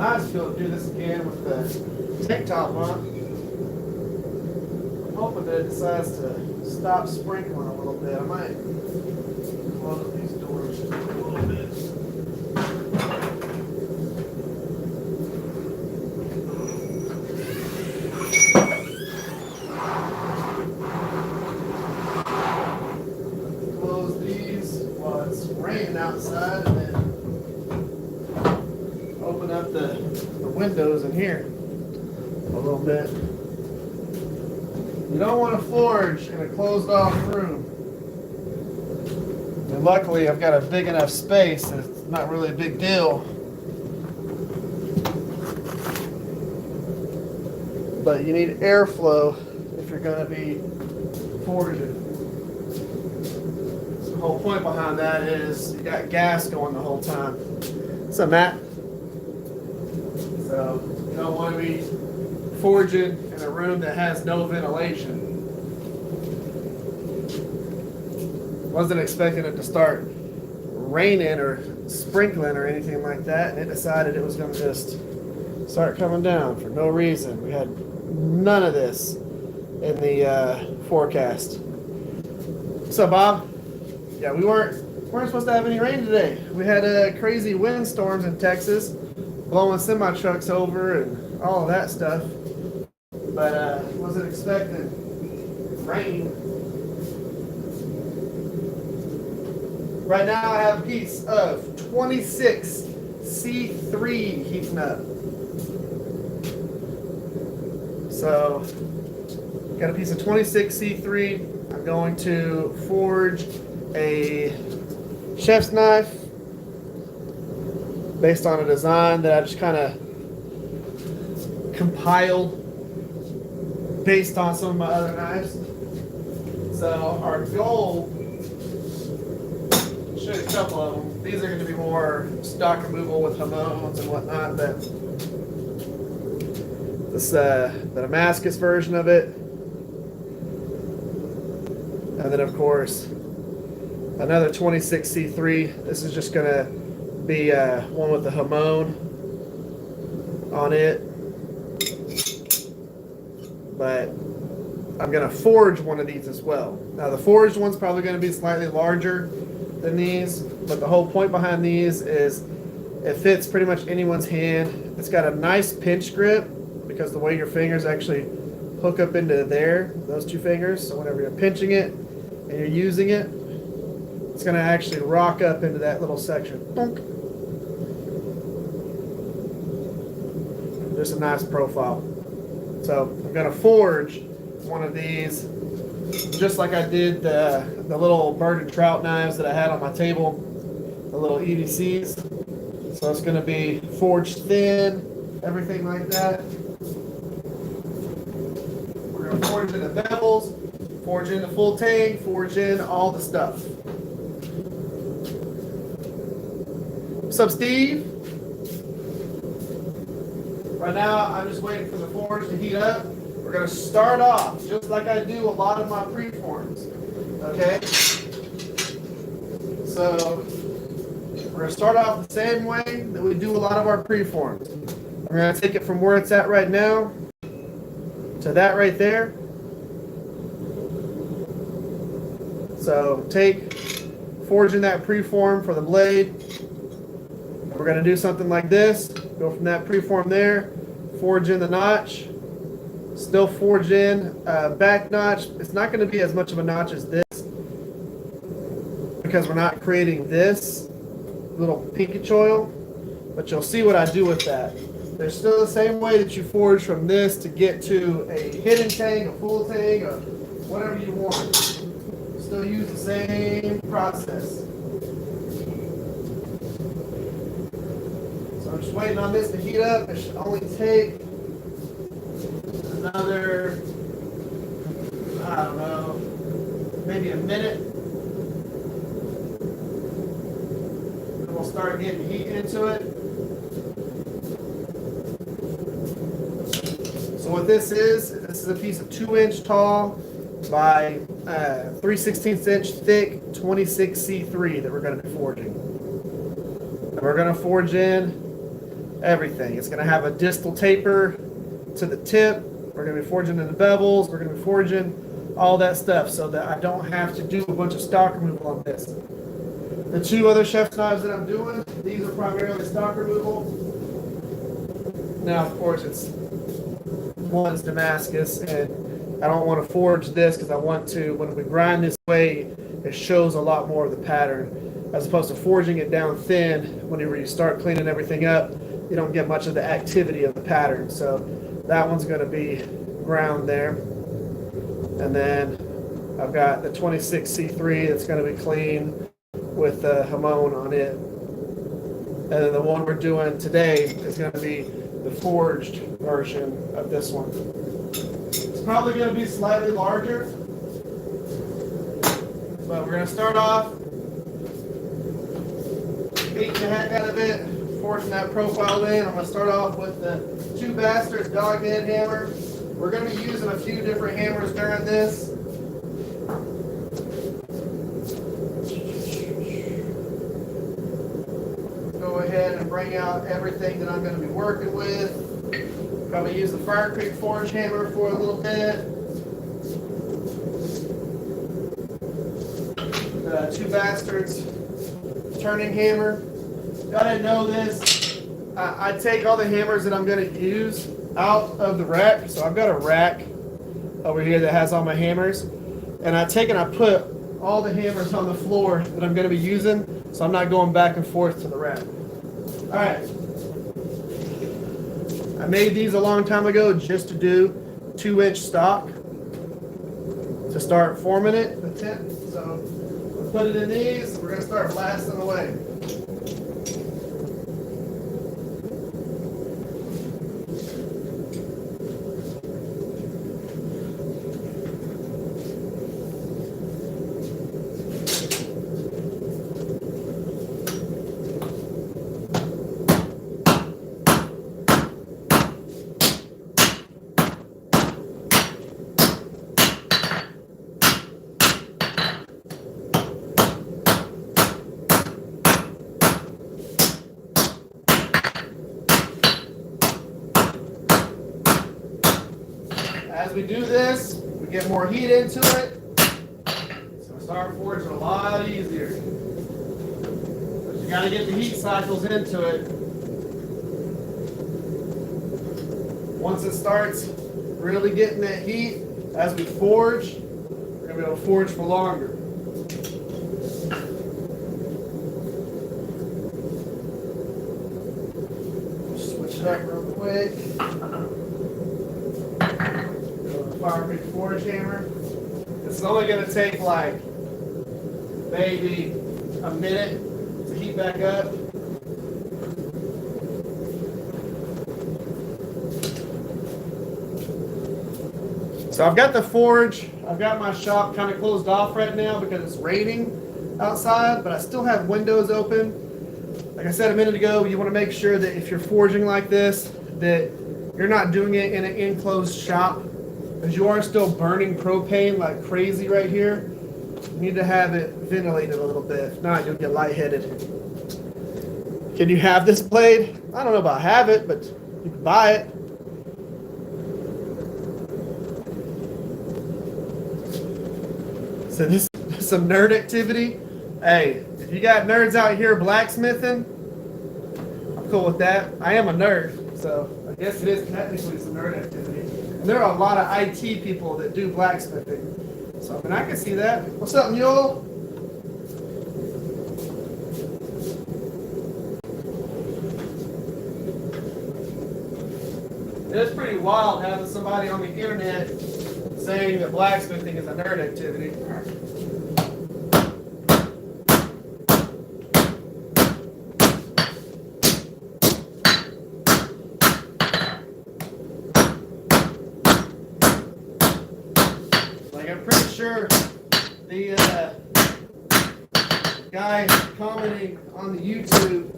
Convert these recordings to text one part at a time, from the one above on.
nice to be able to do this again with the tank top on. I'm hoping that it decides to stop sprinkling a little bit. I might close up these doors just a little bit. Close these while it's raining outside, and then open up the windows in here a little bit. You don't want to forge in a closed off room. And luckily I've got a big enough space that it's not really a big deal. But you need airflow if you're going to be forging. The whole point behind that is you got gas going the whole time. What's up, Matt? So you don't want to be forging in a room that has no ventilation. Wasn't expecting it to start raining or sprinkling or anything like that, and it decided it was going to just start coming down for no reason. We had none of this in the forecast. What's up, Bob? Yeah, we weren't supposed to have any rain today. We had crazy windstorms in Texas, blowing semi-trucks over and all of that stuff. But wasn't expecting rain. Right now I have a piece of 26C3 heating up. So, got a piece of 26C3. I'm going to forge a chef's knife based on a design that I just kind of compiled based on some of my other knives. So our goal, I'll show you a couple of them. These are going to be more stock removal with hamons and whatnot, but this the Damascus version of it, and then of course another 26C3. This is just going to be one with the hamon on it. But I'm going to forge one of these as well. Now the forged one's probably going to be slightly larger than these, but the whole point behind these is it fits pretty much anyone's hand. It's got a nice pinch grip because the way your fingers actually hook up into there, those two fingers, so whenever you're pinching it and you're using it, it's going to actually rock up into that little section. Bonk. Just a nice profile. So I'm going to forge one of these just like I did the little bird and trout knives that I had on my table, the little EDCs. So it's going to be forged thin, everything like that. We're going to forge in the bevels, forge in the full tank, forge in all the stuff. What's up, Steve? Right now, I'm just waiting for the forge to heat up. We're going to start off just like I do a lot of my preforms. Okay? So, we're going to start off the same way that we do a lot of our preforms. I'm going to take it from where it's at right now to that right there. So, forge in that preform for the blade. We're going to do something like this. Go from that preform there, forge in the notch, still forge in back notch. It's not going to be as much of a notch as this because we're not creating this little pinky oil, but you'll see what I do with that. There's still the same way that you forge from this to get to a hidden tang, a full tang, or whatever you want. Still use the same process. I'm just waiting on this to heat up. It should only take another, I don't know, maybe a minute. And we'll start getting heat into it. So what this is a piece of 2-inch tall by 3/16 inch thick 26C3 that we're going to be forging. And we're going to forge in everything. It's going to have a distal taper to the tip. We're going to be forging in the bevels. We're going to be forging all that stuff so that I don't have to do a bunch of stock removal on this. The two other chef's knives that I'm doing, these are primarily stock removal. Now, of course, one's Damascus, and I don't want to forge this because I want to, when we grind this way, it shows a lot more of the pattern, as opposed to forging it down thin. Whenever you start cleaning everything up, you don't get much of the activity of the pattern. So that one's going to be ground there. And then I've got the 26C3 that's going to be clean with the hamon on it. And then the one we're doing today is going to be the forged version of this one. It's probably going to be slightly larger, but we're going to start off beating the heck out of it, forging that profile in. I'm going to start off with the 2 Bastards doghead hammer. We're going to be using a few different hammers during this. Go ahead and bring out everything that I'm going to be working with. Probably use the Fire Creek Forge hammer for a little bit. The 2 Bastards turning hammer. I didn't know this. I take all the hammers that I'm going to use out of the rack. So I've got a rack over here that has all my hammers. And I take and I put all the hammers on the floor that I'm going to be using, so I'm not going back and forth to the rack. All right. I made these a long time ago just to do 2-inch stock to start forming it, the tip. So we'll put it in these. We're going to start blasting away. As we do this, we get more heat into it. It's going to start forging a lot easier. But you got to get the heat cycles into it. Once it starts really getting that heat, as we forge, we're going to be able to forge for longer. Switch it up real quick. Fire Creek Forge hammer. This is only going to take like maybe a minute to heat back up. So I've got the forge. I've got my shop kind of closed off right now because it's raining outside, but I still have windows open. Like I said a minute ago, you want to make sure that if you're forging like this, that you're not doing it in an enclosed shop, because you are still burning propane like crazy right here. You need to have it ventilated a little bit. If not, you'll get lightheaded. Can you have this blade? I don't know about have it, but you can buy it. So this is some nerd activity. Hey, if you got nerds out here blacksmithing, I'm cool with that. I am a nerd, so I guess it is technically some nerd activity. And there are a lot of IT people that do blacksmithing. So, I mean, I can see that. What's up, Mule? It's pretty wild having somebody on the internet saying that blacksmithing is a nerd activity. I'm pretty sure the guy commenting on the YouTube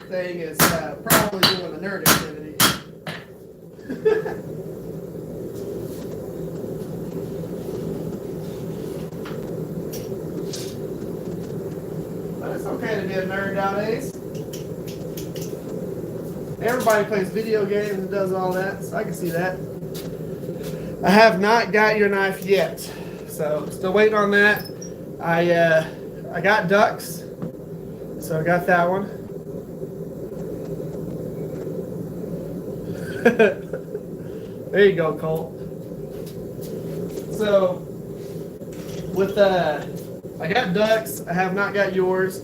thing is probably doing a nerd activity. But it's okay to be a nerd nowadays. Everybody plays video games and does all that, so I can see that. I have not got your knife yet, so still waiting on that. I got ducks, so I got that one. There you go, Colt. So with I got ducks. I have not got yours.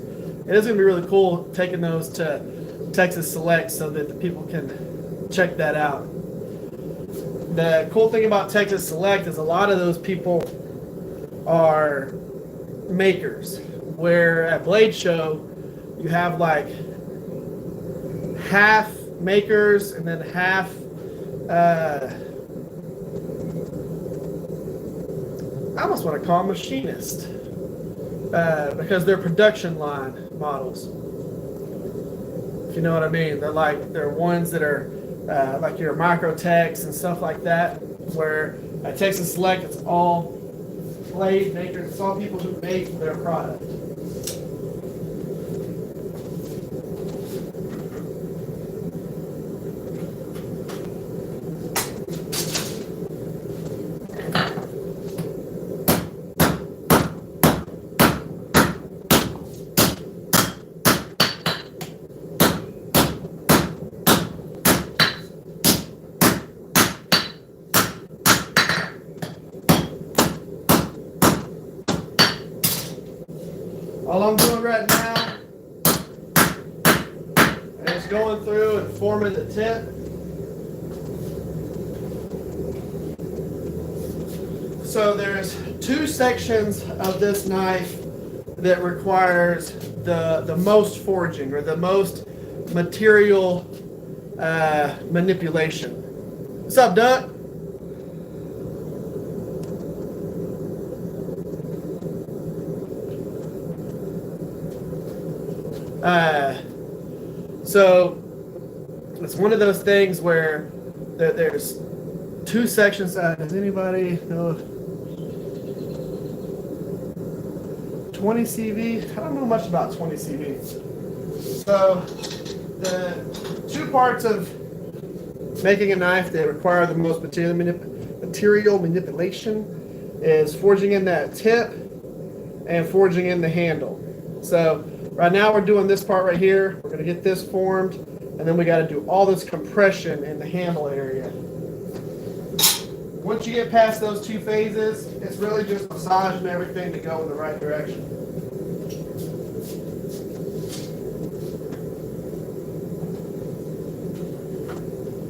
It is gonna be really cool taking those to Texas Select so that the people can check that out. The cool thing about Texas Select is a lot of those people are makers, where at Blade Show you have like half makers and then half I almost want to call them machinists because they're production line models. If you know what I mean, they're ones that are like your Microtechs and stuff like that. Where at Texas Select, it's all blade makers, it's all people who make their product. All I'm doing right now is going through and forming the tip. So there's two sections of this knife that requires the most forging or the most material manipulation. What's up, Duck? So it's one of those things where there's two sections. Does anybody know 20 CV? I don't know much about 20 CV. So the two parts of making a knife that require the most material manipulation is forging in that tip and forging in the handle. So right now we're doing this part right here. We're going to get this formed, and then we got to do all this compression in the handle area. Once you get past those two phases, it's really just massaging everything to go in the right direction.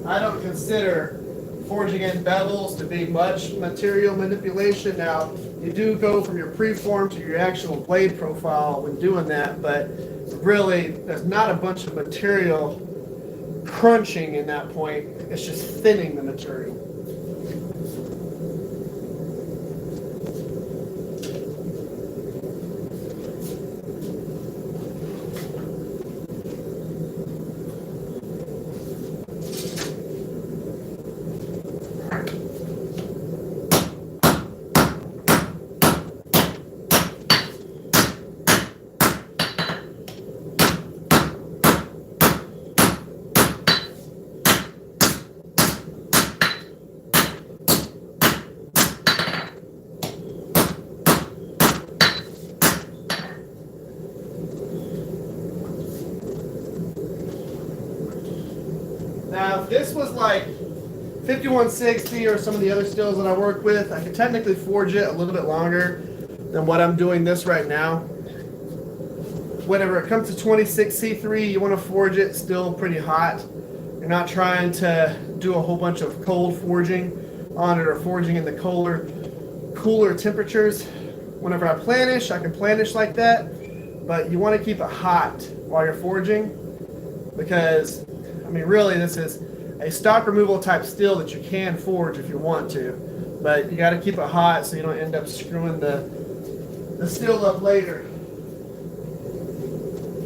I don't consider forging in bevels to be much material manipulation. Now, you do go from your preform to your actual blade profile when doing that, but really there's not a bunch of material crunching in that point. It's just thinning the material. Now, if this was like 5160 or some of the other stills that I work with, I could technically forge it a little bit longer than what I'm doing this right now. Whenever it comes to 26C3, you want to forge it still pretty hot. You're not trying to do a whole bunch of cold forging on it or forging in the cooler temperatures. Whenever I planish, I can planish like that, but you want to keep it hot while you're forging because, I mean, really, this is a stock removal type steel that you can forge if you want to, but you got to keep it hot so you don't end up screwing the steel up later,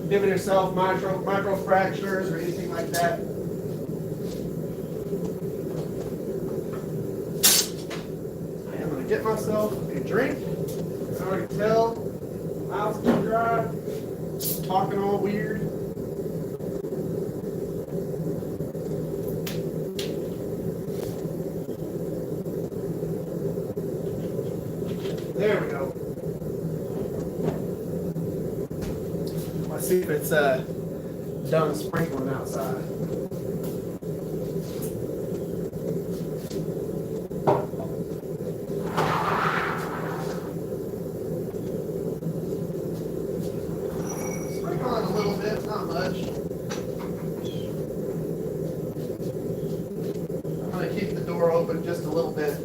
giving yourself micro fractures or anything like that. I am going to get myself a drink. I already tell, mouth's too dry, talking all weird. it's done sprinkling outside. Sprinkling a little bit, not much. I'm going to keep the door open just a little bit.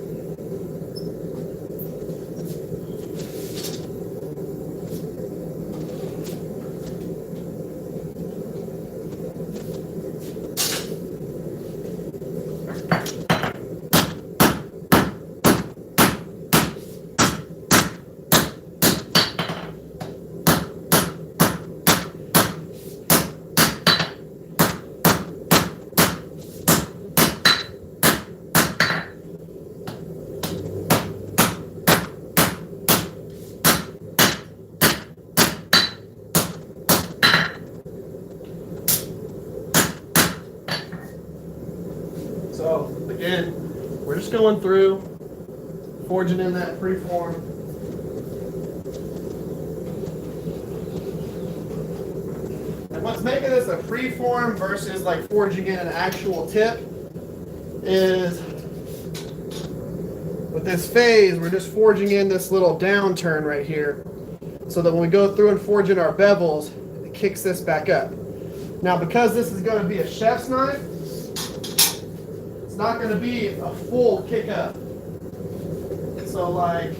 So again, we're just going through, forging in that preform. And what's making this a preform versus like forging in an actual tip is with this phase, we're just forging in this little downturn right here so that when we go through and forge in our bevels, it kicks this back up. Now because this is going to be a chef's knife, it's not going to be a full kick up. So like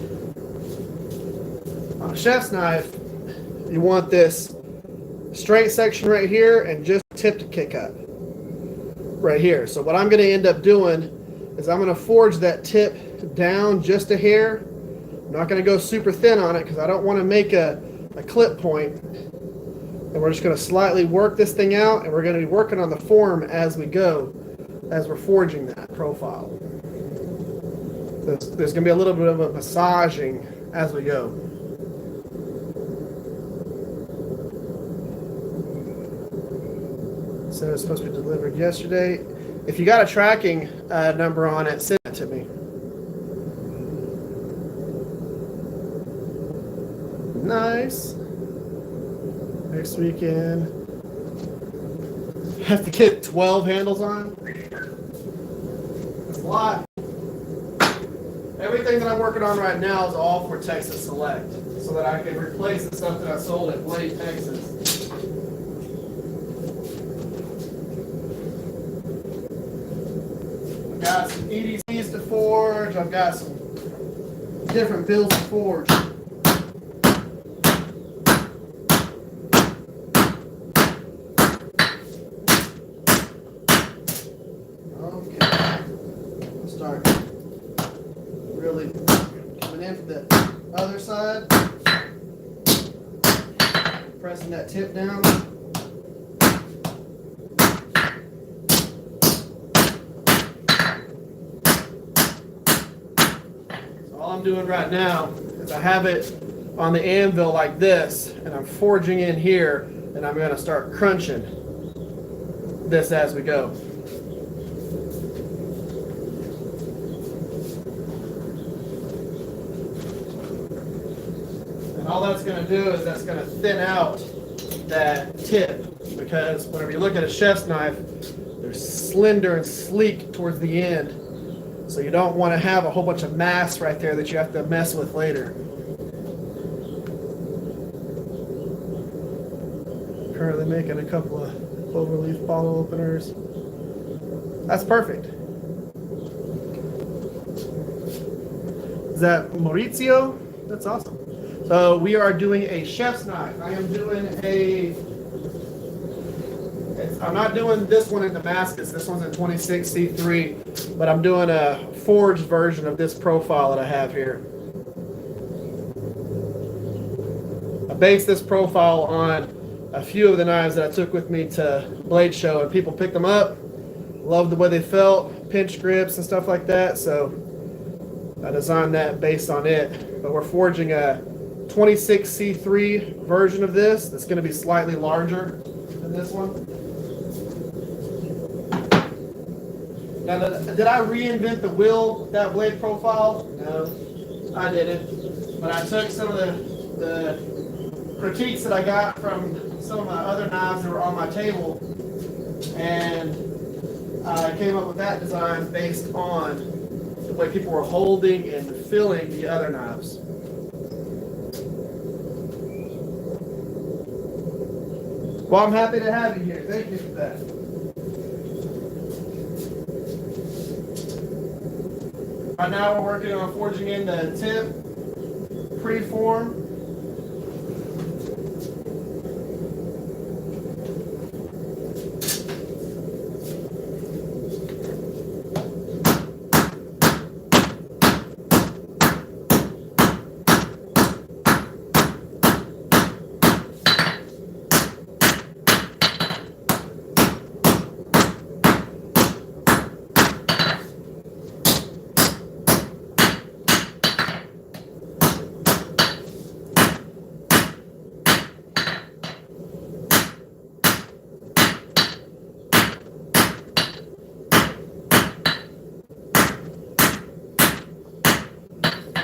on a chef's knife, you want this straight section right here and just tip to kick up right here. So what I'm going to end up doing is I'm going to forge that tip down just a hair. I'm not going to go super thin on it because I don't want to make a clip point. And we're just going to slightly work this thing out, and we're going to be working on the form as we go, as we're forging that profile. There's going to be a little bit of a massaging as we go. So it's supposed to be delivered yesterday. If you got a tracking number on it, send it to me. Nice. Next weekend. Have to get 12 handles on. That's a lot. Everything that I'm working on right now is all for Texas Select, so that I can replace the stuff that I sold at Blade, Texas. I've got some EDCs to forge. I've got some different builds to forge. Start really coming in from the other side, pressing that tip down. So all I'm doing right now is I have it on the anvil like this, and I'm forging in here, and I'm going to start crunching this as we go. All that's going to do is that's going to thin out that tip, because whenever you look at a chef's knife, they're slender and sleek towards the end. So you don't want to have a whole bunch of mass right there that you have to mess with later. Currently making a couple of overleaf bottle openers. That's perfect. Is that Maurizio? That's awesome. So we are doing a chef's knife. I am doing I'm not doing this one in Damascus. This one's in 26C3, but I'm doing a forged version of this profile that I have here. I based this profile on a few of the knives that I took with me to Blade Show, and people picked them up, loved the way they felt, pinch grips and stuff like that. So I designed that based on it. But we're forging a 26C3 version of this that's going to be slightly larger than this one. Now, did I reinvent the wheel, that blade profile? No, I didn't. But I took some of the critiques that I got from some of my other knives that were on my table, and I came up with that design based on the way people were holding and filling the other knives. Well, I'm happy to have you here. Thank you for that. Right now we're working on forging in the tip, preform.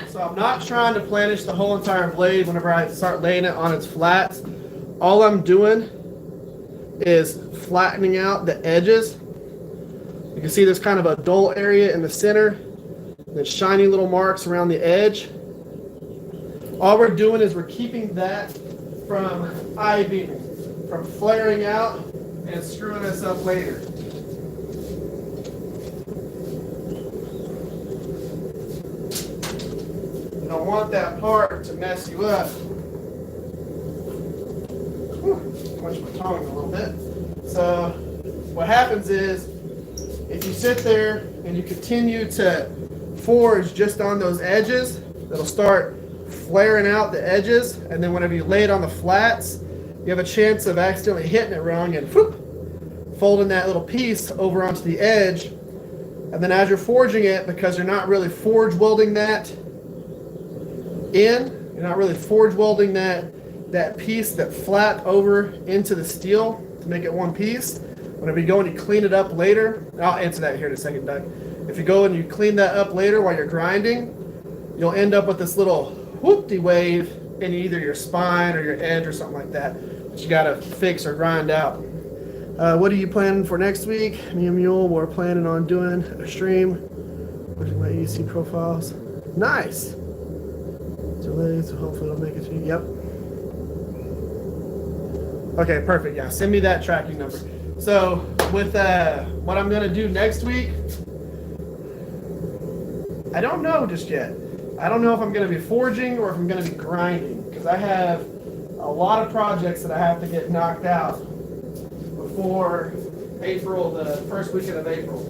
So I'm not trying to planish the whole entire blade whenever I start laying it on its flats. All I'm doing is flattening out the edges. You can see there's kind of a dull area in the center, and shiny little marks around the edge. All we're doing is we're keeping that from I-beaming, from flaring out and screwing us up later. You don't want that part to mess you up. Punch my tongue a little bit. So what happens is, if you sit there and you continue to forge just on those edges, it'll start flaring out the edges, and then whenever you lay it on the flats, you have a chance of accidentally hitting it wrong and whoop, folding that little piece over onto the edge. And then as you're forging it, because you're not really forge welding that in, you're not really forge welding that piece, that flat over into the steel to make it one piece. Whenever you go and you clean it up later, I'll answer that here in a second, Doug. If you go and you clean that up later while you're grinding, you'll end up with this little whoop-de wave in either your spine or your edge or something like that you gotta fix or grind out. What are you planning for next week? Me and Mule, we're planning on doing a stream, putting my EC profiles. Nice. Delayed, so hopefully it'll make it to you. Yep. Okay, perfect. Yeah, send me that tracking number. So with what I'm gonna do next week, I don't know just yet. I don't know if I'm gonna be forging or if I'm gonna be grinding, because I have a lot of projects that I have to get knocked out before April, the first weekend of April.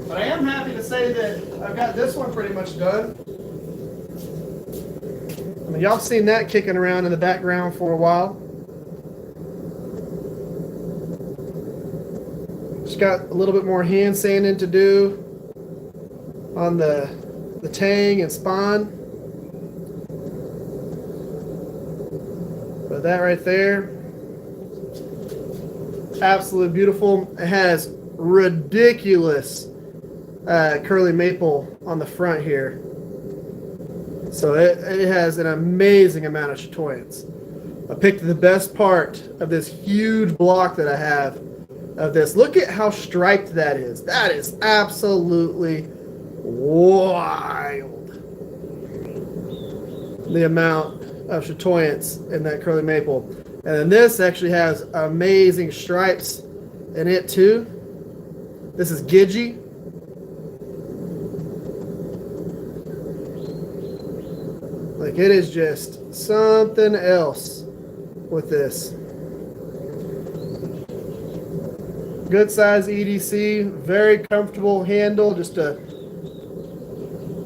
But I am happy to say that I've got this one pretty much done. I mean, y'all seen that kicking around in the background for a while. Just got a little bit more hand sanding to do on the tang and spawn. But that right there, absolutely beautiful. It has ridiculous curly maple on the front here. So it has an amazing amount of chatoyance. I picked the best part of this huge block that I have of this. Look at how striped that is. That is absolutely wild. The amount of chatoyance in that curly maple. And then this actually has amazing stripes in it too. This is Gidgee. Like, it is just something else with this. Good size EDC, very comfortable handle, just a,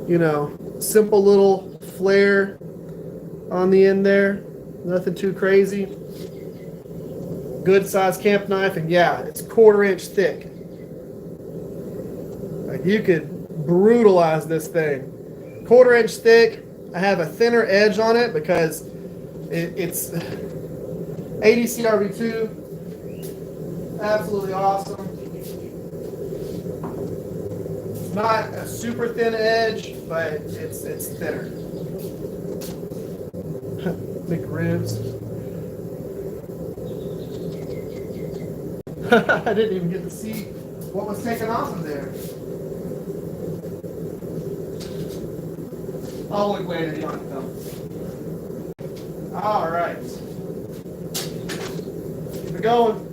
you know, simple little flare on the end there. Nothing too crazy. Good size camp knife, and yeah, it's 1/4 inch thick. Like, you could brutalize this thing. 1/4 inch thick. I have a thinner edge on it because it's ADC RV2. Absolutely awesome. It's not a super thin edge, but it's thinner. big ribs. I didn't even get to see what was taken off of there. I'll look later, you don't have to come. All right. Keep it going.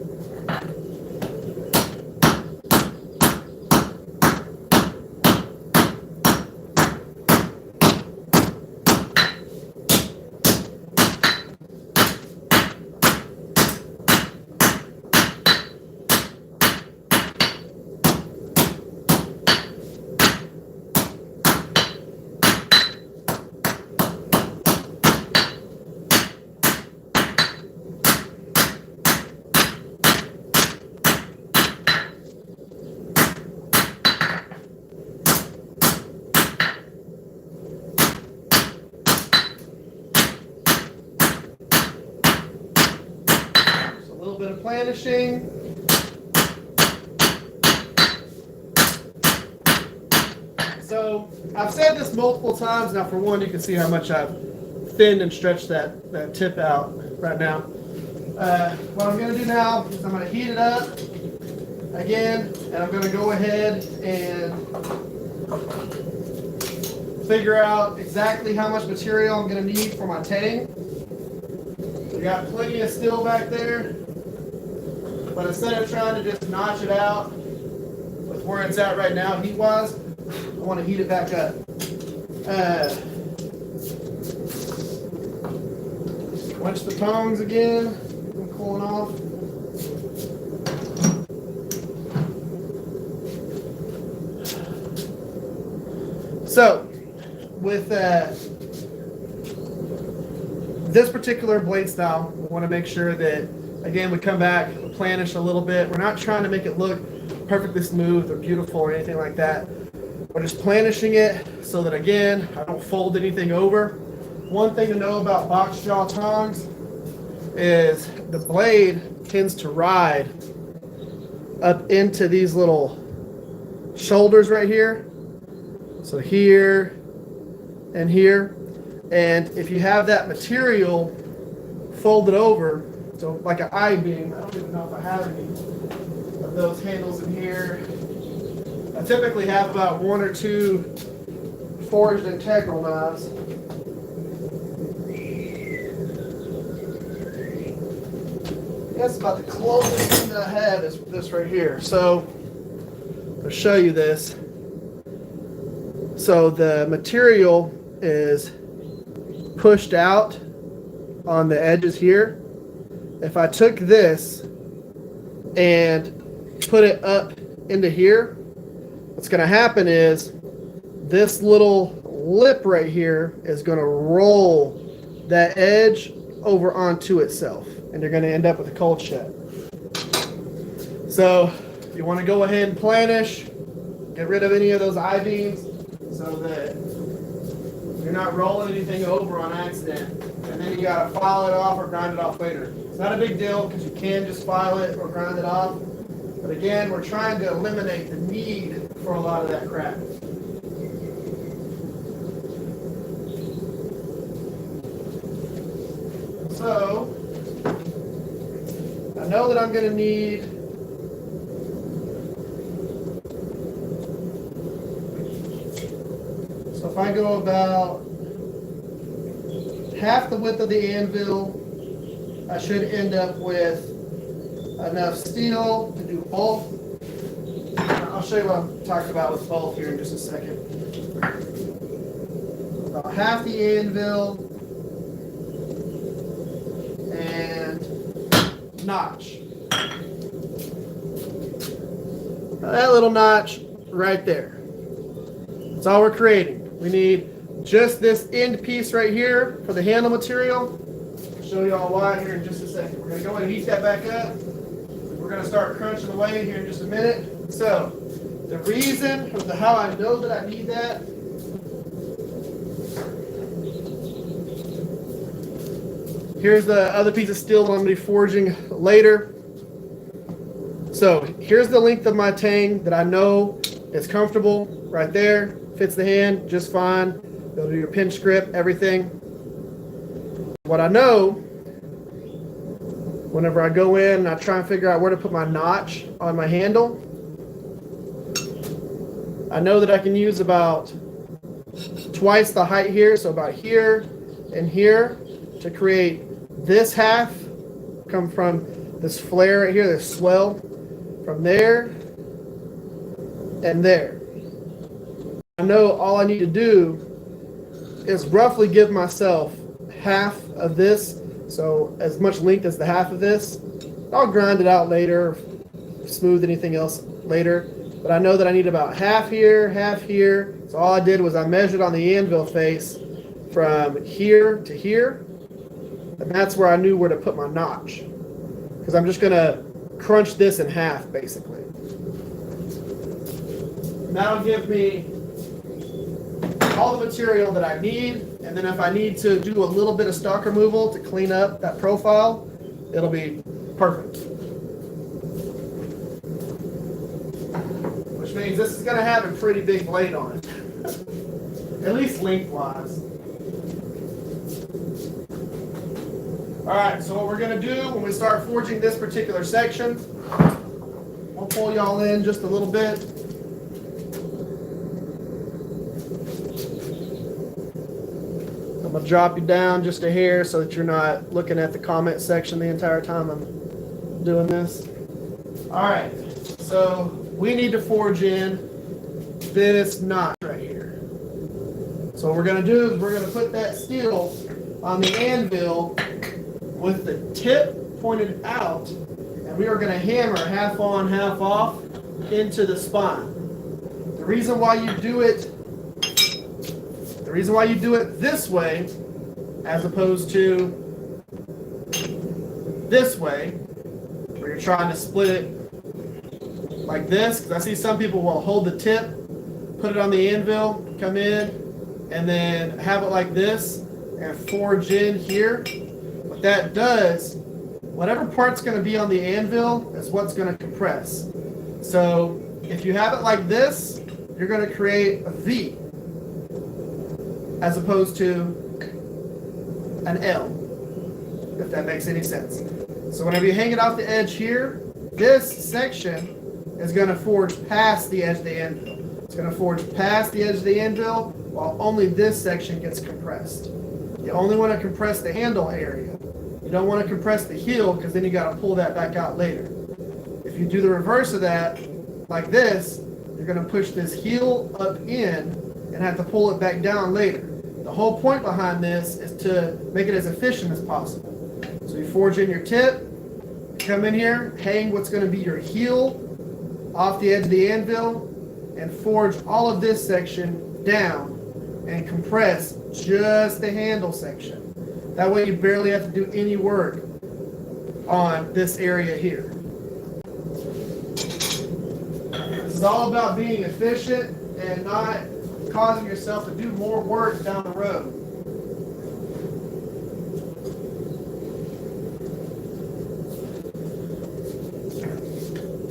Bit of plannishing. So I've said this multiple times now. For one, you can see how much I've thinned and stretched that tip out right now. What I'm going to do now is I'm going to heat it up again, and I'm going to go ahead and figure out exactly how much material I'm going to need for my tang. We got plenty of steel back there. But instead of trying to just notch it out with where it's at right now, heat-wise, I want to heat it back up. Quench the tongs again. I'm cooling off. So, with this particular blade style, we want to make sure that, again, we come back, planish a little bit. We're not trying to make it look perfectly smooth or beautiful or anything like that. We're just planishing it so that, again, I don't fold anything over. One thing to know about box jaw tongs is the blade tends to ride up into these little shoulders right here. So here and here. And if you have that material folded over, so like an I-beam, I don't even know if I have any of those handles in here. I typically have about 1 or 2 forged integral knives. That's about the closest thing that I have is this right here. So I'll show you this. So the material is pushed out on the edges here. If I took this and put it up into here, what's going to happen is this little lip right here is going to roll that edge over onto itself, and you're going to end up with a cold shut. So you want to go ahead and planish, get rid of any of those I-beams so that you're not rolling anything over on accident, and then you got to file it off or grind it off later. It's not a big deal because you can just file it or grind it off. But again, we're trying to eliminate the need for a lot of that crap. So, I know that I'm going to need so if I go about half the width of the anvil, I should end up with enough steel to do both. I'll show you what I'm talking about with both here in just a second. About half the anvil and notch. Now that little notch right there. That's all we're creating. We need just this end piece right here for the handle material. I'll show you all why here in just a second. We're going to go ahead and heat that back up. We're going to start crunching away here in just a minute. So, the reason, or how I know that I need that, here's the other piece of steel that I'm going to be forging later. So, here's the length of my tang that I know is comfortable right there. Fits the hand just fine. You'll do your pinch grip, everything. what I know, whenever I go in and I try and figure out where to put my notch on my handle, I know that I can use about twice the height here, so about here and here, to create this half, come from this flare right here, this swell, from there and there. I know all I need to do is roughly give myself half of this, so as much length as the half of this. I'll grind it out later, smooth anything else later, but I know that I need about half here, half here. So all I did was I measured on the anvil face from here to here, and that's where I knew where to put my notch, because I'm just going to crunch this in half basically. And that'll give me all the material that I need, and then if I need to do a little bit of stock removal to clean up that profile, it'll be perfect. Which means this is going to have a pretty big blade on it, at least lengthwise. Alright, so what we're going to do when we start forging this particular section, we'll pull y'all in just a little bit. I'm going to drop you down just a hair so that you're not looking at the comment section the entire time I'm doing this. Alright, so we need to forge in this notch right here. So what we're going to do is we're going to put that steel on the anvil with the tip pointed out, and we are going to hammer half on, half off into the spine. The reason why you do it this way as opposed to this way, where you're trying to split it like this, because I see some people will hold the tip, put it on the anvil, come in, and then have it like this and forge in here. What that does, whatever part's going to be on the anvil is what's going to compress. So if you have it like this, you're going to create a V as opposed to an L, if that makes any sense. So whenever you hang it off the edge here, this section is going to forge past the edge of the anvil. It's going to forge past the edge of the anvil while only this section gets compressed. You only want to compress the handle area. You don't want to compress the heel, because then you got to pull that back out later. If you do the reverse of that, like this, you're going to push this heel up in and have to pull it back down later. The whole point behind this is to make it as efficient as possible. So you forge in your tip, come in here, hang what's going to be your heel off the edge of the anvil, and forge all of this section down and compress just the handle section. That way you barely have to do any work on this area here. This is all about being efficient and not causing yourself to do more work down the road.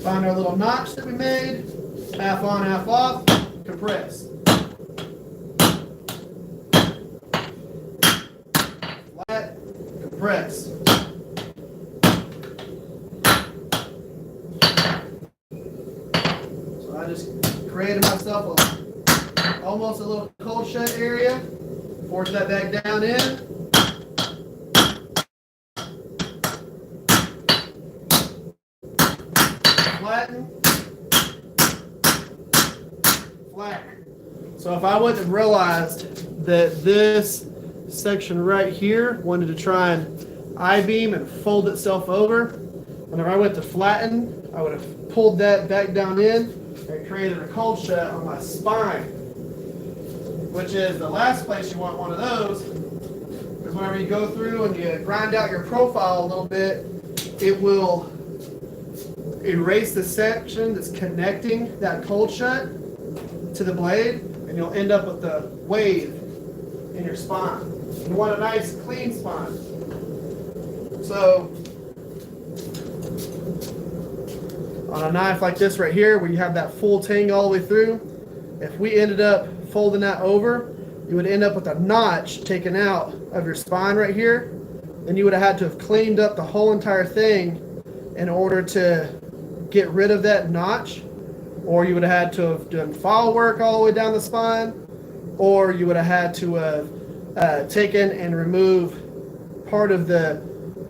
Find our little notch that we made, half on, half off, compress. Flat, compress. So I just created myself almost a little cold shut area, force that back down in. Flatten. Flatten. So if I wouldn't have realized that this section right here wanted to try and I-beam and fold itself over, whenever I went to flatten, I would have pulled that back down in and created a cold shut on my spine, which is the last place you want one of those, because whenever you go through and you grind out your profile a little bit, it will erase the section that's connecting that cold shut to the blade, and you'll end up with the wave in your spine. You want a nice clean spine. So on a knife like this right here, where you have that full tang all the way through, if we ended up folding that over, you would end up with a notch taken out of your spine right here, then you would have had to have cleaned up the whole entire thing in order to get rid of that notch, or you would have had to have done file work all the way down the spine, or you would have had to have taken and remove part of the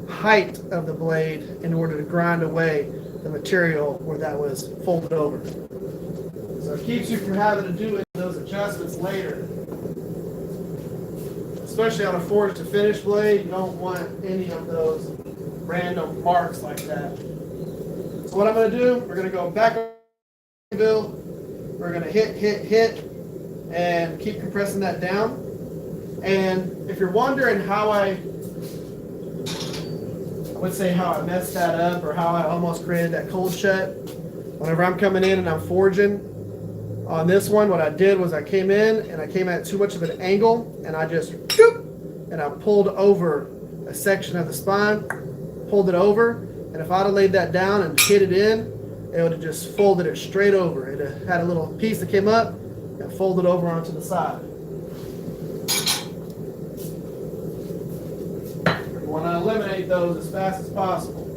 height of the blade in order to grind away the material where that was folded over. So it keeps you from having to do those adjustments later. Especially on a forged to finish blade, you don't want any of those random marks like that. So what I'm going to do, we're going to go back on the bill. We're going to hit, and keep compressing that down. And if you're wondering how I would say how I messed that up or how I almost created that cold shut, whenever I'm coming in and I'm forging on this one, what I did was I came in and I came at too much of an angle, and I just and I pulled over a section of the spine, pulled it over, and if I'd have laid that down and hit it in, it would have just folded it straight over. It had a little piece that came up and folded over onto the side. We want to eliminate those as fast as possible.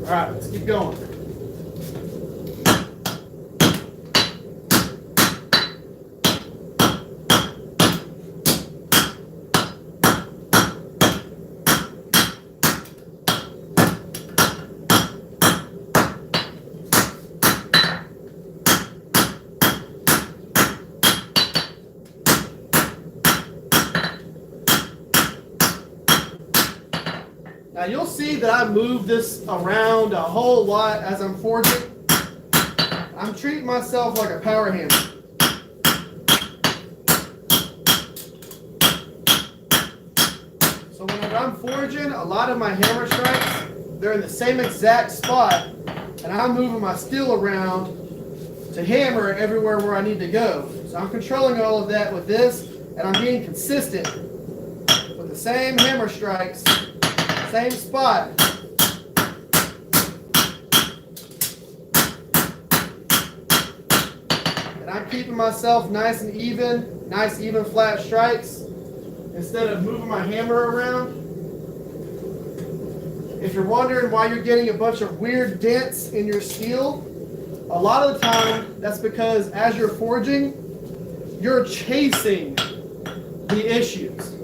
All right, let's keep going. Now you'll see that I move this around a whole lot as I'm forging. I'm treating myself like a power hammer. So whenever I'm forging, a lot of my hammer strikes, they're in the same exact spot, and I'm moving my steel around to hammer everywhere where I need to go. So I'm controlling all of that with this, and I'm being consistent with the same hammer strikes, same spot. And I'm keeping myself nice and even, nice even flat strikes instead of moving my hammer around. If you're wondering why you're getting a bunch of weird dents in your steel, a lot of the time that's because as you're forging, you're chasing the issues.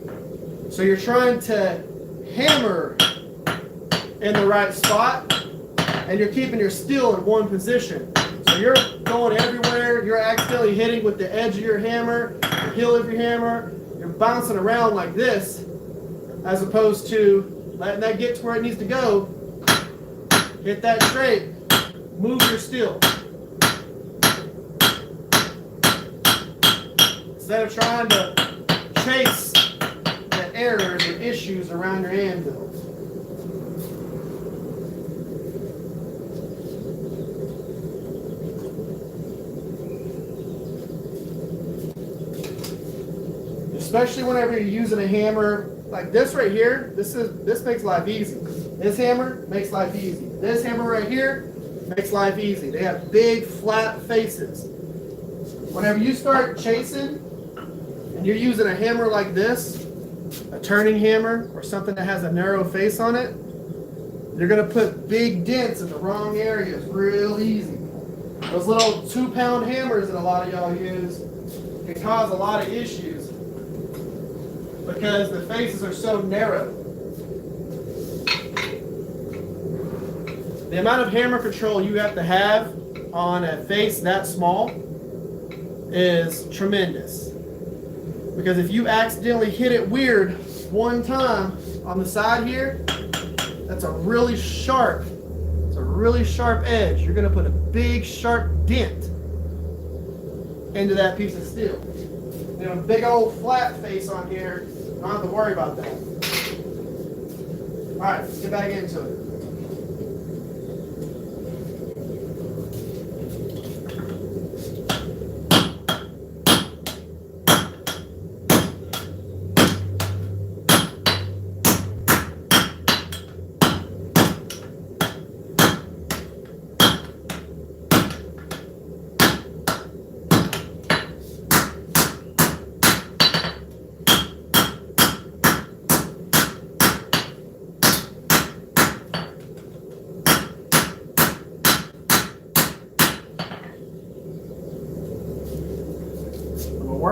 So you're trying to hammer in the right spot, and you're keeping your steel in one position. So you're going everywhere, you're accidentally hitting with the edge of your hammer, the heel of your hammer, you're bouncing around like this, as opposed to letting that get to where it needs to go, hit that straight, move your steel. Instead of trying to chase the errors and issues around your anvil. Especially whenever you're using a hammer like this right here, this makes life easy. This hammer makes life easy. This hammer right here makes life easy. They have big flat faces. Whenever you start chasing and you're using a hammer like this, a turning hammer or something that has a narrow face on it, you're going to put big dents in the wrong areas real easy. Those little 2-pound hammers that a lot of y'all use can cause a lot of issues because the faces are so narrow. The amount of hammer control you have to have on a face that small is tremendous. Because if you accidentally hit it weird one time on the side here, that's a really sharp edge. You're going to put a big sharp dent into that piece of steel. You know, a big old flat face on here, you don't have to worry about that. All right, let's get back into it.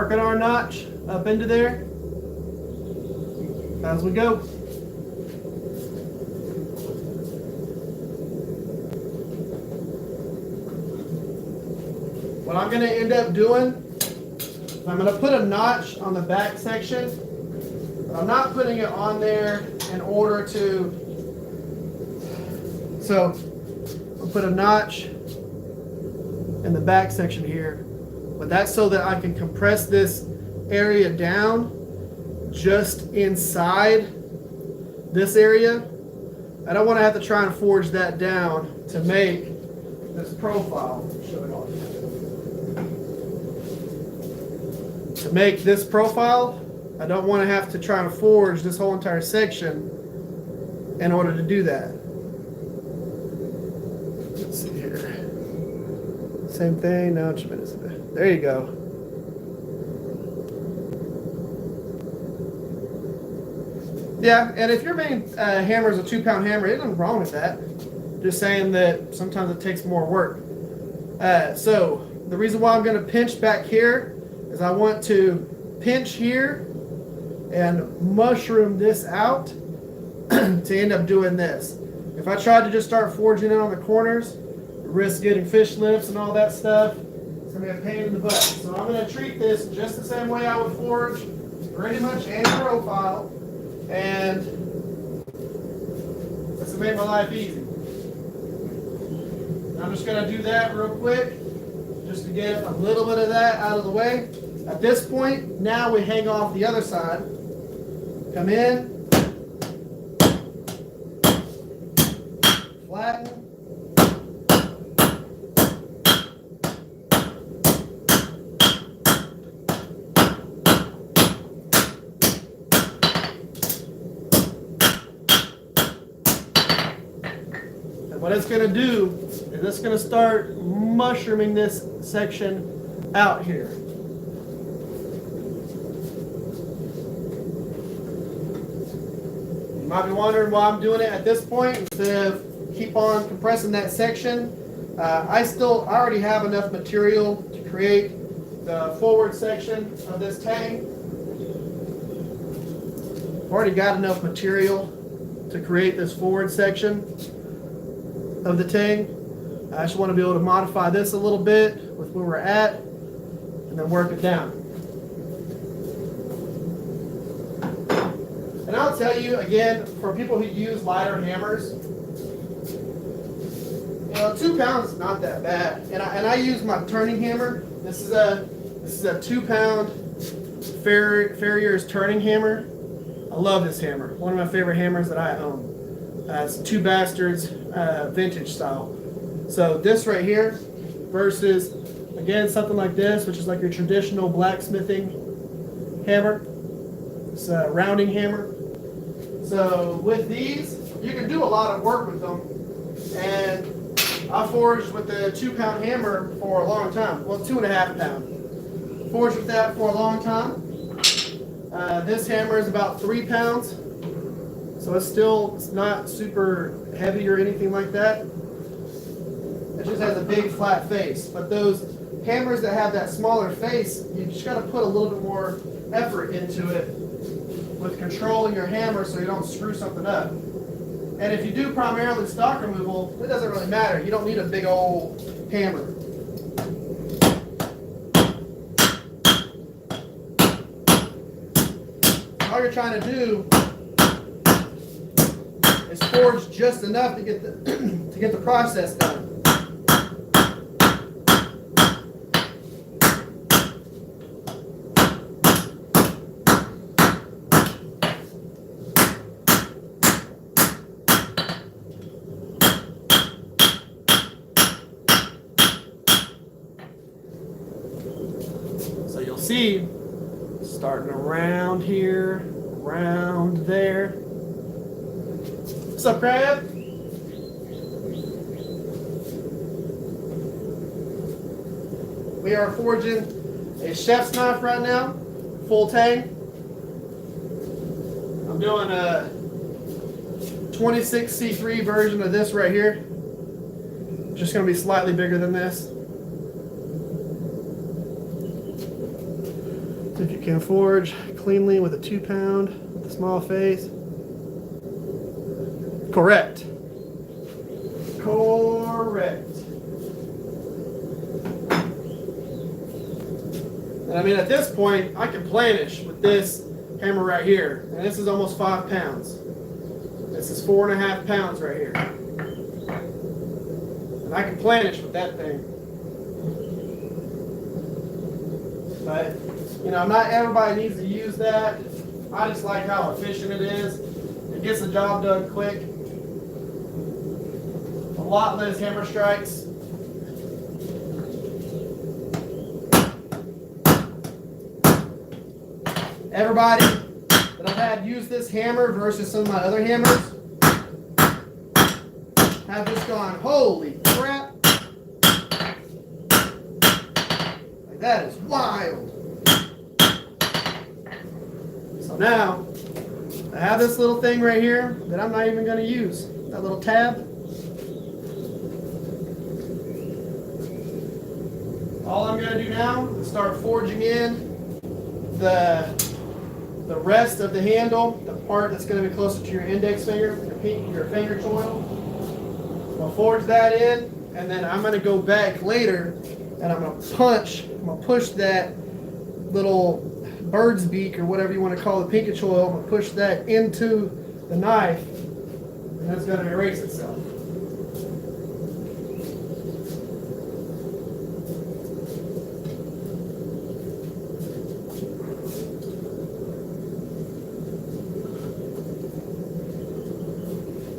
marking our notch up into there as we go. What I'm going to end up doing, I'm going to put a notch on the back section, but I'm not putting it on there in order to, so I'll put a notch in the back section here, but that's so that I can compress this area down just inside this area. I don't want to have to try and forge that down to make this profile. Show it off. To make this profile, I don't want to have to try to forge this whole entire section in order to do that. Let's see here. Same thing, now tremendous. There you go. Yeah, and if your main hammer is a 2-pound hammer, there's nothing wrong with that. Just saying that sometimes it takes more work. So the reason why I'm going to pinch back here is I want to pinch here and mushroom this out to end up doing this. If I tried to just start forging it on the corners, risk getting fish lips and all that stuff, it's going to be a pain in the butt. So I'm going to treat this just the same way I would forge pretty much any profile, and this will make my life easy. I'm just going to do that real quick just to get a little bit of that out of the way. At this point, now we hang off the other side. Come in, flatten. And what it's going to do is it's going to start mushrooming this section out here. You might be wondering why I'm doing it at this point instead of keep on compressing that section. I already have enough material to create the forward section of this tang. I've already got enough material to create this forward section of the tang. I just want to be able to modify this a little bit with where we're at and then work it down. And I'll tell you again, for people who use lighter hammers, 2 pounds is not that bad. And I use my turning hammer. This is a 2-pound Farrier's turning hammer. I love this hammer. One of my favorite hammers that I own. It's Two Bastards vintage style. So this right here versus, again, something like this, which is like your traditional blacksmithing hammer. It's a rounding hammer. So with these, you can do a lot of work with them. And I forged with the 2-pound hammer for a long time. Well, 2.5 pound. Forged with that for a long time. This hammer is about 3 pounds. So it's not super heavy or anything like that. It just has a big flat face. But those hammers that have that smaller face, you just got to put a little bit more effort into it with controlling your hammer so you don't screw something up. And if you do primarily stock removal, it doesn't really matter. You don't need a big old hammer. All you're trying to do is forge just enough to get the process done. So you'll see, starting around here, around there. What's up, Crab? We are forging a chef's knife right now, full tang. I'm doing a 26C3 version of this right here. Just going to be slightly bigger than this. If you can forge cleanly with a 2-pound with a small face. Correct. Correct. And I mean, at this point, I can planish with this hammer right here. And this is almost 5 pounds. This is 4.5 pounds right here. And I can planish with that thing. But, you know, not everybody needs to use that. I just like how efficient it is. It gets the job done quick. A lot less hammer strikes. Everybody that I've had use this hammer versus some of my other hammers have just gone, holy crap. Like, that is wild. So now, I have this little thing right here that I'm not even going to use. That little tab. All I'm going to do now is start forging in the rest of the handle, the part that's going to be closer to your index finger, your finger choil. I'll forge that in, and then I'm going to go back later, and I'm going to push that little bird's beak, or whatever you want to call the pinky choil, I'm going to push that into the knife, and that's going to erase itself.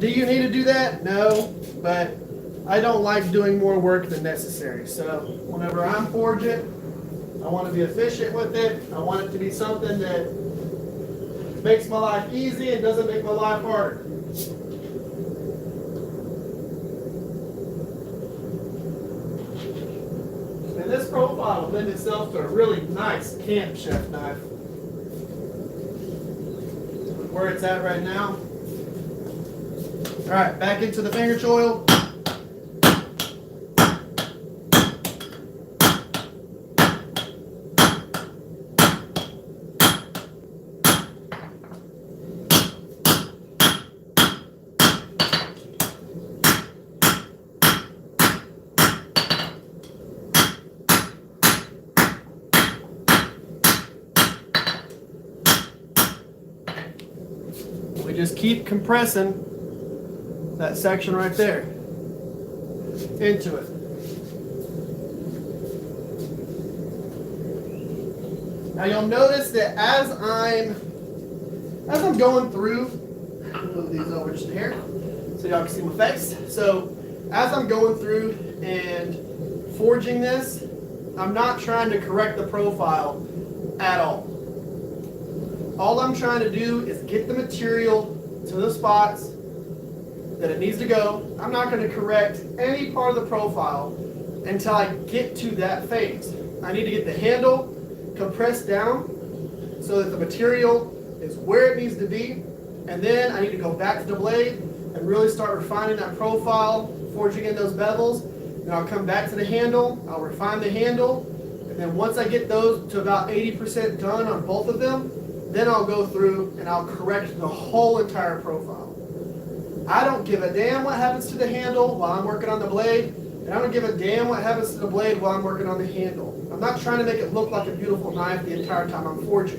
Do you need to do that? No, but I don't like doing more work than necessary. So whenever I'm forging, I want to be efficient with it. I want it to be something that makes my life easy and doesn't make my life harder. And this profile will lend itself to a really nice camp chef knife. Where it's at right now. All right, back into the finger choil. We just keep compressing that section right there into it. Now you'll notice that as I'm going through, move these over just here so y'all can see my face. So as I'm going through and forging this, I'm not trying to correct the profile at all. All I'm trying to do is get the material to the spots that it needs to go. I'm not going to correct any part of the profile until I get to that phase. I need to get the handle compressed down so that the material is where it needs to be, and then I need to go back to the blade and really start refining that profile, forging in those bevels. Then I'll come back to the handle, I'll refine the handle, and then once I get those to about 80% done on both of them, then I'll go through and I'll correct the whole entire profile. I don't give a damn what happens to the handle while I'm working on the blade, and I don't give a damn what happens to the blade while I'm working on the handle. I'm not trying to make it look like a beautiful knife the entire time I'm forging.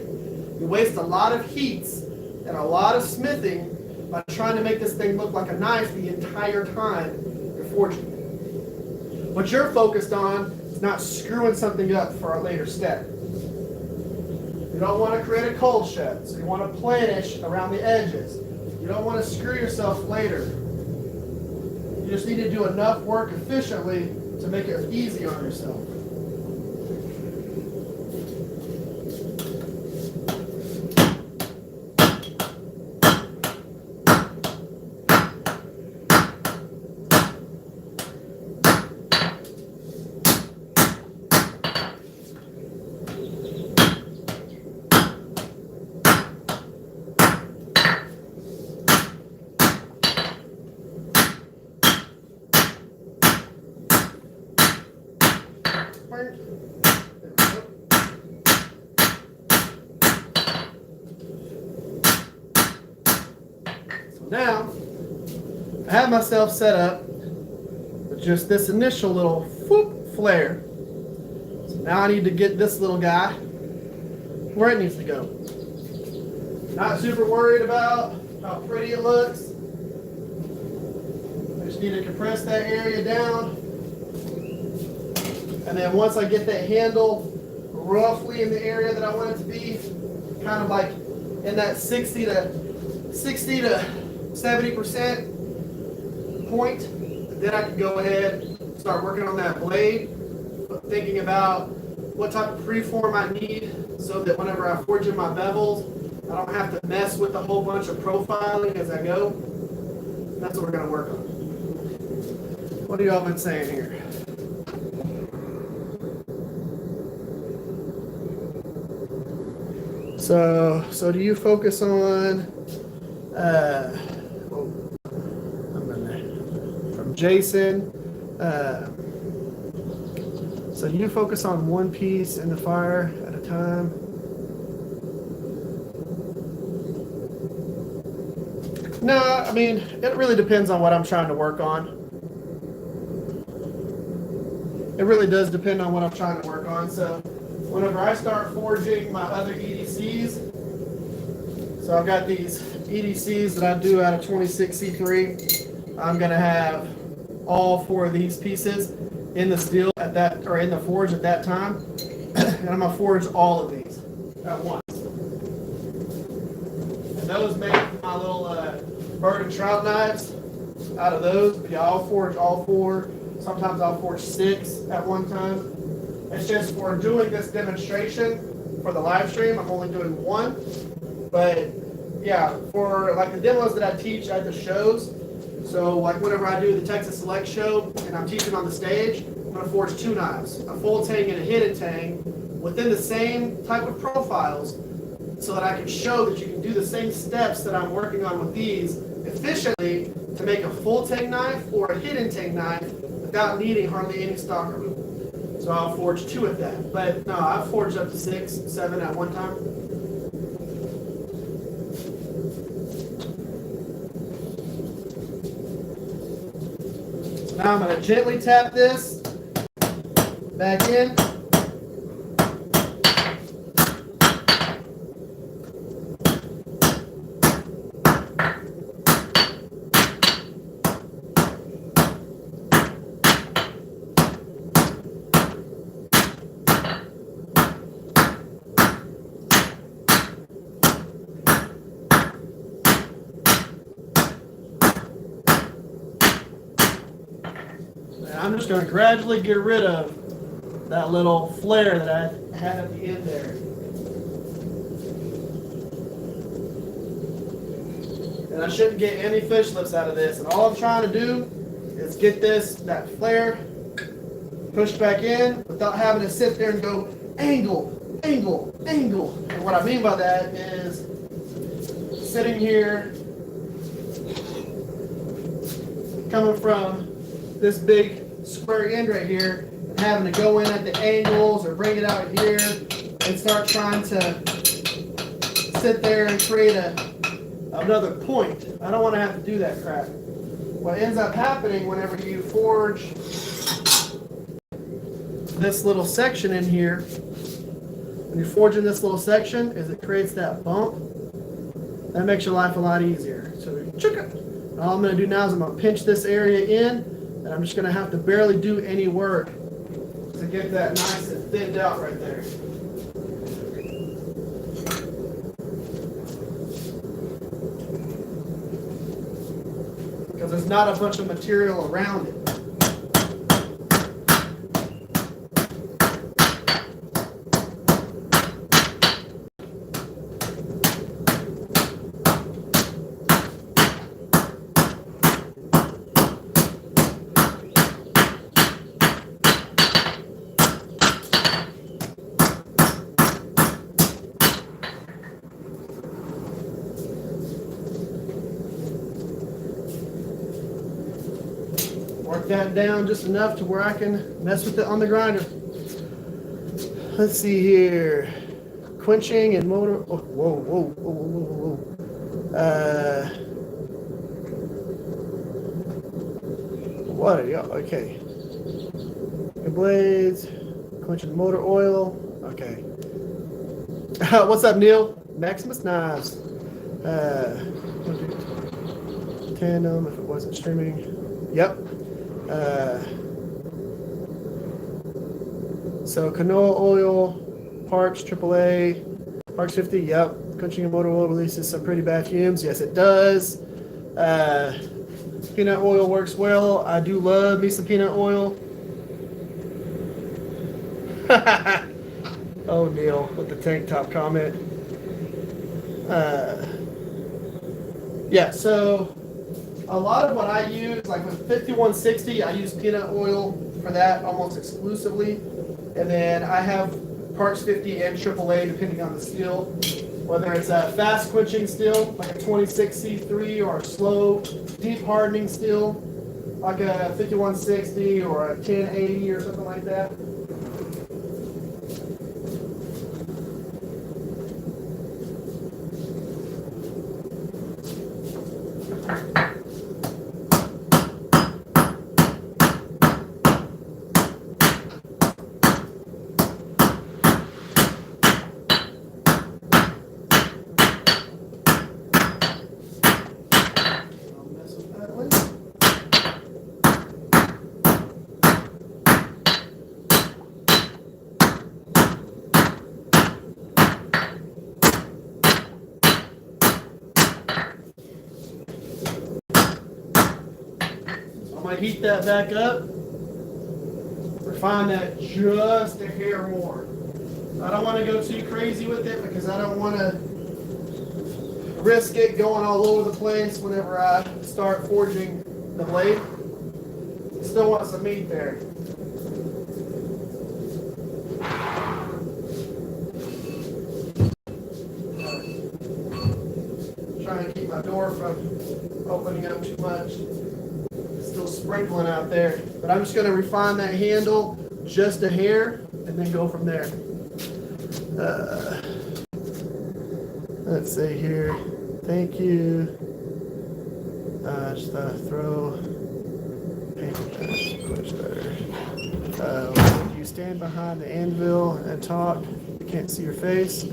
You waste a lot of heats and a lot of smithing by trying to make this thing look like a knife the entire time you're forging it. What you're focused on is not screwing something up for a later step. You don't want to create a cold shed, so you want to planish around the edges. You don't want to screw yourself later. You just need to do enough work efficiently to make it easy on yourself. now I have myself set up with just this initial little whoop flare. So now I need to get this little guy where it needs to go. Not super worried about how pretty it looks. I just need to compress that area down. And then once I get that handle roughly in the area that I want it to be, kind of like in that 60 to 70% point, then I can go ahead and start working on that blade, thinking about what type of preform I need so that whenever I forge in my bevels, I don't have to mess with a whole bunch of profiling as I go. That's what we're going to work on. What have y'all been saying here? So do you focus on, from Jason, so do you focus on one piece in the fire at a time? No, I mean, it really depends on what I'm trying to work on. It really does depend on what I'm trying to work on. So whenever I start forging my other EDCs, so I've got these EDCs that I do out of 26C3. I'm going to have all 4 of these pieces in the steel at that, or in the forge at that time. And I'm going to forge all of these at once. And those make my little bird and trout knives. Out of those, yeah, I'll forge all 4. Sometimes I'll forge 6 at one time. It's just for doing this demonstration for the live stream, I'm only doing 1. But yeah, for like the demos that I teach at the shows, so like whenever I do the Texas Select show and I'm teaching on the stage, I'm going to forge 2 knives, a full tang and a hidden tang, within the same type of profiles, so that I can show that you can do the same steps that I'm working on with these efficiently to make a full tang knife or a hidden tang knife without needing hardly any stock removal. So I'll forge 2 at that. But no, I've forged up to 6, 7 at one time. So now I'm going to gently tap this back in. I'm just going to gradually get rid of that little flare that I had at the end there. And I shouldn't get any fish lips out of this. And all I'm trying to do is get that flare pushed back in without having to sit there and go angle, angle, angle. And what I mean by that is sitting here, coming from this big square end right here, and having to go in at the angles or bring it out here and start trying to sit there and create another point. I don't want to have to do that crap. What ends up happening whenever you forge this little section in here, when you're forging this little section, is it creates that bump. That makes your life a lot easier. So all I'm going to do now is I'm going to pinch this area in, and I'm just going to have to barely do any work to get that nice and thinned out right there. Because there's not a bunch of material around it. Work that down just enough to where I can mess with it on the grinder. Let's see here. Quenching and motor. Oh, whoa. What are y'all? Okay. The blades, quenching motor oil. Okay. What's up, Neil? Maximus Knives. Tandem, if it wasn't streaming. Yep. So canola oil, Parks AAA, Parks 50. Yep. Quenching motor oil releases some pretty bad fumes. Yes, it does. Peanut oil works well. I do love me some peanut oil. Oh, Neil, with the tank top comment. Yeah, so a lot of what I use, like with 5160, I use peanut oil for that almost exclusively. And then I have Parts 50 and AAA depending on the steel. Whether it's a fast quenching steel, like a 26C3, or a slow, deep hardening steel, like a 5160 or a 1080 or something like that. Heat that back up, refine that just a hair more. I don't want to go too crazy with it because I don't want to risk it going all over the place whenever I start forging the blade. Still want some meat there. Trying to keep my door from opening up too much. Still sprinkling out there, but I'm just going to refine that handle just a hair and then go from there. Let's see here. Thank you. Just throw paint much better. When you stand behind the anvil and talk, you can't see your face.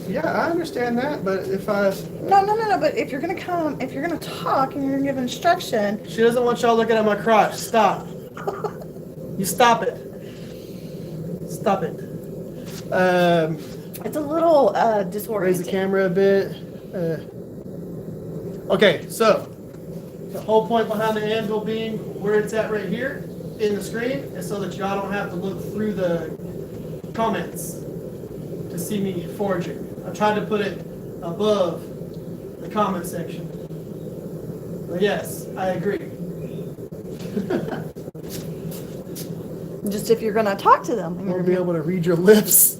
Yeah, I understand that, but if I... No, but if you're going to come, if you're going to talk and you're going to give instruction... She doesn't want y'all looking at my crotch. Stop. You stop it. Stop it. It's a little disorienting. Raise the camera a bit. Okay, so the whole point behind the anvil being where it's at right here in the screen is so that y'all don't have to look through the comments to see me forging. I tried to put it above the comment section. But yes, I agree. Just if you're going to talk to them. We'll be able to read your lips.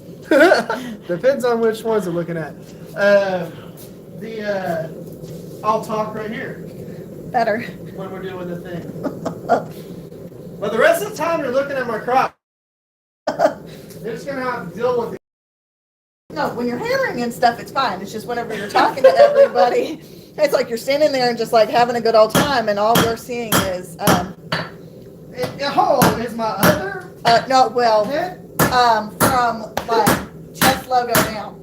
Depends on which ones we're looking at. I'll talk right here. Better. When we're doing the thing. But the rest of the time you're looking at my crotch. You're just going to have to deal with it. No, when you're hammering and stuff, it's fine. It's just whenever you're talking to everybody, it's like you're standing there and just like having a good old time, and all we're seeing is. Is my other? No, well, head? from like chest logo down.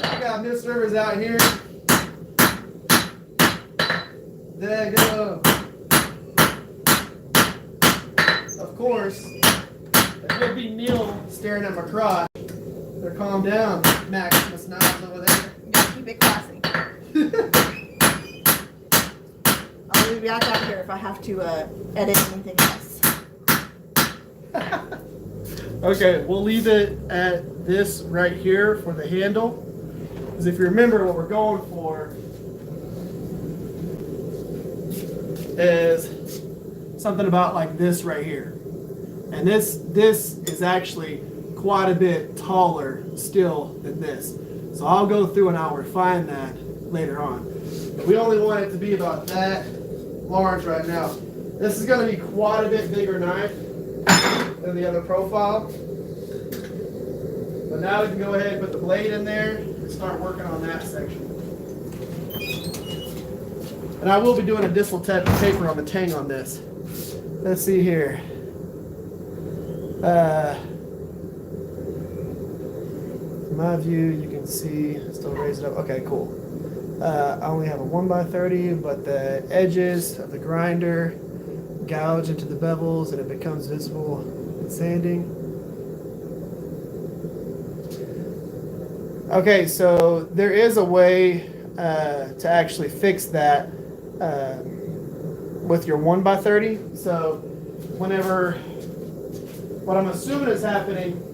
I got Miss Rivers out here. There you go. Of course, it could be Neil staring at my crotch. They're calm down, Maximus Knives over there. You gotta keep it classy. I'll be back out here if I have to edit anything else. Okay, we'll leave it at this right here for the handle. Because if you remember, what we're going for is something about like this right here. And this is actually quite a bit taller still than this. So I'll go through and I'll refine that later on. But we only want it to be about that large right now. This is going to be quite a bit bigger knife than the other profile. But now we can go ahead and put the blade in there. start working on that section. And I will be doing a distal taper on the tang on this. Let's see here. My view, you can see, still raise it up. Okay, cool. I only have a 1x30, but the edges of the grinder gouge into the bevels and it becomes visible in sanding. Okay, so there is a way to actually fix that with your 1x30. So whenever, what I'm assuming is happening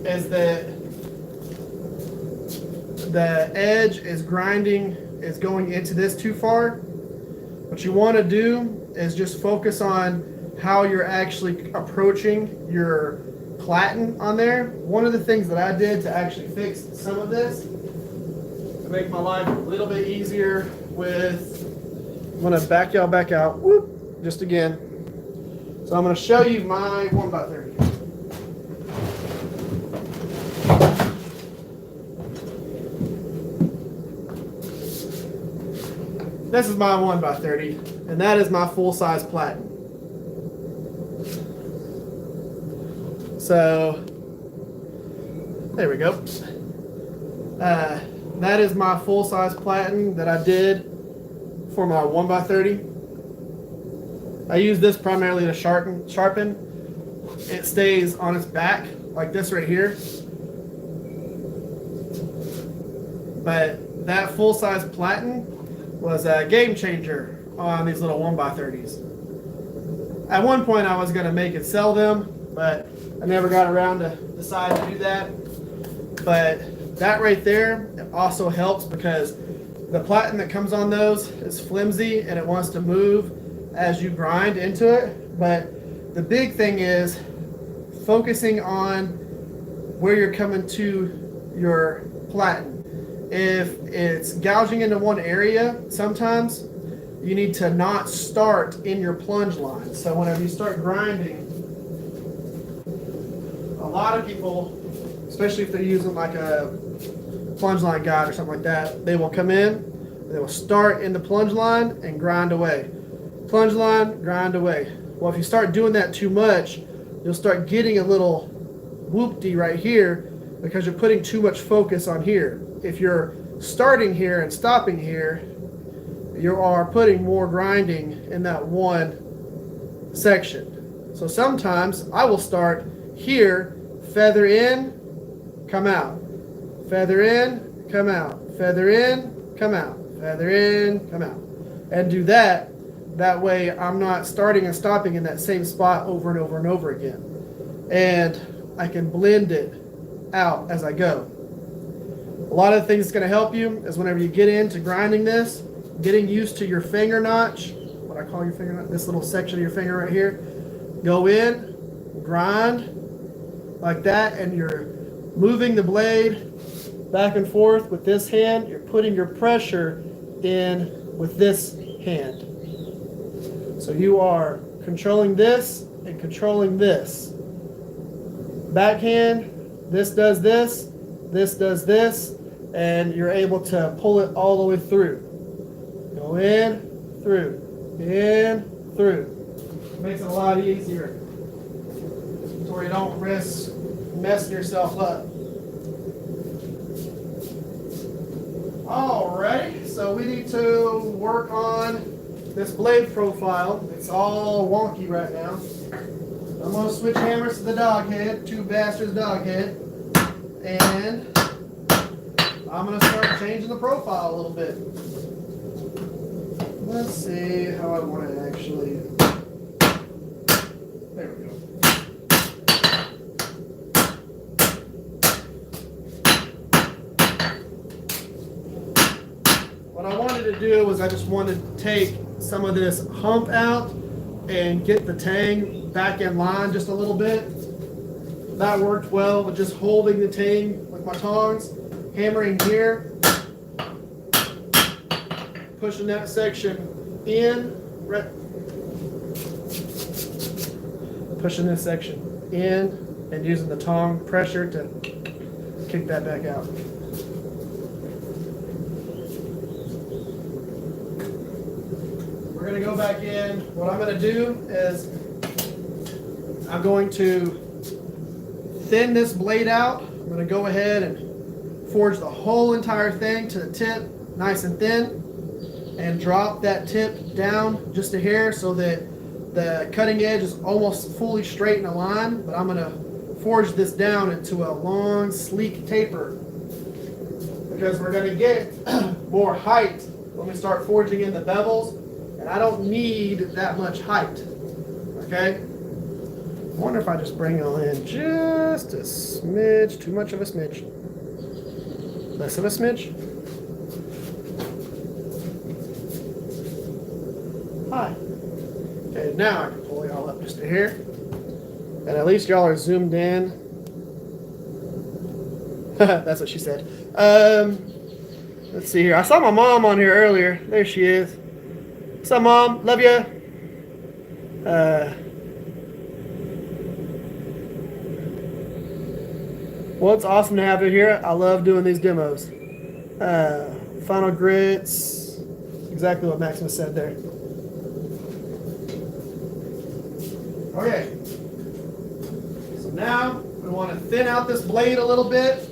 is that the edge is going into this too far. What you want to do is just focus on how you're actually approaching your platen on there. One of the things that I did to actually fix some of this, to make my life a little bit easier with, I'm going to back y'all back out, whoop, just again. So I'm going to show you my 1x30. This is my 1x30, and that is my full-size platen. So, there we go. That is my full-size platen that I did for my 1x30. I use this primarily to sharpen. It stays on its back, like this right here. But that full-size platen was a game changer on these little 1x30s. At one point I was going to make and sell them, but I never got around to decide to do that. But that right there also helps because the platen that comes on those is flimsy and it wants to move as you grind into it. But the big thing is focusing on where you're coming to your platen. If it's gouging into one area, sometimes you need to not start in your plunge line. So whenever you start grinding, a lot of people, especially if they're using like a plunge line guide or something like that, they will come in, they will start in the plunge line and grind away. Plunge line, grind away. Well, if you start doing that too much, you'll start getting a little whoop-de right here because you're putting too much focus on here. If you're starting here and stopping here, you are putting more grinding in that one section. So sometimes I will start here, feather in, come out, feather in, come out, feather in, come out, feather in, come out, and do that. That way I'm not starting and stopping in that same spot over and over and over again. And I can blend it out as I go. A lot of the things that's going to help you is whenever you get into grinding this, getting used to your finger notch, what I call your finger notch, this little section of your finger right here. Go in, grind like that, and you're moving the blade back and forth with this hand. You're putting your pressure in with this hand. So you are controlling this and controlling this. Backhand, this does this, this does this, and you're able to pull it all the way through. Go in, through, through. It makes it a lot easier so where you don't risk messing yourself up. Alright, so we need to work on this blade profile. It's all wonky right now. I'm going to switch hammers to the dog head, two bastards dog head, and I'm going to start changing the profile a little bit. Let's see how I want to actually, there we go. What I wanted to do was I just wanted to take some of this hump out and get the tang back in line just a little bit. That worked well with just holding the tang with my tongs, hammering here, pushing that section in, pushing this section in, and using the tong pressure to kick that back out. We're going to go back in. What I'm going to do is I'm going to thin this blade out. I'm going to go ahead and forge the whole entire thing to the tip, nice and thin, and drop that tip down just a hair so that the cutting edge is almost fully straight in a line. But I'm going to forge this down into a long, sleek taper because we're going to get more height when we start forging in the bevels, and I don't need that much height. Okay? I wonder if I just bring it in just a smidge, too much of a smidge. Less of a smidge. Hi. Okay, now I can pull y'all up just a hair. And at least y'all are zoomed in. That's what she said. Let's see here. I saw my mom on here earlier. There she is. What's up, Mom? Love ya. Well, it's awesome to have you here. I love doing these demos. Final grits. Exactly what Maximus said there. Okay. So now we want to thin out this blade a little bit.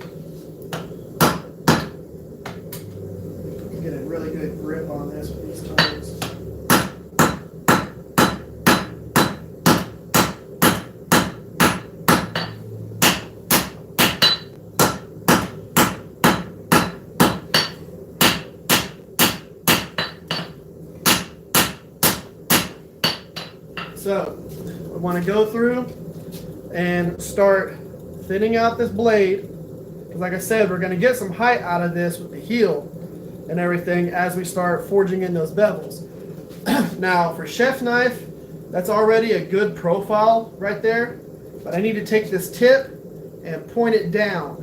Get a really good grip on this with these tools. So we want to go through and start thinning out this blade. Because like I said, we're going to get some height out of this with the heel and everything as we start forging in those bevels. Now for chef knife, that's already a good profile right there. But I need to take this tip and point it down.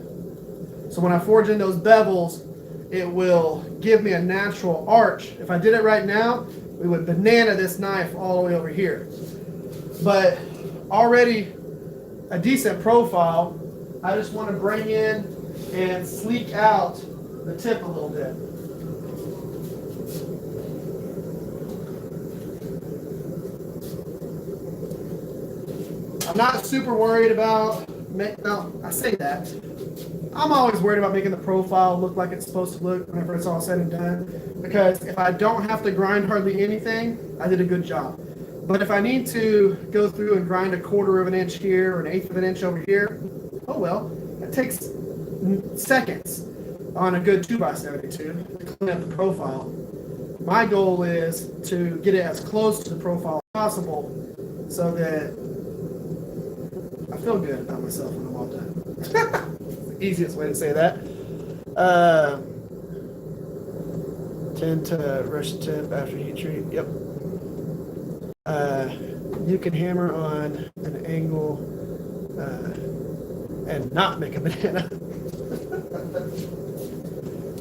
So when I forge in those bevels, it will give me a natural arch. If I did it right now, we would banana this knife all the way over here. But already a decent profile, I just want to bring in and sleek out the tip a little bit. I'm not super worried about, no, I say that. I'm always worried about making the profile look like it's supposed to look whenever it's all said and done. Because if I don't have to grind hardly anything, I did a good job. But if I need to go through and grind a 1/4 of an inch here or an 1/8 of an inch over here, oh well, it takes seconds on a good 2x72 to clean up the profile. My goal is to get it as close to the profile as possible so that I feel good about myself when I'm all done. It's the easiest way to say that. Tend to rush the tip after heat treat. Yep. You can hammer on an angle and not make a banana.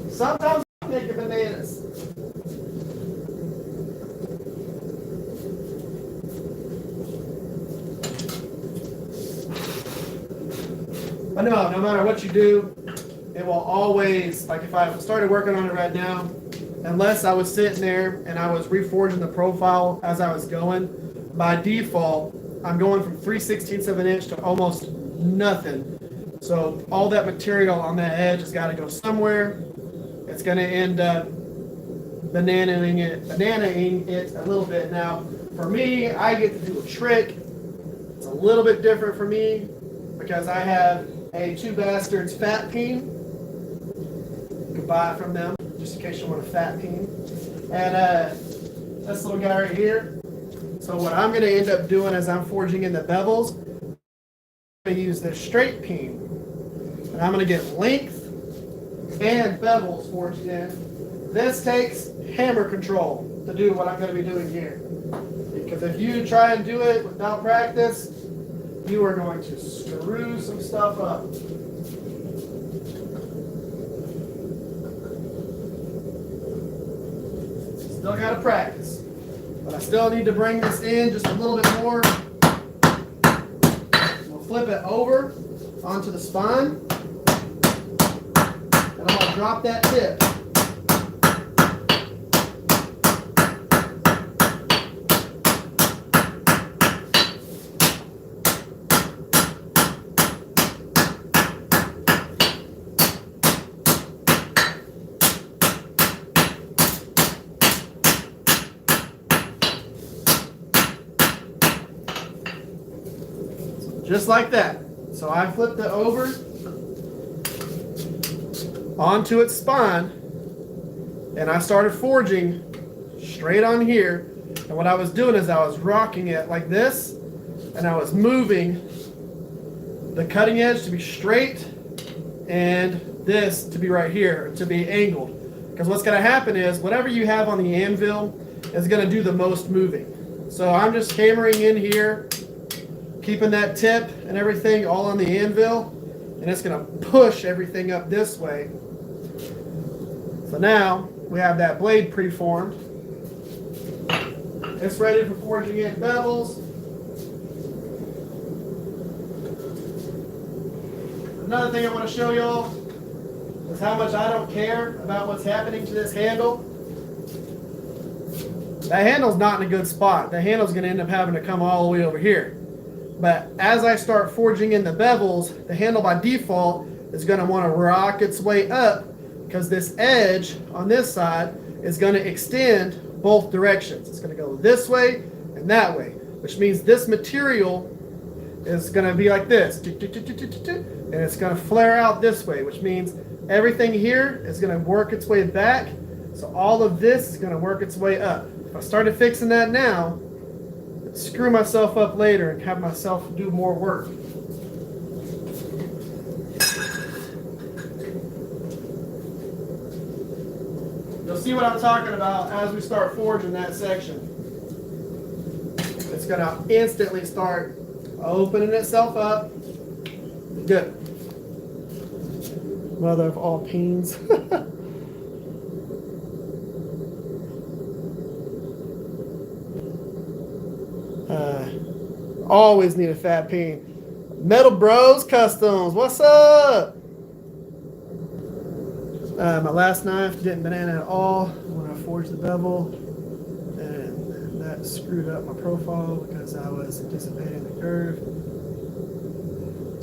Sometimes I make a bananas. But no matter what you do, it will always, like if I started working on it right now, unless I was sitting there and I was reforging the profile as I was going, by default, I'm going from 3/16 of an inch to almost nothing. So all that material on that edge has got to go somewhere. It's going to end up bananaing it a little bit. Now, for me, I get to do a trick. It's a little bit different for me because I have a Two Bastards fat peen. You can buy it from them, just in case you want a fat peen. And this little guy right here. So what I'm going to end up doing as I'm forging in the bevels, I'm going to use this straight peen. And I'm going to get length and bevels forged in. This takes hammer control to do what I'm going to be doing here. Because if you try and do it without practice, you are going to screw some stuff up. Still got to practice. But I still need to bring this in just a little bit more. We'll flip it over onto the spine. and I'm gonna drop that tip. Just like that. So I flipped it over onto its spine, and I started forging straight on here. And what I was doing is I was rocking it like this, and I was moving the cutting edge to be straight and this to be right here, to be angled. Because what's going to happen is whatever you have on the anvil is going to do the most moving. So I'm just hammering in here, keeping that tip and everything all on the anvil, and it's going to push everything up this way. So now we have that blade preformed. It's ready for forging in bevels. Another thing I want to show y'all is how much I don't care about what's happening to this handle. That handle's not in a good spot. The handle's going to end up having to come all the way over here. But as I start forging in the bevels, the handle by default is going to want to rock its way up, because this edge on this side is going to extend both directions. It's going to go this way and that way, which means this material is going to be like this, and it's going to flare out this way, which means everything here is going to work its way back. So all of this is going to work its way up. If I started fixing that now, I'd screw myself up later and have myself do more work. You'll see what I'm talking about as we start forging that section. It's going to instantly start opening itself up. Good. Mother of all pains. Always need a fat peen. Metal Bros Customs, what's up? My last knife didn't banana at all when I forged the bevel, and that screwed up my profile because I was anticipating the curve.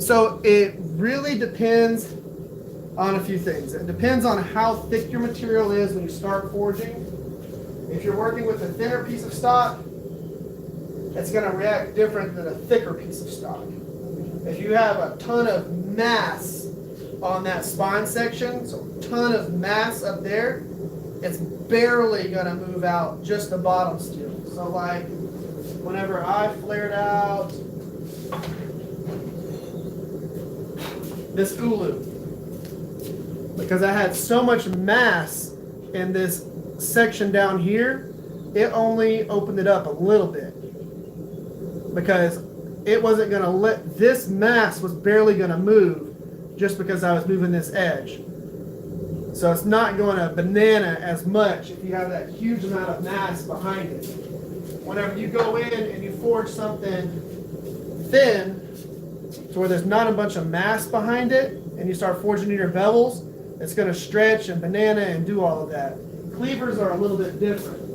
So it really depends on a few things. It depends on how thick your material is when you start forging. If you're working with a thinner piece of stock, it's going to react different than a thicker piece of stock. If you have a ton of mass on that spine section, so a ton of mass up there, it's barely going to move out just the bottom steel. So like whenever I flared out this ulu, because I had so much mass in this section down here, it only opened it up a little bit, because it wasn't going to let, this mass was barely going to move just because I was moving this edge. So it's not going to banana as much if you have that huge amount of mass behind it. Whenever you go in and you forge something thin to where there's not a bunch of mass behind it, and you start forging in your bevels, it's going to stretch and banana and do all of that. Cleavers are a little bit different.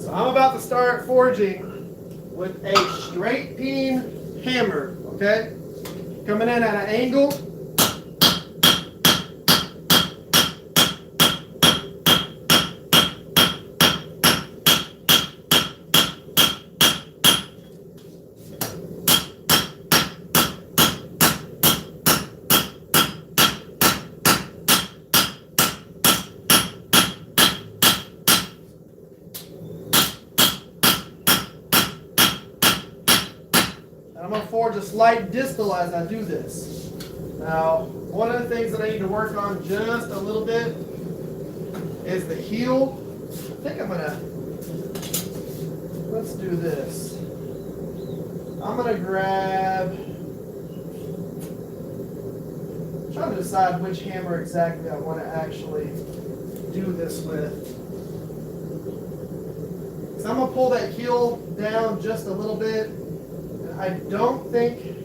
So I'm about to start forging with a straight peen hammer, okay? Coming in at an angle. I'm going to forge a slight distal as I do this. Now, one of the things that I need to work on just a little bit is the heel. I think I'm going to, let's do this. I'm going to grab, I'm trying to decide which hammer exactly I want to actually do this with. So I'm gonna pull that heel down just a little bit. And I think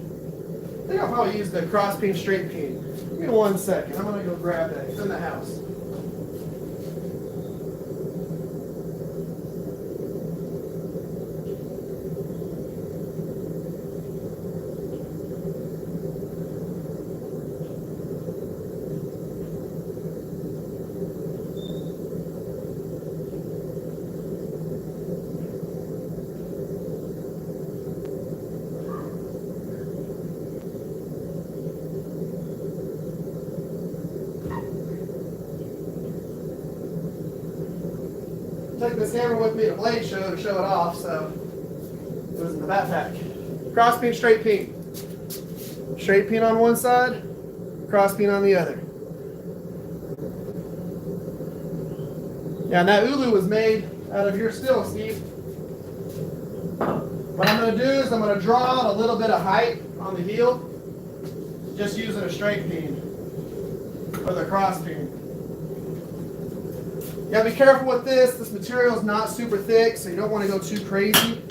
I'll probably use the cross peen, straight peen. Give me 1 second. I'm gonna go grab that. It's in the house. Took this hammer with me to blade show to show it off, so it was in the backpack. Cross peen, straight peen. Straight peen on one side, cross peen on the other. Yeah, and that ulu was made out of your steel, Steve. What I'm going to do is I'm going to draw out a little bit of height on the heel, just using a straight peen or the cross peen. You gotta be careful with this. This material is not super thick, so you don't want to go too crazy.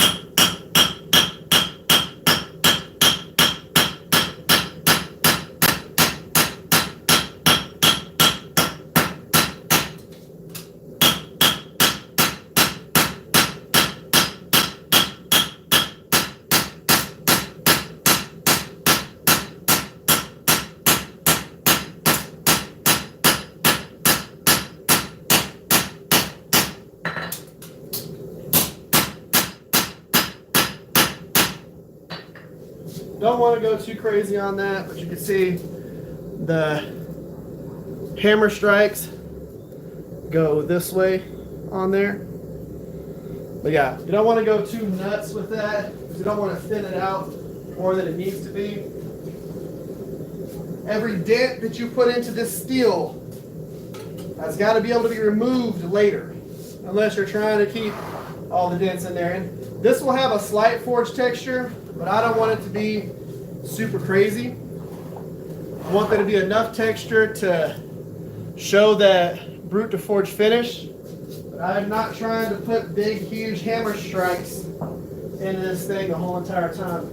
Don't want to go too crazy on that, but you can see the hammer strikes go this way on there. But yeah, you don't want to go too nuts with that because you don't want to thin it out more than it needs to be. Every dent that you put into this steel has got to be able to be removed later, unless you're trying to keep all the dents in there. And this will have a slight forged texture, but I don't want it to be super crazy. I want there to be enough texture to show that brute to forge finish. But I'm not trying to put big, huge hammer strikes into this thing the whole entire time.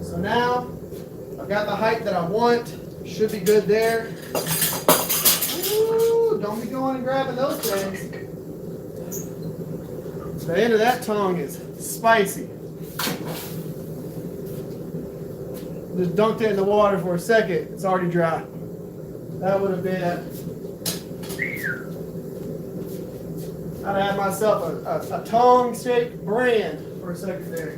So now I've got the height that I want. Should be good there. Ooh, don't be going and grabbing those things. The end of that tongue is spicy. Just dunked it in the water for a second. It's already dry. That would have been. I'd have had myself a tongue-shaped brand for a second there.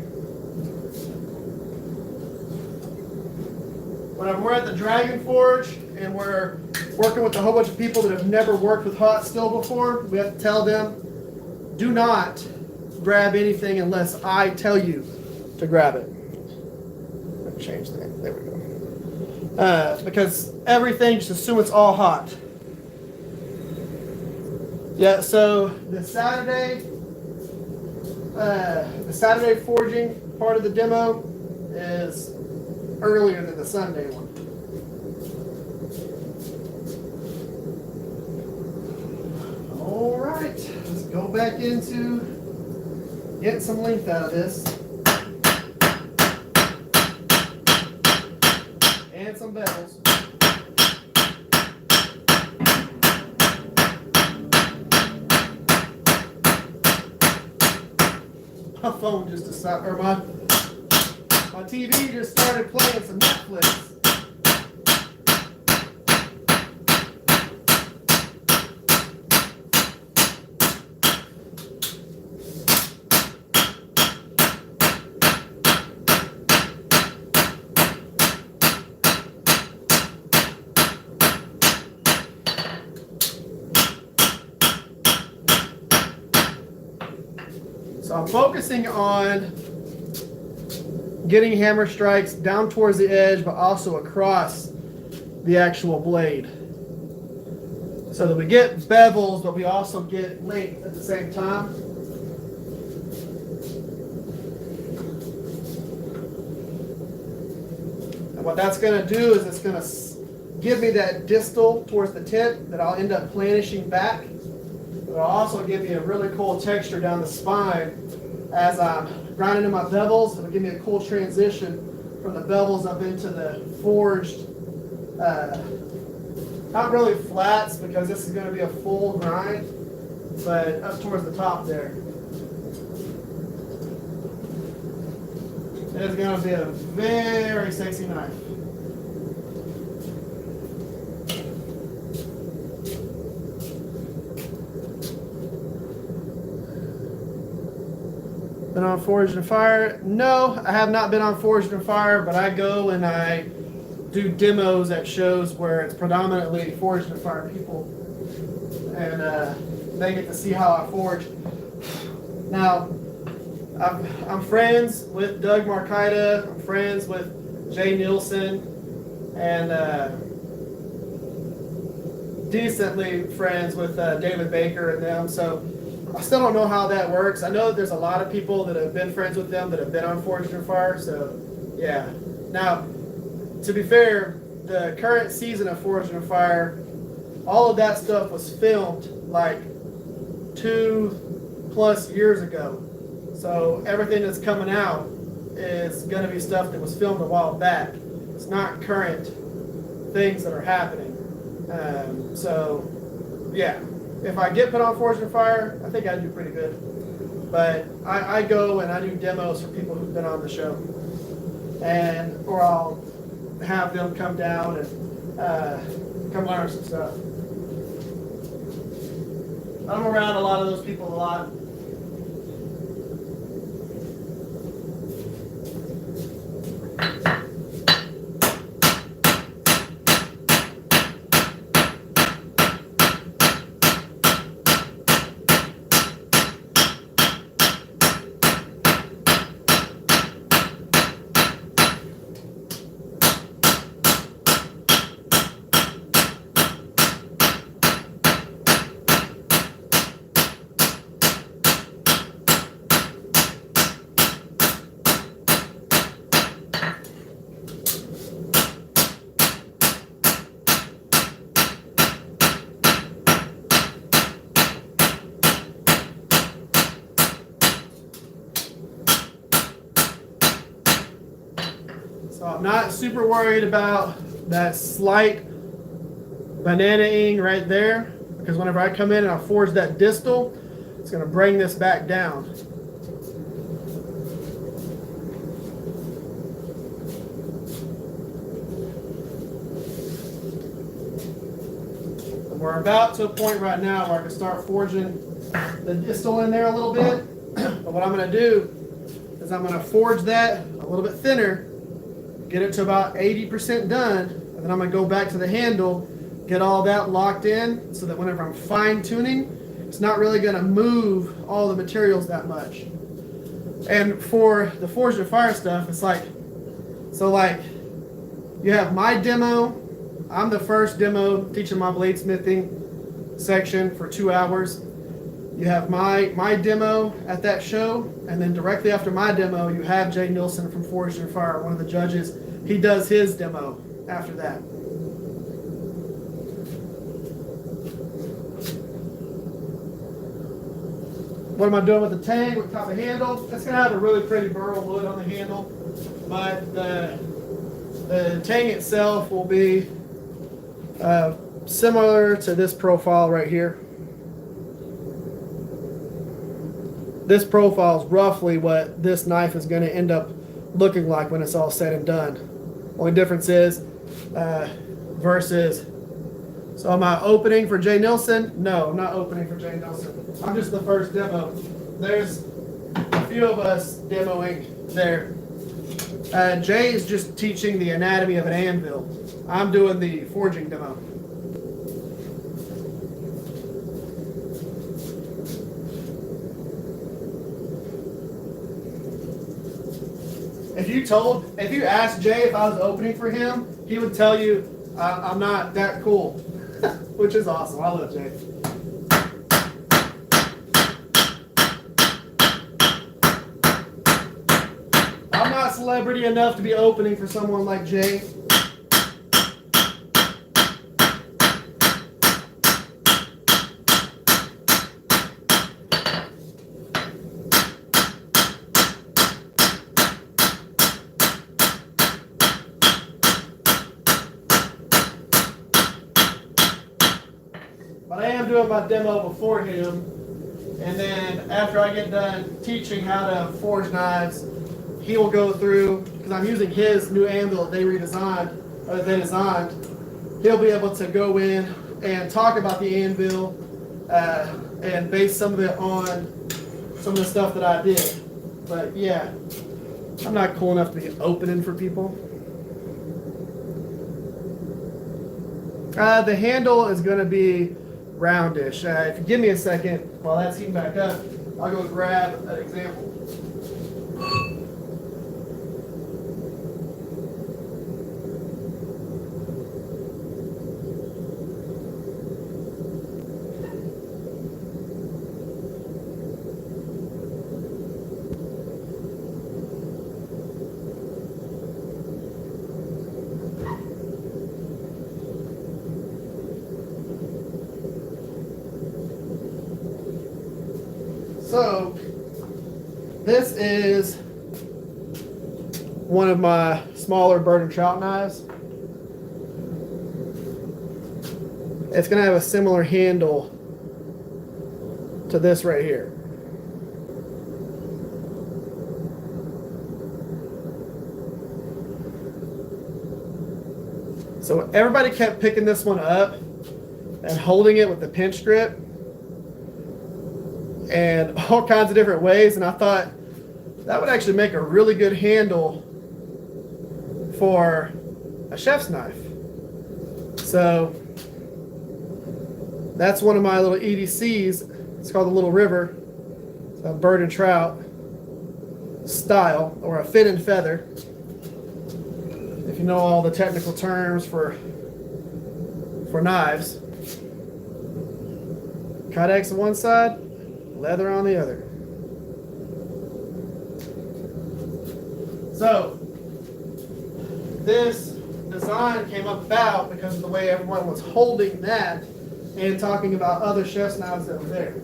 When we're at the Dragon Forge and we're working with a whole bunch of people that have never worked with hot steel before, we have to tell them, do not grab anything unless I tell you to grab it. Let me change that. There we go. Because everything, just assume it's all hot. Yeah, so the Saturday forging part of the demo is earlier than the Sunday one. All right, let's go back into getting some length out of this. And some bezels. My phone just decided, or my TV just started playing some Netflix. So I'm focusing on getting hammer strikes down towards the edge, but also across the actual blade. So that we get bevels, but we also get length at the same time. And what that's going to do is it's going to give me that distal towards the tip that I'll end up plannishing back. It'll also give me a really cool texture down the spine as I'm grinding in my bevels. It'll give me a cool transition from the bevels up into the forged, not really flats because this is going to be a full grind, but up towards the top there. It's going to be a very sexy knife. Been on Forged and Fire? No, I have not been on Forged and Fire, but I go and I do demos at shows where it's predominantly Forged and Fire people, and they get to see how I forge. Now, I'm friends with Doug Markita, I'm friends with Jay Nielsen, and decently friends with David Baker and them, so I still don't know how that works. I know that there's a lot of people that have been friends with them that have been on Forged and Fire, so yeah. Now, to be fair, the current season of Forged and Fire, all of that stuff was filmed like 2+ years ago. So everything that's coming out is going to be stuff that was filmed a while back. It's not current things that are happening. So yeah. If I get put on Forged and Fire, I think I do pretty good. But I go and I do demos for people who've been on the show. Or I'll have them come down and come learn some stuff. I'm around a lot of those people a lot. So I'm not super worried about that slight banana-ing right there, because whenever I come in and I forge that distal, it's going to bring this back down. And we're about to a point right now where I can start forging the distal in there a little bit. But what I'm going to do is I'm going to forge that a little bit thinner, get it to about 80% done, and then I'm going to go back to the handle, get all that locked in so that whenever I'm fine tuning, it's not really going to move all the materials that much. And for the Forged and Fire stuff, it's like, so like you have my demo. I'm the first demo teaching my bladesmithing section for 2 hours. You have my demo at that show, and then directly after my demo, you have Jay Nielsen from Forged and Fire, one of the judges. He does his demo after that. What am I doing with the tang? What type of handle? It's going to have a really pretty burl wood on the handle, but the tang itself will be similar to this profile right here. This profile is roughly what this knife is going to end up looking like when it's all said and done. Only difference is versus. So am I opening for Jay Nielsen? No, I'm not opening for Jay Nielsen. I'm just the first demo. There's a few of us demoing there. Jay is just teaching the anatomy of an anvil. I'm doing the forging demo. If you asked Jay if I was opening for him, he would tell you I'm not that cool, which is awesome. I love Jay. I'm not celebrity enough to be opening for someone like Jay. But I am doing my demo before him, and then after I get done teaching how to forge knives, he will go through, because I'm using his new anvil that they redesigned, or they designed. He'll be able to go in and talk about the anvil and base some of it on some of the stuff that I did. But yeah, I'm not cool enough to be opening for people. The handle is going to be roundish. If you give me a second while that's heating back up, I'll go grab an example. So, this is one of my smaller bird and trout knives. It's going to have a similar handle to this right here. So everybody kept picking this one up and holding it with the pinch grip and all kinds of different ways, and I thought that would actually make a really good handle for a chef's knife. So that's one of my little EDCs. It's called the Little River. It's a bird and trout style, or a fin and feather, if you know all the technical terms for knives. Kydex on one side, leather on the other. So this design came about because of the way everyone was holding that and talking about other chef's knives that were there.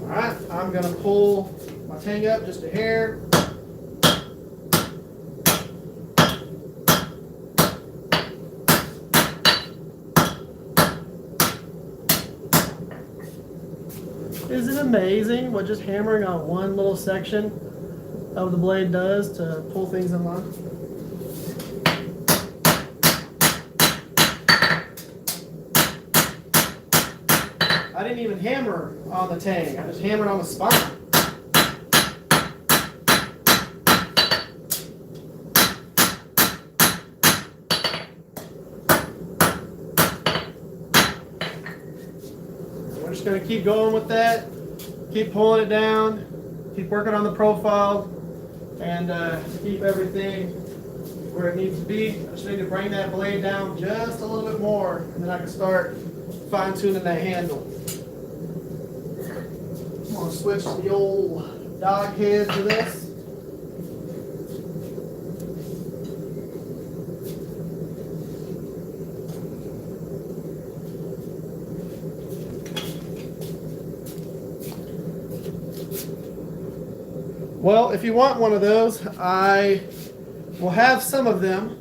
All right, I'm gonna pull my tang up just a hair. Isn't it amazing what just hammering on one little section of the blade does to pull things in line? I didn't even hammer on the tang, I just hammered on the spine. We're just going to keep going with that, keep pulling it down, keep working on the profile, and keep everything where it needs to be. I just need to bring that blade down just a little bit more, and then I can start fine-tuning that handle. I'm going to switch the old dog head to this. Well, if you want one of those, I will have some of them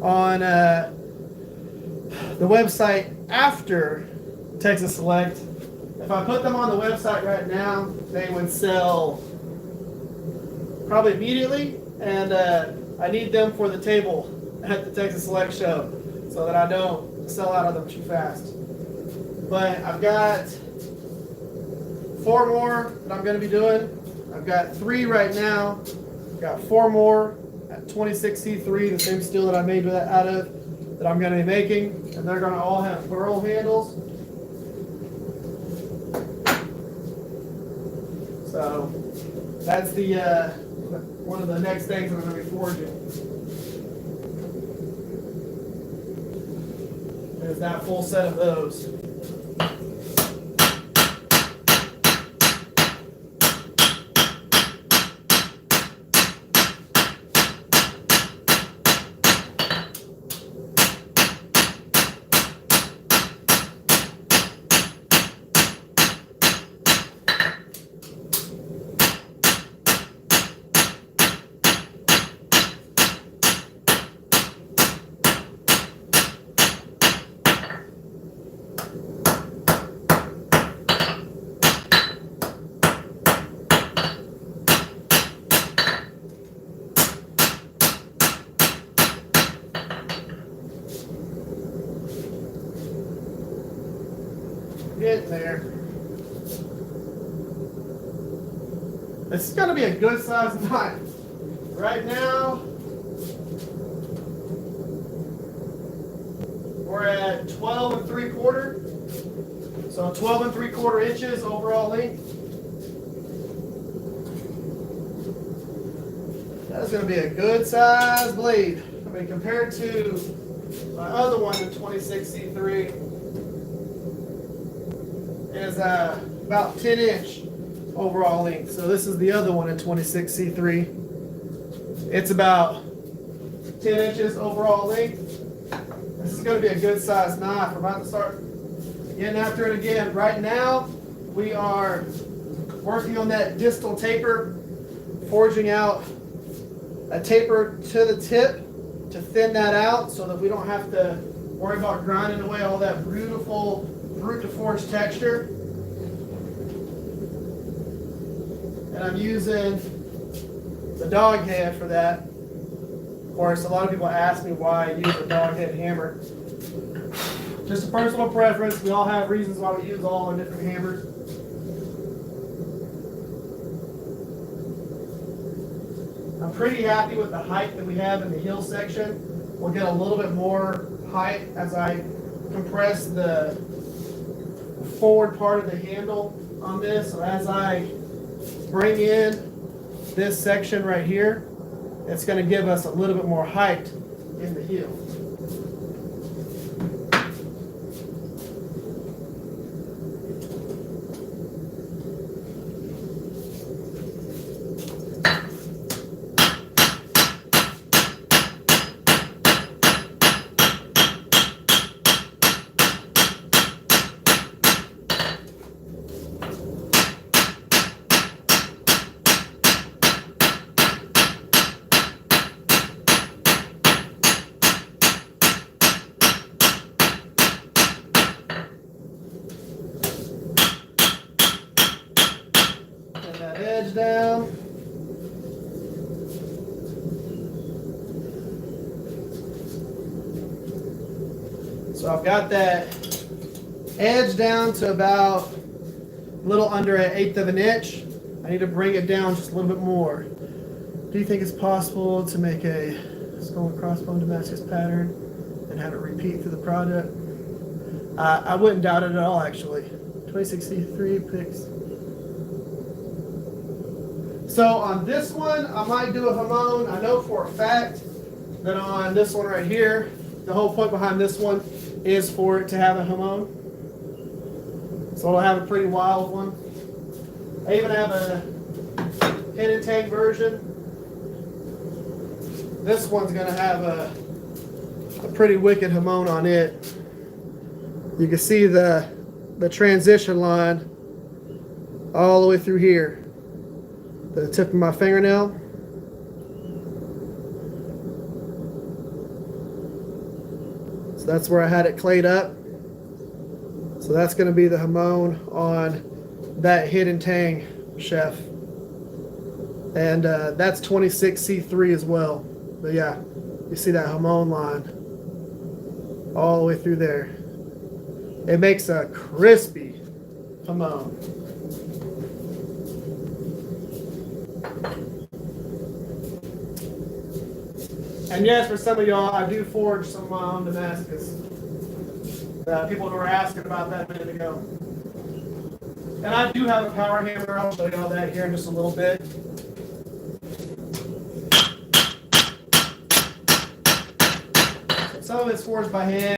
on the website after Texas Select. If I put them on the website right now, they would sell probably immediately, and I need them for the table at the Texas Select show so that I don't sell out of them too fast. But I've got 4 more that I'm going to be doing. I've got 3 right now. I've got 4 more at 26C3, the same steel that I made that out of, that I'm going to be making, and they're going to all have burl handles. So that's the one of the next things I'm going to be forging. There's that full set of those. Getting there. This is going to be a good size knife. Right now, we're at 12 3/4. So 12 3/4 inches overall length. That's going to be a good size blade. I mean, compared to my other one, the 26C3, is about 10-inch overall length. So this is the other one in 26C3. It's about 10 inches overall length. This is going to be a good size knife. We're about to start getting after it again. Right now, we are working on that distal taper, forging out a taper to the tip to thin that out so that we don't have to worry about grinding away all that beautiful root to forge texture. And I'm using the dog head for that. Of course, a lot of people ask me why I use a dog head hammer. Just a personal preference. We all have reasons why we use all our different hammers. I'm pretty happy with the height that we have in the heel section. We'll get a little bit more height as I compress the forward part of the handle on this. So as I bring in this section right here, it's going to give us a little bit more height in the heel. Edge down. So I've got that edge down to about a little under 1/8 of an inch. I need to bring it down just a little bit more. Do you think it's possible to make a skull and crossbone Damascus pattern and have it repeat through the project? I wouldn't doubt it at all, actually. 2063 picks. So on this one, I might do a hamon. I know for a fact that on this one right here, the whole point behind this one is for it to have a hamon. So it'll have a pretty wild one. I even have a hidden tank version. This one's going to have a pretty wicked hamon on it. You can see the transition line all the way through here. The tip of my fingernail. So that's where I had it clayed up. So that's going to be the hamon on that hidden tang, chef. And that's 26C3 as well. But yeah, you see that hamon line all the way through there. It makes a crispy hamon. And yes, for some of y'all, I do forge some of my own Damascus. People who were asking about that a minute ago. And I do have a power hammer. I'll show y'all that here in just a little bit. So some of it's forged by hand.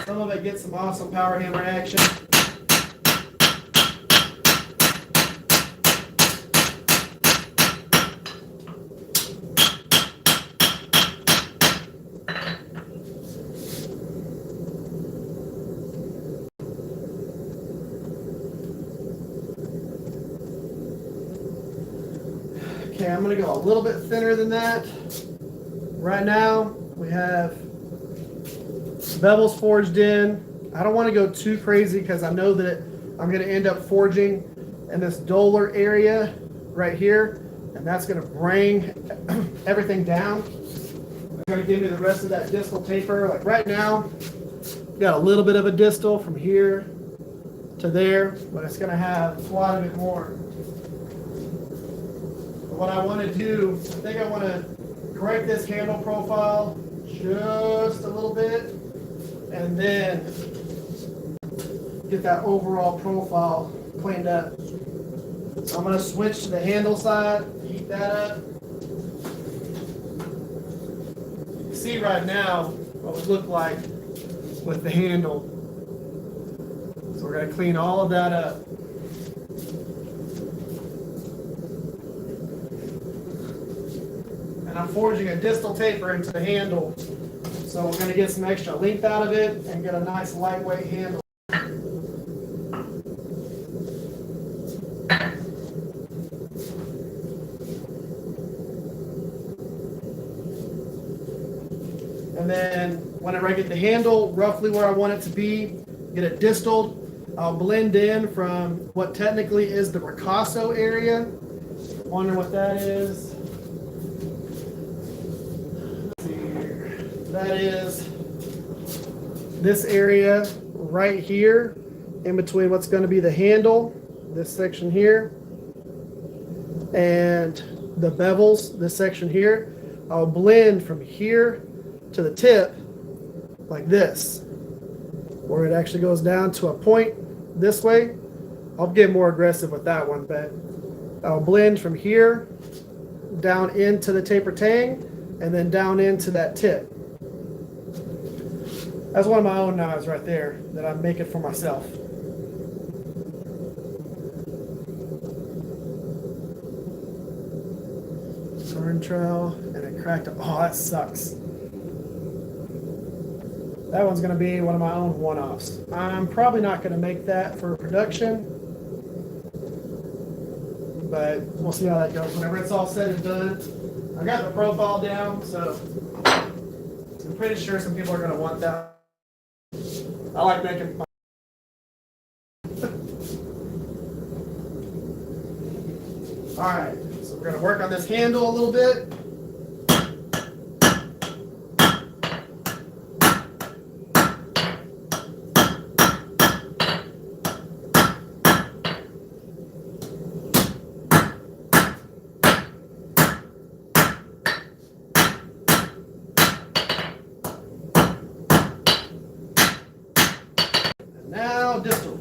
Some of it gets some awesome power hammer action. Okay, I'm going to go a little bit thinner than that. Right now, we have bevels forged in. I don't want to go too crazy because I know that I'm going to end up forging in this dollar area right here, and that's going to bring everything down. It's going to give me the rest of that distal taper. Like right now, got a little bit of a distal from here to there, but it's going to have quite a bit more. But what I want to do, I think I want to correct this handle profile just a little bit, and then get that overall profile cleaned up. So I'm going to switch to the handle side, heat that up. You can see right now what it would look like with the handle. So we're going to clean all of that up. And I'm forging a distal taper into the handle. So we're going to get some extra length out of it and get a nice lightweight handle. And then whenever I get the handle roughly where I want it to be, get it distaled, I'll blend in from what technically is the ricasso area. Wonder what that is. Let's see here. That is this area right here, in between what's going to be the handle, this section here, and the bevels, this section here. I'll blend from here to the tip like this, where it actually goes down to a point this way. I'll get more aggressive with that one, but I'll blend from here down into the taper tang and then down into that tip. That's one of my own knives right there that I'm making for myself. Turn trowel, and it cracked up. Oh, that sucks. That one's going to be one of my own one-offs. I'm probably not going to make that for production, but we'll see how that goes whenever it's all said and done. I got the profile down, so I'm pretty sure some people are going to want that. I like making my Alright, so we're going to work on this handle a little bit. Now distal.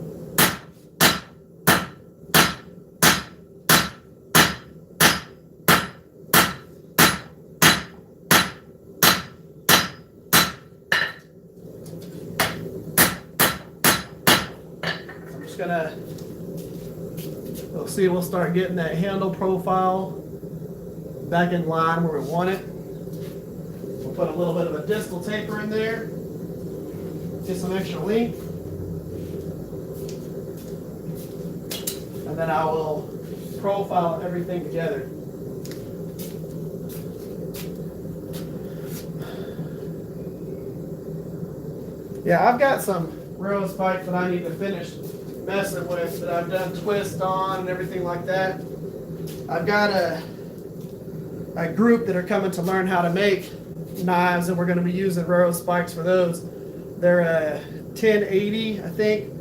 I'm just gonna, we'll start getting that handle profile back in line where we want it. We'll put a little bit of a distal taper in there, get some extra length. And then I will profile everything together. Yeah, I've got some railroad spikes that I need to finish messing with that I've done twists on and everything like that. I've got a group that are coming to learn how to make knives, and we're going to be using railroad spikes for those. They're a 1080, I think,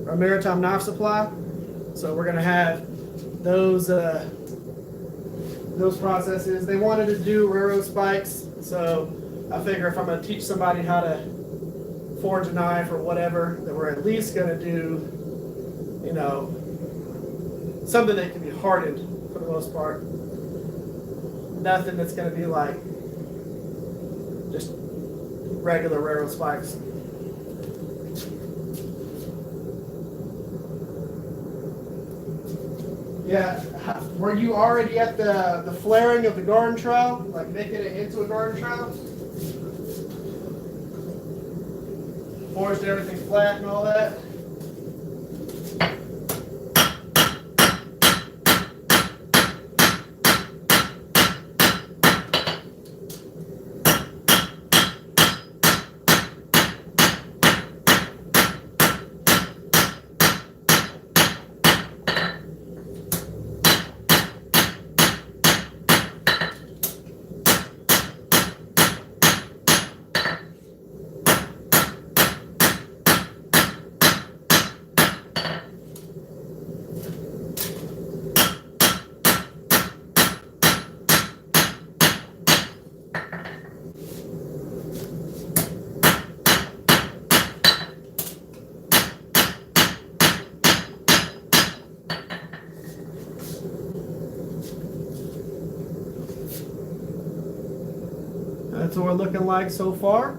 or Maritime Knife Supply. So we're going to have those processes. They wanted to do railroad spikes, so I figure if I'm going to teach somebody how to forge a knife or whatever, that we're at least going to do, you know, something that can be hardened for the most part. Nothing that's going to be like just regular railroad spikes. Yeah, were you already at the flaring of the garden trowel? Like making it into a garden trowel? Forged everything flat and all that? That's what we're looking like so far.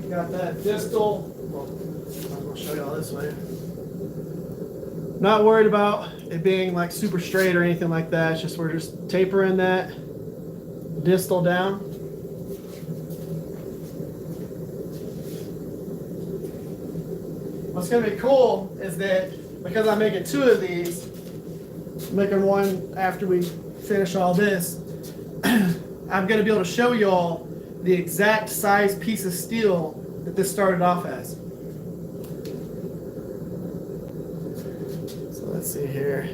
Got that distal. Well, I'm going to show y'all this way. Not worried about it being like super straight or anything like that. It's just we're just tapering that distal down. What's going to be cool is that because I'm making 2 of these, making one after we finish all this, I'm going to be able to show y'all the exact size piece of steel that this started off as. So let's see here.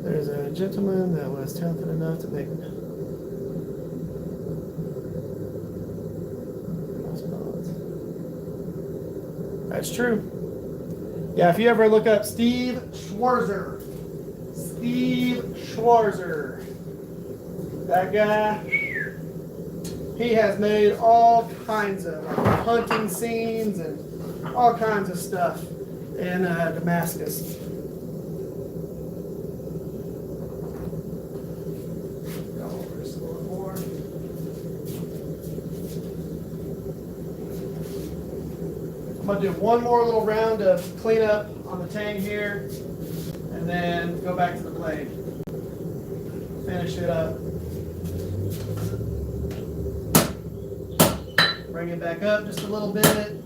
There's a gentleman that was talented enough to make That's true. Yeah, if you ever look up Steve Schwarzer, that guy, he has made all kinds of hunting scenes and all kinds of stuff in Damascus. Go over just a little more. I'm going to do one more little round of cleanup on the tang here, and then go back to the blade. Finish it up. Bring it back up just a little bit.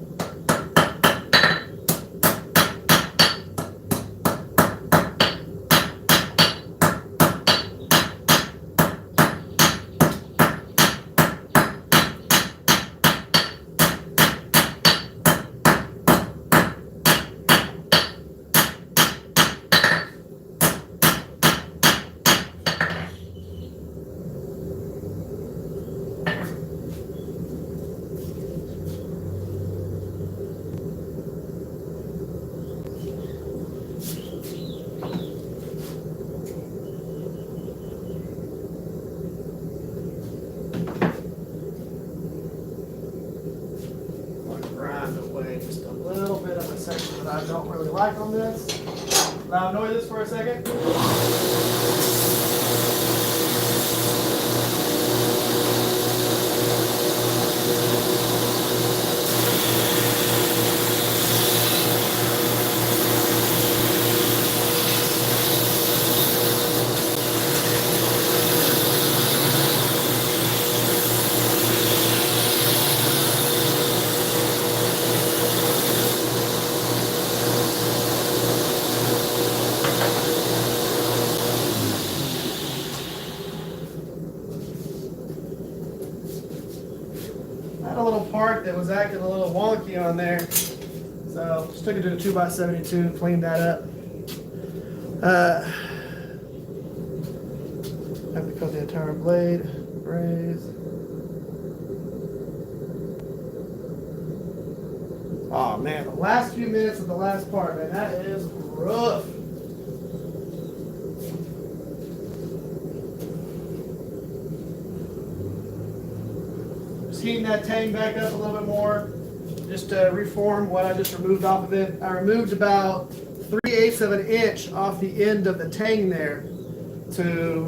Just a little bit of a section that I don't really like on this. Now annoy this for a second. A little part that was acting a little wonky on there, so just took it to the 2x72, cleaned that up. Have to cut the entire blade, braze. Oh man, the last few minutes of the last part, man, that is rough. Heating that tang back up a little bit more, just to reform what I just removed off of it. I removed about 3/8 of an inch off the end of the tang there. To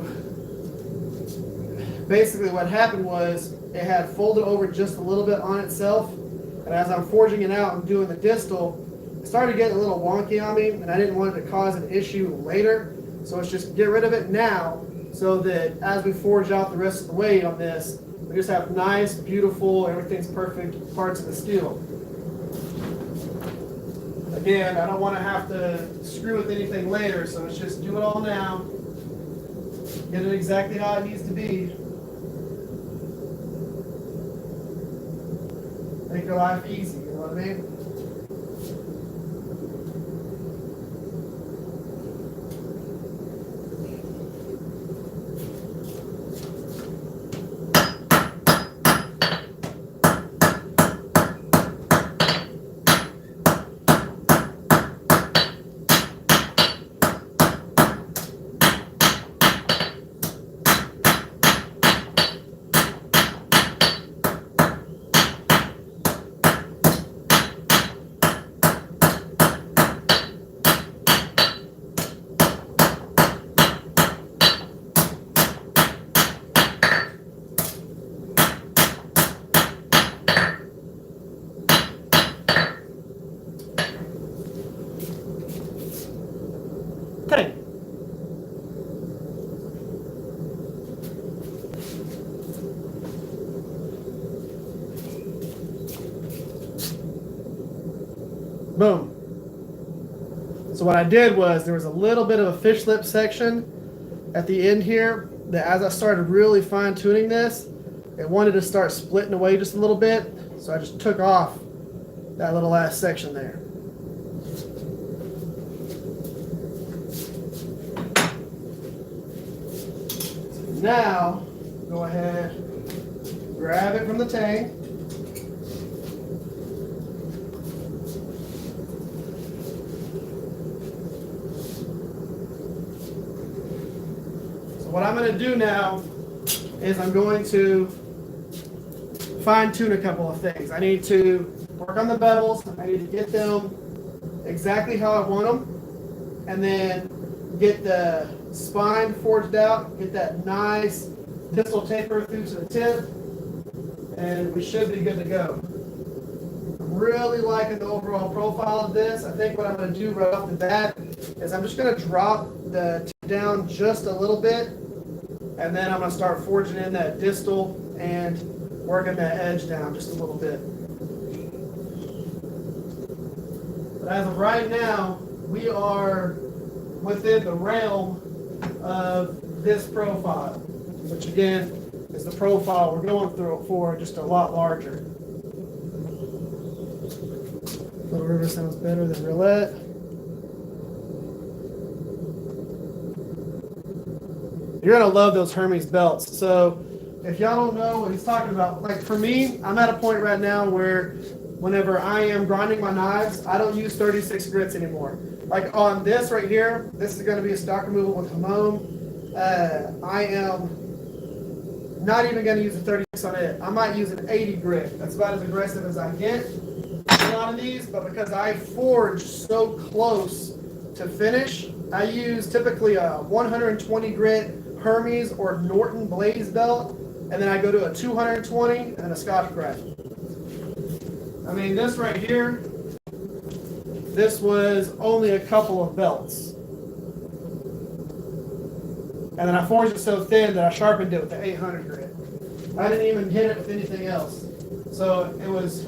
basically what happened was it had folded over just a little bit on itself, and as I'm forging it out and doing the distal, it started getting a little wonky on me, and I didn't want it to cause an issue later. So let's just get rid of it now, so that as we forge out the rest of the weight on this, we just have nice, beautiful, everything's perfect parts of the steel. Again, I don't want to have to screw with anything later, so let's just do it all now. Get it exactly how it needs to be. Make your life easy, you know what I mean? So what I did was there was a little bit of a fish lip section at the end here that as I started really fine tuning this, it wanted to start splitting away just a little bit. So I just took off that little last section there. So now, go ahead, grab it from the tank. What I'm going to do now is I'm going to fine tune a couple of things. I need to work on the bevels. I need to get them exactly how I want them, and then get the spine forged out, get that nice distal taper through to the tip, and we should be good to go. I'm really liking the overall profile of this. I think what I'm going to do right off the bat is I'm just going to drop the tip down just a little bit, and then I'm going to start forging in that distal and working that edge down just a little bit. But as of right now, we are within the realm of this profile, which again is the profile we're going through for, just a lot larger. Little River sounds better than Roulette. You're gonna love those Hermes belts. So if y'all don't know what he's talking about, like for me, I'm at a point right now where whenever I am grinding my knives, I don't use 36 grits anymore. Like on this right here, this is gonna be a stock removal with hamon. I am not even gonna use a 36 on it. I might use an 80 grit. That's about as aggressive as I get a lot of these, but because I forge so close to finish, I use typically a 120 grit Hermes or Norton Blaze belt, and then I go to a 220 and then a Scotchcraft. I mean, this right here, this was only a couple of belts. And then I forged it so thin that I sharpened it with the 800 grit. I didn't even hit it with anything else. So it was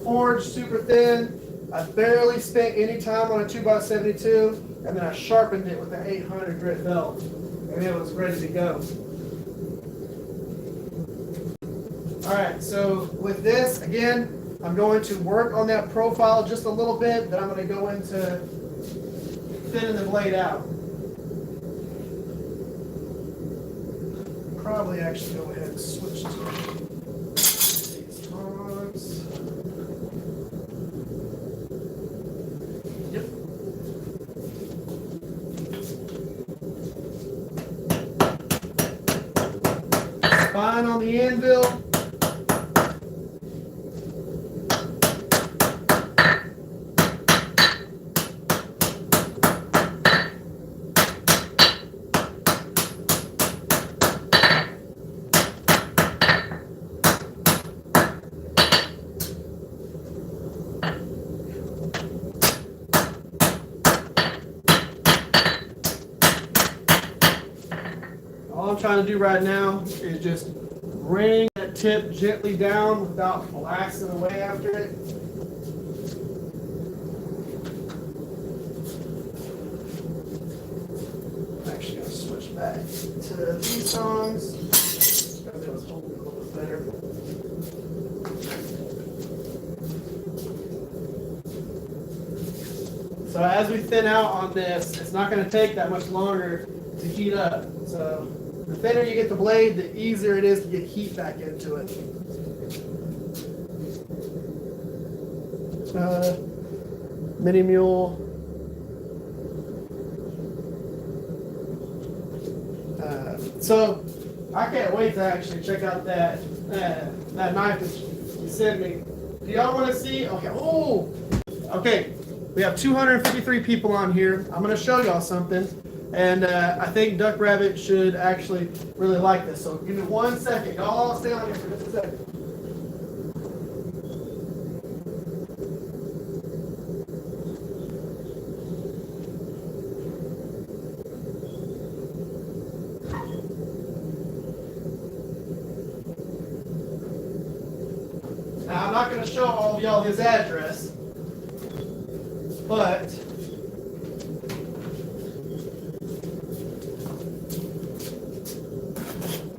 forged super thin. I barely spent any time on a 2x72, and then I sharpened it with the 800 grit belt, and it was ready to go. All right, so with this, again, I'm going to work on that profile just a little bit, then I'm going to go into thinning the blade out. Probably actually go ahead and switch to these tongs. Yep. Spine on the anvil. All I'm trying to do right now is just bring that tip gently down without blasting away after it. I'm actually going to switch back to these tongs because it was holding a little bit better. So as we thin out on this, it's not going to take that much longer to heat up. So the thinner you get the blade, the easier it is to get heat back into it. Mini Mule. So I can't wait to actually check out that knife that you sent me. Do y'all want to see? Okay. Oh, okay. We have 253 people on here. I'm going to show y'all something. And I think Duck Rabbit should actually really like this. So give me 1 second. Y'all stay on here for just a second. Now I'm not going to show all of y'all his address, but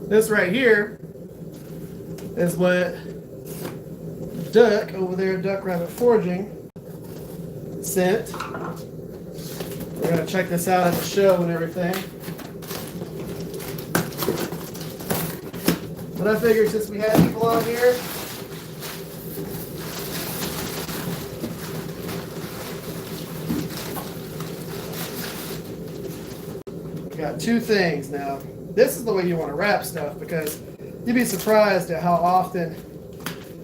This right here is what Duck over there at Duck Rabbit Forging sent. We're gonna check this out at the show and everything. But I figured since we had people on here, we got two things now. This is the way you want to wrap stuff, because you'd be surprised at how often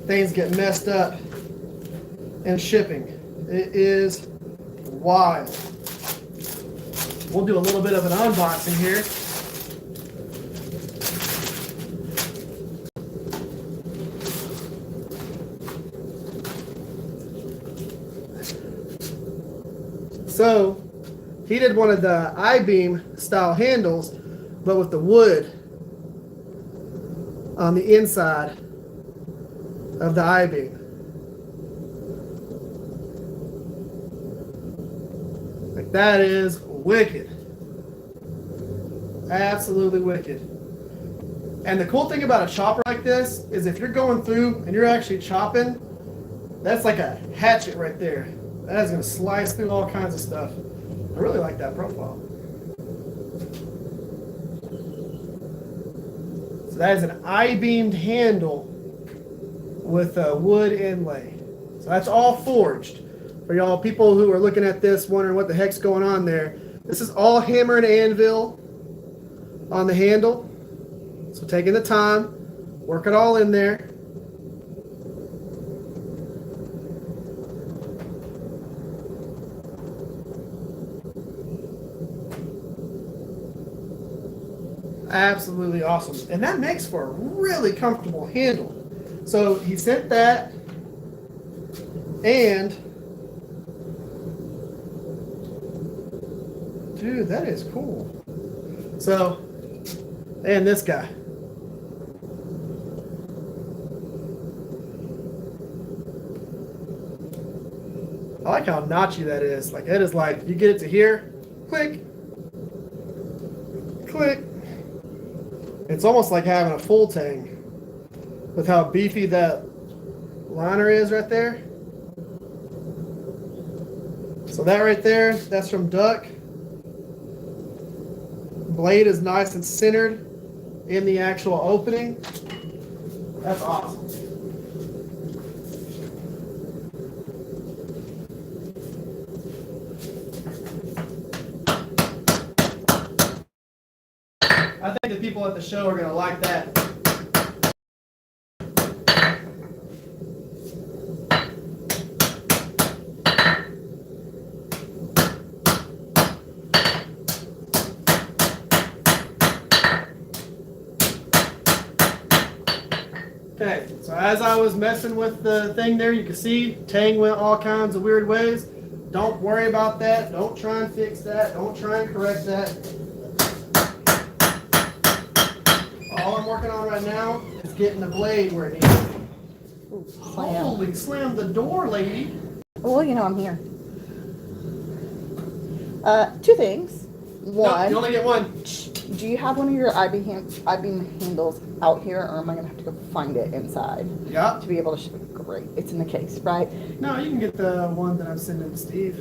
things get messed up in shipping. It is wild. We'll do a little bit of an unboxing here. So, he did one of the I-beam style handles, but with the wood on the inside of the I-beam. Like, that is wicked. Absolutely wicked. And the cool thing about a chopper like this is if you're going through and you're actually chopping, that's like a hatchet right there. That is going to slice through all kinds of stuff. I really like that profile. So that is an I-beamed handle with a wood inlay. So that's all forged. For y'all people who are looking at this wondering what the heck's going on there, this is all hammer and anvil on the handle. So taking the time, work it all in there. Absolutely awesome. And that makes for a really comfortable handle. So he sent that, and dude, that is cool. So, and this guy. I like how notchy that is. Like, it is like, you get it to here, click, click. It's almost like having a full tang with how beefy that liner is right there. So that right there, that's from Duck. Blade is nice and centered in the actual opening. That's awesome. I think the people at the show are going to like that. Okay, so as I was messing with the thing there, you can see tang went all kinds of weird ways. Don't worry about that. Don't try and fix that. Don't try and correct that. All I'm working on right now is getting the blade where it needs to be. Holy slam the door, lady. Well, you know I'm here. Two things. One. No, you only get one. Do you have one of your I-beam handles out here, or am I going to have to go find it inside? Yeah. To be able to ship it? Great. It's in the case, right? No, you can get the one that I'm sending to Steve.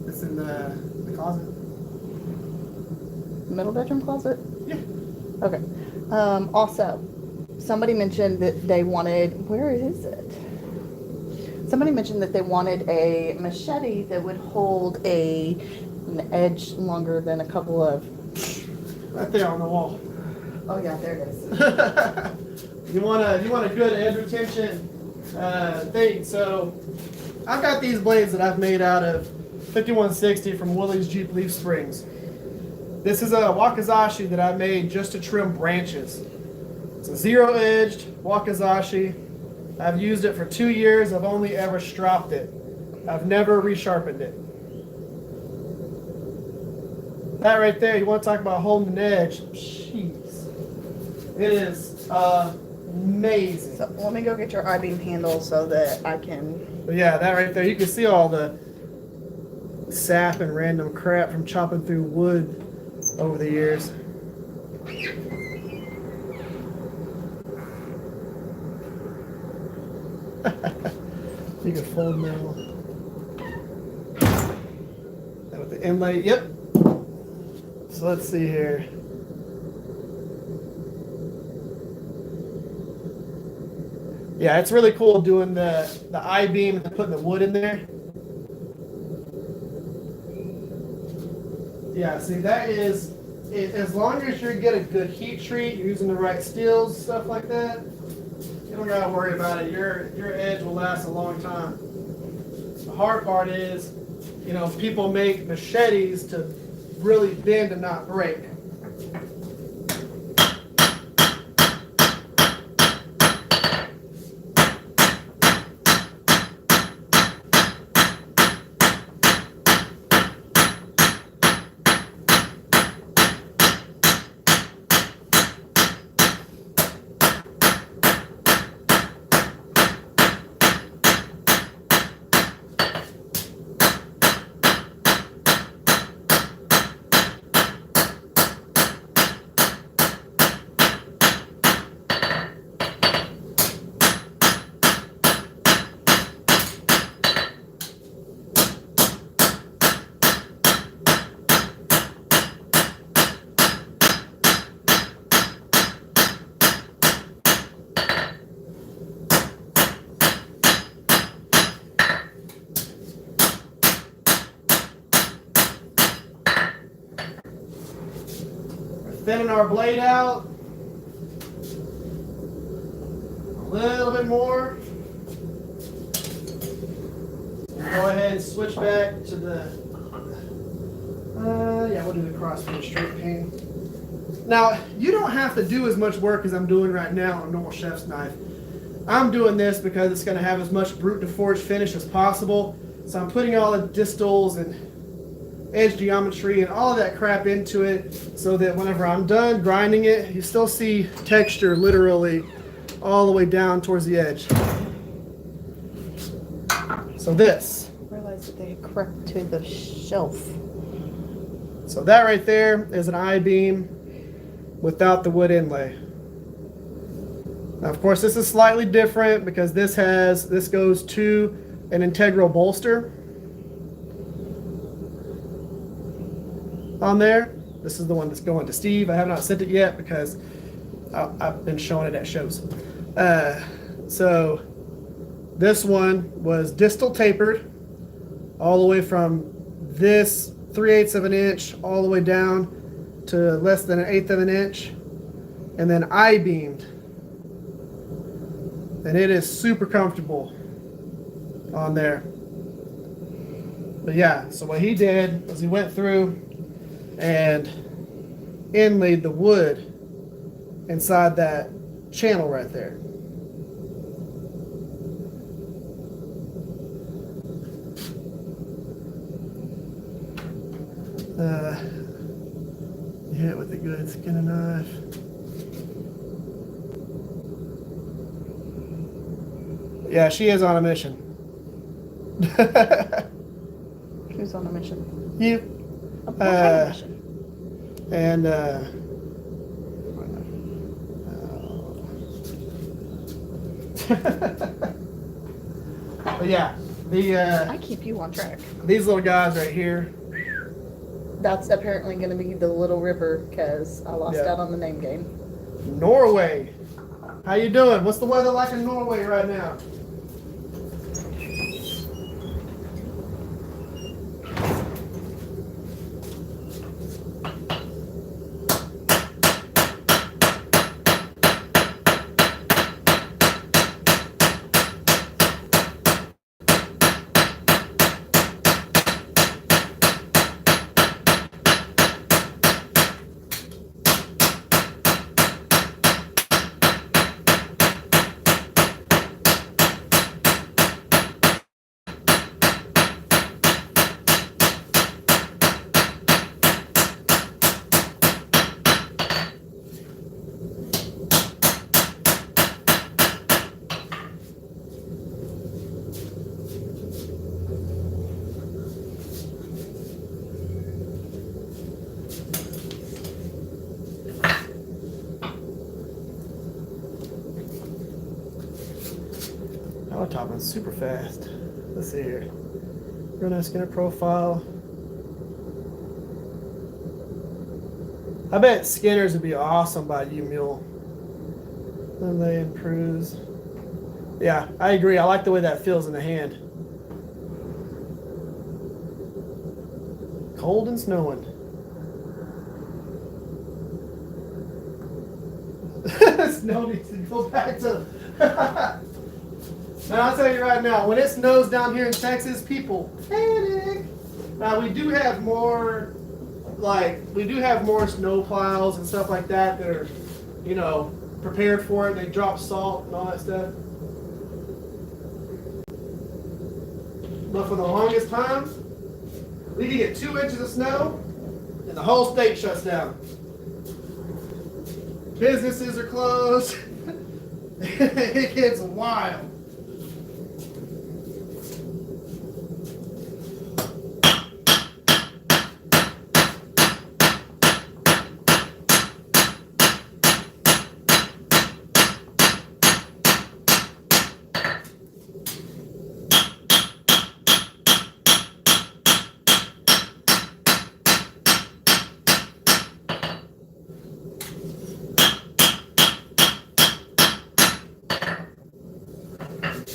It's in the closet. Middle bedroom closet? Yeah. Okay. Also, somebody mentioned that they wanted, where is it? Somebody mentioned that they wanted a machete that would hold an edge longer than a couple of... Right there on the wall. Oh yeah, there it is. You want a good edge retention thing. So I've got these blades that I've made out of 5160 from Willie's Jeep Leaf Springs. This is a wakizashi that I made just to trim branches. It's a zero-edged wakizashi. I've used it for 2 years. I've only ever stropped it. I've never resharpened it. That right there, you want to talk about holding an edge. Jeez. It is amazing. So let me go get your I-beam handle so that I can... But yeah, that right there, you can see all the sap and random crap from chopping through wood over the years. You can fold mill. And with the inlay, yep. So let's see here. Yeah, it's really cool doing the I-beam and putting the wood in there. Yeah, see that is, as long as you get a good heat treat, you're using the right steels, stuff like that, you don't gotta worry about it. Your edge will last a long time. The hard part is, you know, people make machetes to really bend and not break. Thinning our blade out a little bit more. Go ahead and switch back to the, yeah, we'll do the crossfit straight pane. Now, you don't have to do as much work as I'm doing right now on a normal chef's knife. I'm doing this because it's going to have as much brute to forge finish as possible. So I'm putting all the distals and edge geometry and all of that crap into it so that whenever I'm done grinding it, you still see texture literally all the way down towards the edge. So this. I realized that they crept to the shelf. So that right there is an I-beam without the wood inlay. Now, of course, this is slightly different because this goes to an integral bolster on there. This is the one that's going to Steve. I have not sent it yet because I've been showing it at shows. So this one was distal tapered all the way from this 3/8 of an inch all the way down to less than 1/8 of an inch, and then I-beamed, and it is super comfortable on there. But yeah, so what he did was he went through and inlaid the wood inside that channel right there. Hit it with a good skinning knife. Yeah, she is on a mission. Who's on a mission? You. What kind of mission? And but yeah, I keep you on track. these little guys right here. That's apparently going to be the Little River because I lost out on the name game. Norway. How you doing? What's the weather like in Norway right now? Topping super fast. Let's see here. Run a Skinner profile. I bet Skinner's would be awesome by U-Mule. Then they improves. Yeah, I agree. I like the way that feels in the hand. Cold and snowing. Snow needs to go back to. Now I'll tell you right now, when it snows down here in Texas, people panic. Now we do have more, snow plows and stuff like that that are, prepared for it. They drop salt and all that stuff. But for the longest time, we can get 2 inches of snow and the whole state shuts down. Businesses are closed. It gets wild.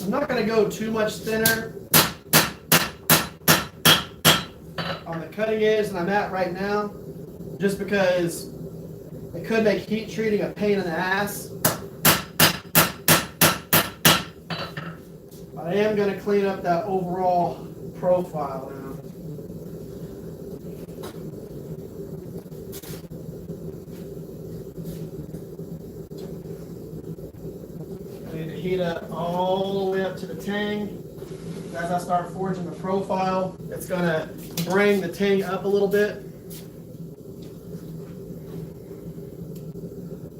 I'm not going to go too much thinner on the cutting edge than I'm at right now, just because it could make heat treating a pain in the ass. But I am going to clean up that overall profile now. Heat up all the way up to the tang. As I start forging the profile, it's going to bring the tang up a little bit.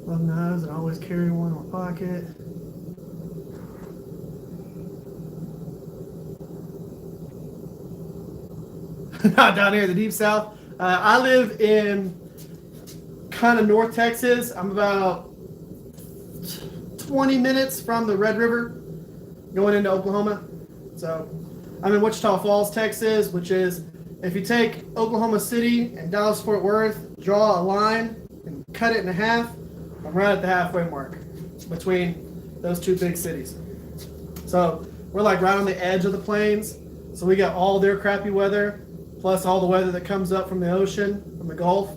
Love knives and always carry one in my pocket. Not down here in the deep south. I live in kind of North Texas. I'm about 20 minutes from the Red River going into Oklahoma. So I'm in Wichita Falls, Texas, which is, if you take Oklahoma City and Dallas Fort Worth, draw a line and cut it in half, I'm right at the halfway mark between those two big cities. So we're like right on the edge of the plains. So we got all their crappy weather, plus all the weather that comes up from the ocean, from the Gulf.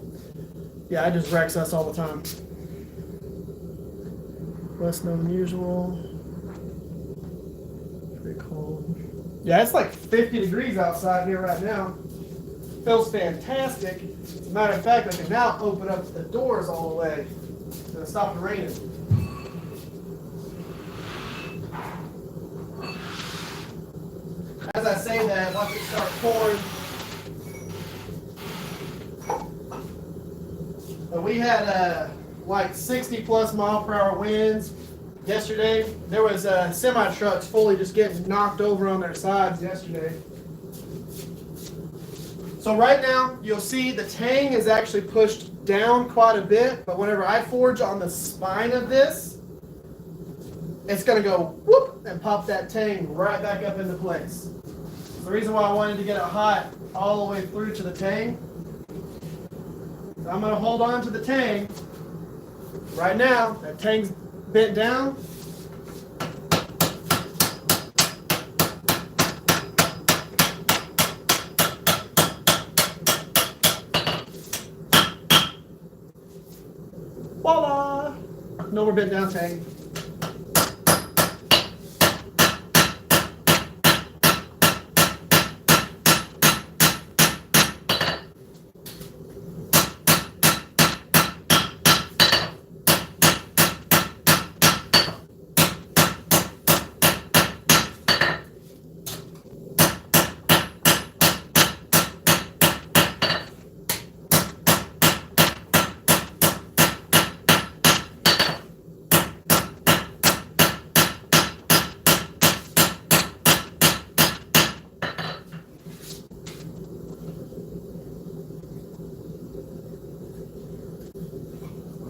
Yeah, it just wrecks us all the time. Less snow than usual. Pretty cold. Yeah, it's like 50 degrees outside here right now. Feels fantastic. As a matter of fact, I can now open up the doors all the way to stop the raining. As I say that, watch it start pouring. But we had like 60 plus mile per hour winds yesterday. There was semi trucks fully just getting knocked over on their sides yesterday. So right now you'll see the tang is actually pushed down quite a bit, but whenever I forge on the spine of this, it's going to go whoop and pop that tang right back up into place. The reason why I wanted to get it hot all the way through to the tang, so I'm going to hold on to the tang. Right now, that tang's bent down. Voila! No more bent down tang.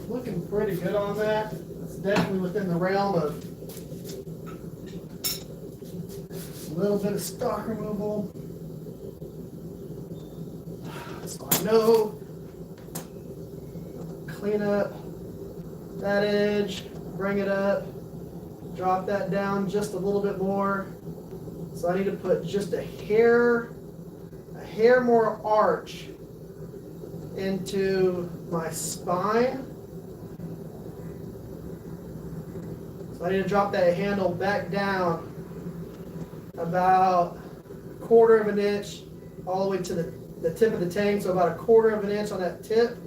Looking pretty good on that. It's definitely within the realm of little bit of stock removal. So I know, clean up that edge, bring it up, drop that down just a little bit more. So I need to put just a hair more arch into my spine. So I need to drop that handle back down about a quarter of an inch all the way to the tip of the tang, so about a quarter of an inch on that tip.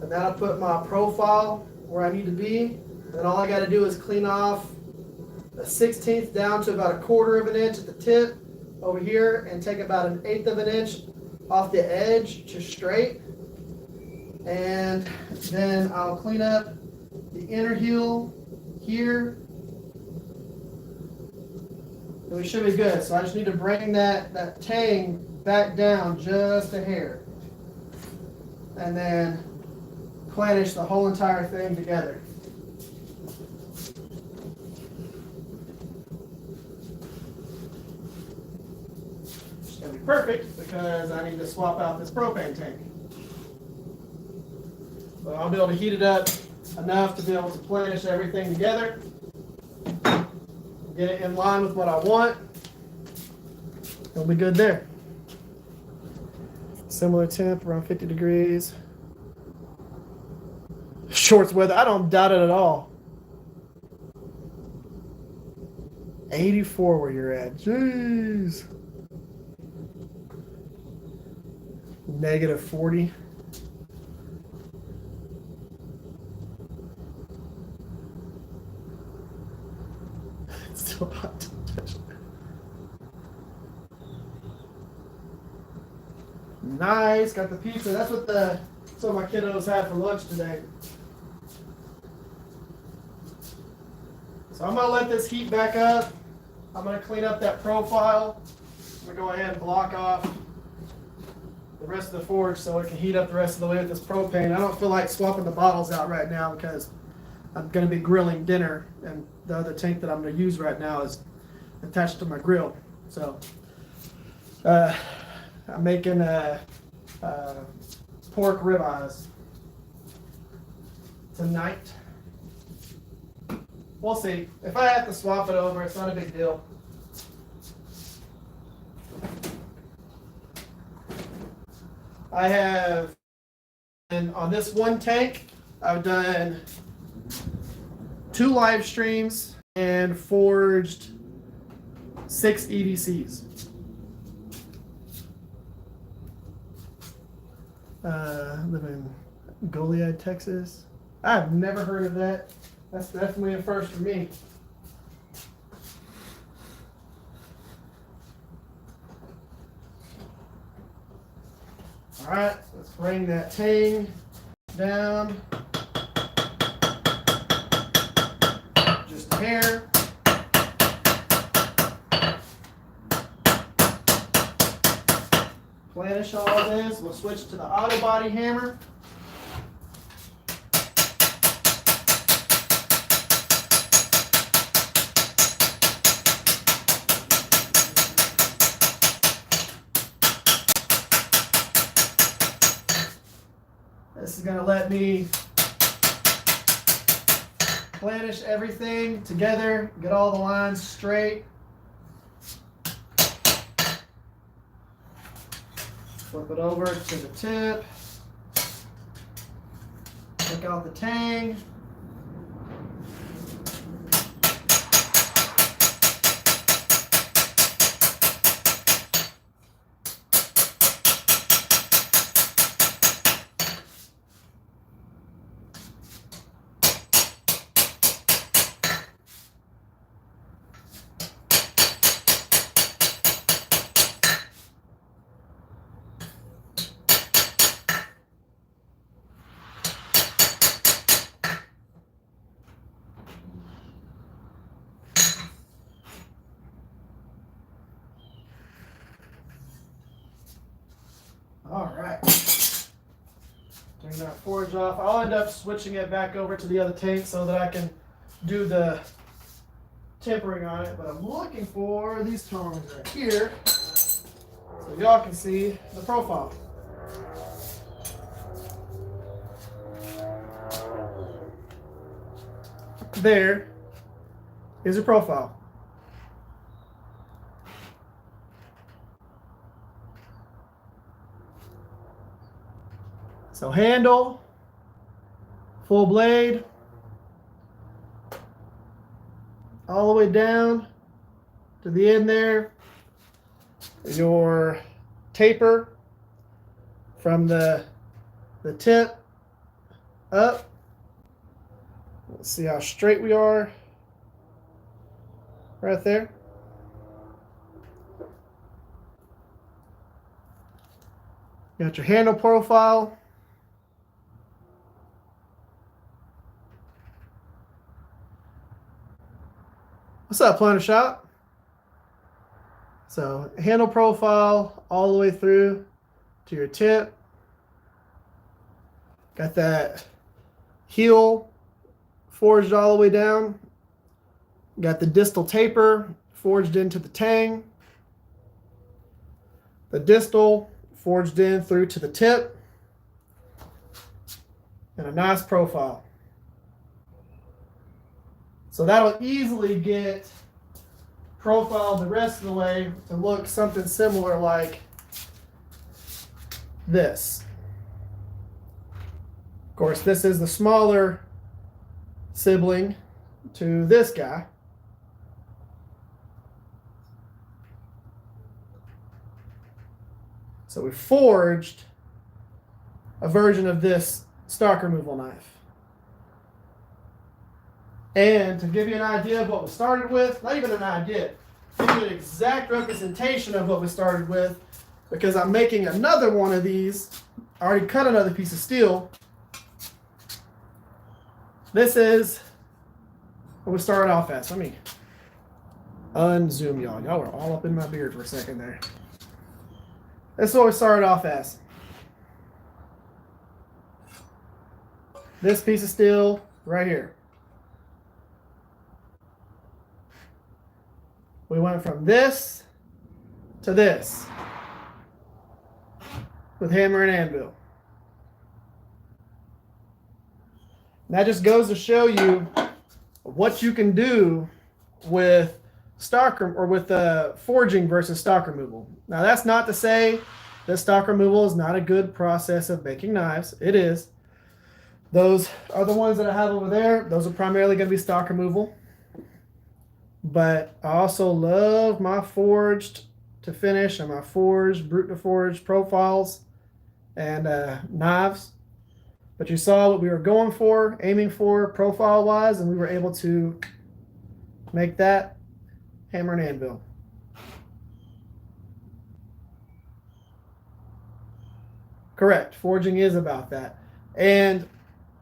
And that'll put my profile where I need to be. Then all I got to do is clean off a 1/16 down to about a quarter of an inch at the tip over here, and take about an 1/8 of an inch off the edge to straight. And then I'll clean up the inner heel here. And we should be good. So I just need to bring that tang back down just a hair. And then planish the whole entire thing together. It's going to be perfect because I need to swap out this propane tank. So I'll be able to heat it up enough to be able to planish everything together. Get it in line with what I want. It'll be good there. Similar temp, around 50 degrees. Shorts weather, I don't doubt it at all. 84 where you're at. Jeez. -40. It's still hot. Nice, got the pizza. That's what my kiddos had for lunch today. So I'm gonna let this heat back up. I'm gonna clean up that profile. I'm gonna go ahead and block off the rest of the forge so it can heat up the rest of the way with this propane. I don't feel like swapping the bottles out right now because I'm gonna be grilling dinner, and the other tank that I'm gonna use right now is attached to my grill. So I'm making pork ribeyes tonight. We'll see. If I have to swap it over, it's not a big deal. I have, and on this one tank, I've done 2 live streams and forged 6 EDCs. I live in Goliad, Texas. I've never heard of that. That's definitely a first for me. All right, let's bring that tang down. Just a hair. Planish all this. We'll switch to the auto body hammer. This is going to let me planish everything together, get all the lines straight. Flip it over to the tip. Take out the tang. All right. Turn that forge off. I'll end up switching it back over to the other tank so that I can do the tempering on it, but I'm looking for these tongs right here so y'all can see the profile. There is a profile. So handle, full blade, all the way down to the end there. Your taper from the tip up. Let's see how straight we are. Right there. You got your handle profile. What's up, Planner Shop? So handle profile all the way through to your tip. Got that heel forged all the way down. Got the distal taper forged into the tang. The distal forged in through to the tip. And a nice profile. So that'll easily get profiled the rest of the way to look something similar like this. Of course, this is the smaller sibling to this guy. So we forged a version of this stock removal knife. And to give you an idea of what we started with, not even an idea, give you an exact representation of what we started with, because I'm making another one of these. I already cut another piece of steel. This is what we started off as. Let me unzoom y'all. Y'all were all up in my beard for a second there. This is what we started off as. This piece of steel right here. We went from this to this with hammer and anvil. And that just goes to show you what you can do with stock or with forging versus stock removal. Now that's not to say that stock removal is not a good process of making knives. It is. Those are the ones that I have over there. Those are primarily going to be stock removal. But I also love my forged to finish and my forged, brute to forged profiles and knives. But you saw what we were going for, aiming for profile wise, and we were able to make that hammer and anvil. Correct. Forging is about that. And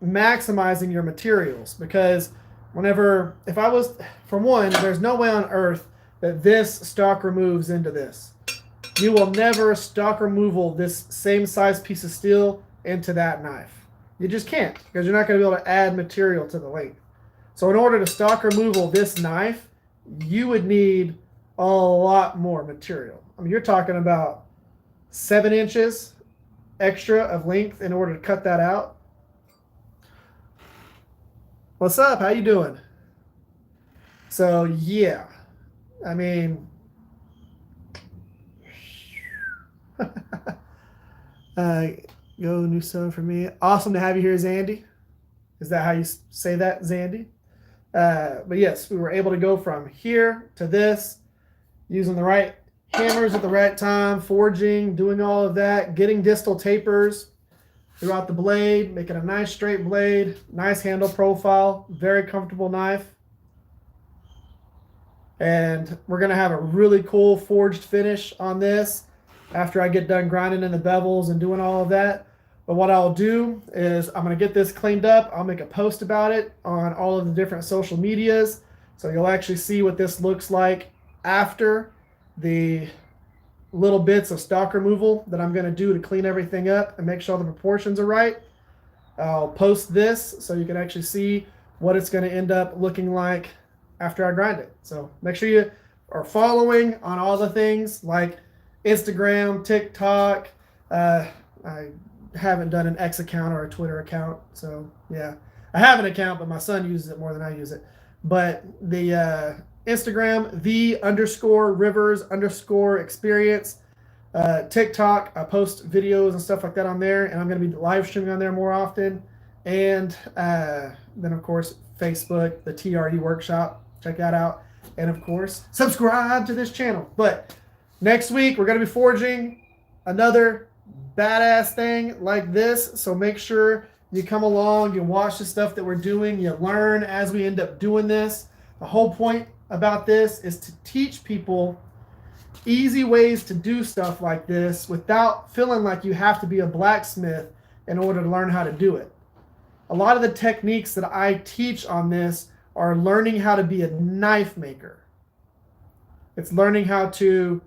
maximizing your materials, because if I was, for one, there's no way on earth that this stock removes into this. You will never stock removal this same size piece of steel into that knife. You just can't, because you're not going to be able to add material to the length. So in order to stock removal this knife, you would need a lot more material. I mean, you're talking about 7 inches extra of length in order to cut that out. What's up? How you doing? So yeah, I mean, go new song for me. Awesome to have you here, Zandy. Is that how you say that, Zandy? But yes, we were able to go from here to this, using the right hammers at the right time, forging, doing all of that, getting distal tapers throughout the blade, making a nice straight blade, nice handle profile, very comfortable knife. And we're going to have a really cool forged finish on this after I get done grinding in the bevels and doing all of that. But what I'll do is I'm going to get this cleaned up. I'll make a post about it on all of the different social medias. So you'll actually see what this looks like after the little bits of stock removal that I'm going to do to clean everything up and make sure the proportions are right. I'll post this so you can actually see what it's going to end up looking like after I grind it. So make sure you are following on all the things like Instagram, TikTok. I haven't done an X account or a Twitter account. So yeah, I have an account, but my son uses it more than I use it. But the Instagram, the_rivers_experience. TikTok, I post videos and stuff like that on there, and I'm going to be live streaming on there more often. And then, of course, Facebook, the TRE workshop. Check that out. And, of course, subscribe to this channel. But next week, we're going to be forging another badass thing like this. So make sure you come along, you watch the stuff that we're doing, you learn as we end up doing this. The whole point about this is to teach people easy ways to do stuff like this without feeling like you have to be a blacksmith in order to learn how to do it. A lot of the techniques that I teach on this are learning how to be a knife maker. It's learning how to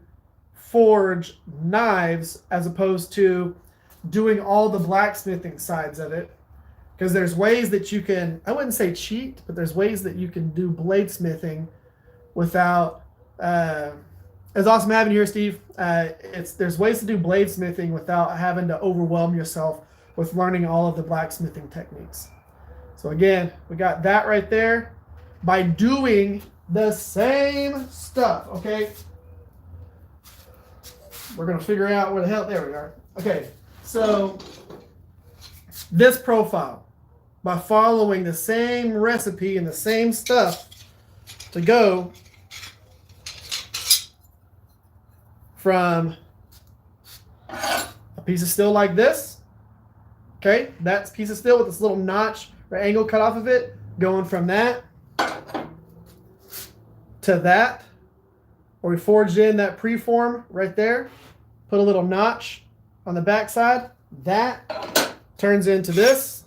forge knives as opposed to doing all the blacksmithing sides of it. Because there's ways that you can, I wouldn't say cheat, but there's ways that you can do bladesmithing without, it's awesome having you here, Steve. There's ways to do bladesmithing without having to overwhelm yourself with learning all of the blacksmithing techniques. So again, we got that right there by doing the same stuff, okay? We're going to figure out where the hell, there we are. Okay, so this profile, by following the same recipe and the same stuff to go from a piece of steel like this, okay, that's a piece of steel with this little notch or angle cut off of it, going from that to that, where we forged in that preform right there, put a little notch on the back side, that turns into this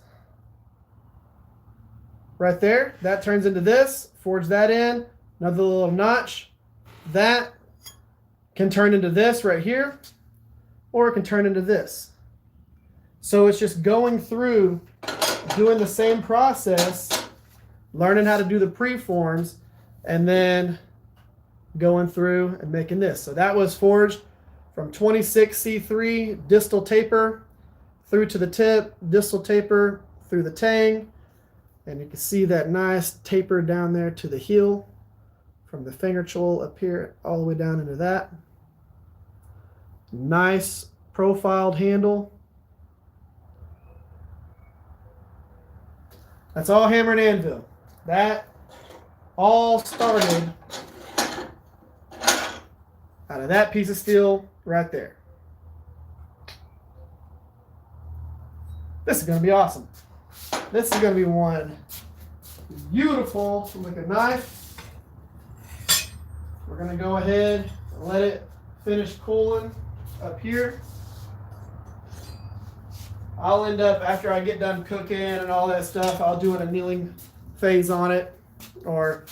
right there, that turns into this, forge that in, another little notch, that can turn into this right here, or it can turn into this. So it's just going through, doing the same process, learning how to do the preforms, and then going through and making this. So that was forged from 26C3 distal taper through to the tip, distal taper through the tang, and you can see that nice taper down there to the heel from the finger choil up here all the way down into that. Nice profiled handle. That's all hammer and anvil. That all started out of that piece of steel right there. This is going to be awesome. This is going to be one beautiful looking knife. We're going to go ahead and let it finish cooling up here. I'll end up, after I get done cooking and all that stuff, I'll do an annealing phase on it, or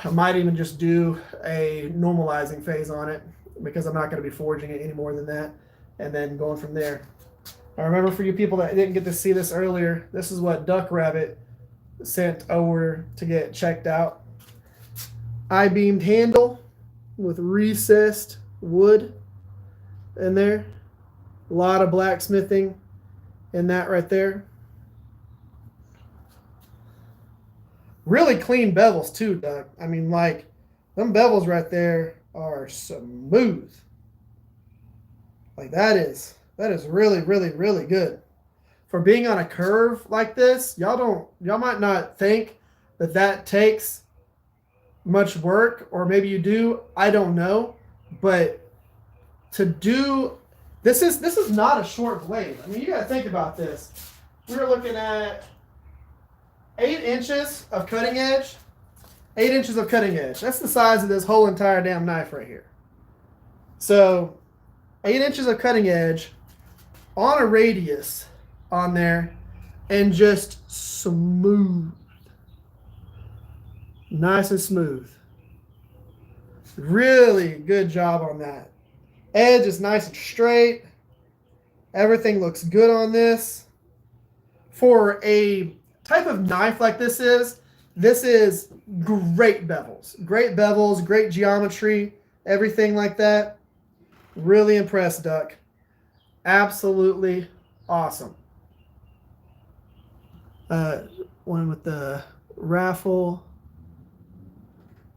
I might even just do a normalizing phase on it, because I'm not going to be forging it any more than that, and then going from there. I remember, for you people that didn't get to see this earlier, this is what Duck Rabbit sent over to get checked out. I-beamed handle with recessed wood in there. A lot of blacksmithing in that right there. Really clean bevels too, Doug. I mean, like, them bevels right there are smooth. Like, that is really, really, really good. For being on a curve like this, y'all might not think that takes much work, or maybe you do, I don't know. But to do, this is not a short blade. I mean, you gotta think about this. We're looking at 8 inches of cutting edge. 8 inches of cutting edge. That's the size of this whole entire damn knife right here. So 8 inches of cutting edge on a radius on there, and just smooth. Nice and smooth. Really good job on that. Edge is nice and straight. Everything looks good on this. For a type of knife like this is, this is great bevels, great geometry, everything like that. Really impressed, Duck. Absolutely awesome. One with the Raffle.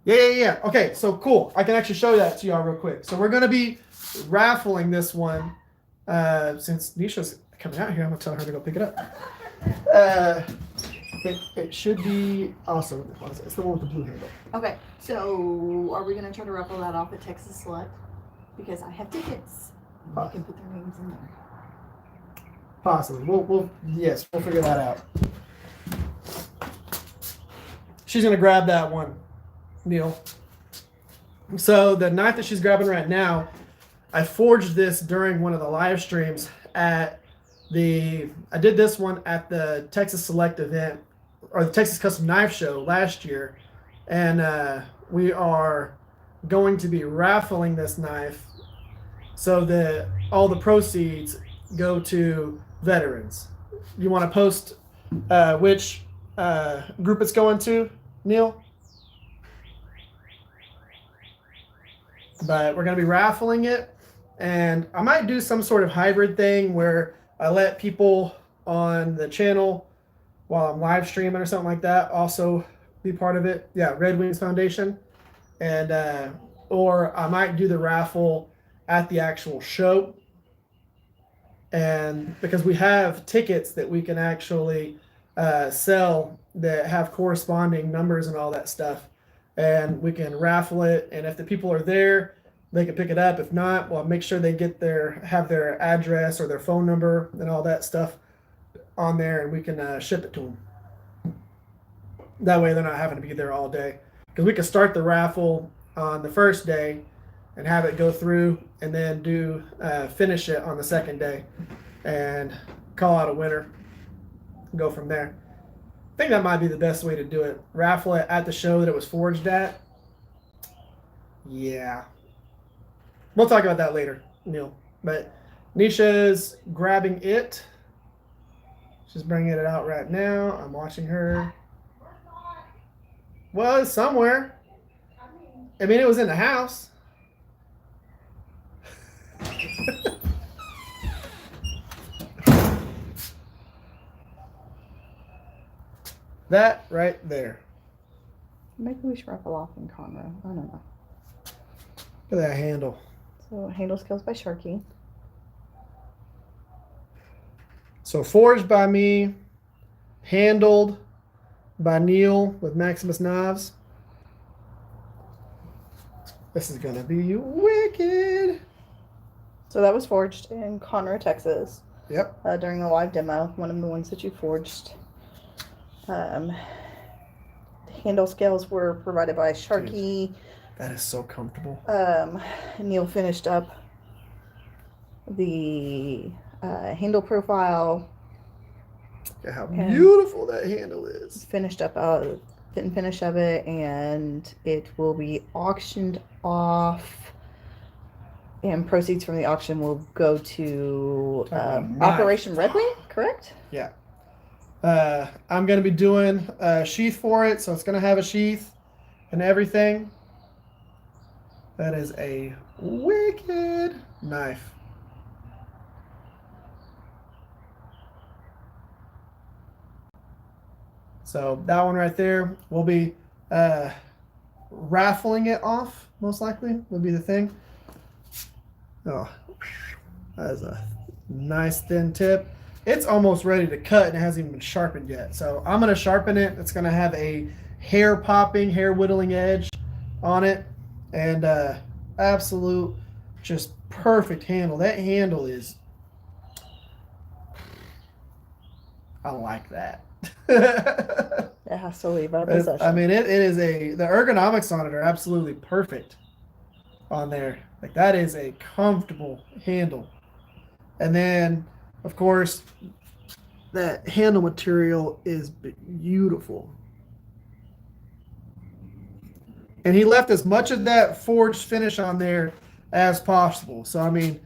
Yeah. Okay, so cool. I can actually show that to y'all real quick. So we're going to be raffling this one. Since Nisha's coming out here, I'm going to tell her to go pick it up. It should be awesome. It's the one with the blue handle. Okay, so are we going to try to raffle that off at Texas Select? Because I have tickets. I can put their names in there. Possibly. We'll figure that out. She's going to grab that one, Neil. So the knife that she's grabbing right now, I forged this during one of the live streams I did this one at the Texas Select event, or the Texas Custom Knife Show last year. And we are going to be raffling this knife so that all the proceeds go to veterans. You want to post which group it's going to, Neil? But we're going to be raffling it, and I might do some sort of hybrid thing where I let people on the channel while I'm live streaming or something like that also be part of it. Yeah, Red Wings Foundation. And or I might do the raffle at the actual show. And because we have tickets that we can actually sell that have corresponding numbers and all that stuff, and we can raffle it. And if the people are there, they can pick it up. If not, well, make sure they have their address or their phone number and all that stuff on there, and we can ship it to them. That way they're not having to be there all day. Because we can start the raffle on the first day and have it go through, and then finish it on the second day and call out a winner and go from there. I think that might be the best way to do it. Raffle it at the show that it was forged at. Yeah. We'll talk about that later, Neil. But Nisha's grabbing it. She's bringing it out right now. I'm watching her. Well, it's somewhere. I mean, it was in the house. That right there. Maybe we should raffle off in Conroe. I don't know. Look at that handle. So handle skills by Sharky. So forged by me, handled by Neil with Maximus knives. This is gonna be wicked. So that was forged in Conroe, Texas. Yep. During the live demo, one of the ones that you forged. Handle scales were provided by Sharky. Dude, that is so comfortable. Neil finished up the handle profile. Look at how beautiful that handle is. Finished up fit and finish of it, and it will be auctioned off. And proceeds from the auction will go to Operation Red Wing, correct? Yeah. I'm going to be doing a sheath for it, so it's going to have a sheath and everything. That is a wicked knife. So that one right there, we'll be raffling it off, most likely, will be the thing. Oh, that is a nice thin tip. It's almost ready to cut and it hasn't even been sharpened yet. So I'm going to sharpen it. It's going to have a hair whittling edge on it. And absolute, just perfect handle. That handle is, I like that. It has to leave out of possession. I mean, it is the ergonomics on it are absolutely perfect on there. Like, that is a comfortable handle. And then, of course, that handle material is beautiful. And he left as much of that forged finish on there as possible. So, I mean,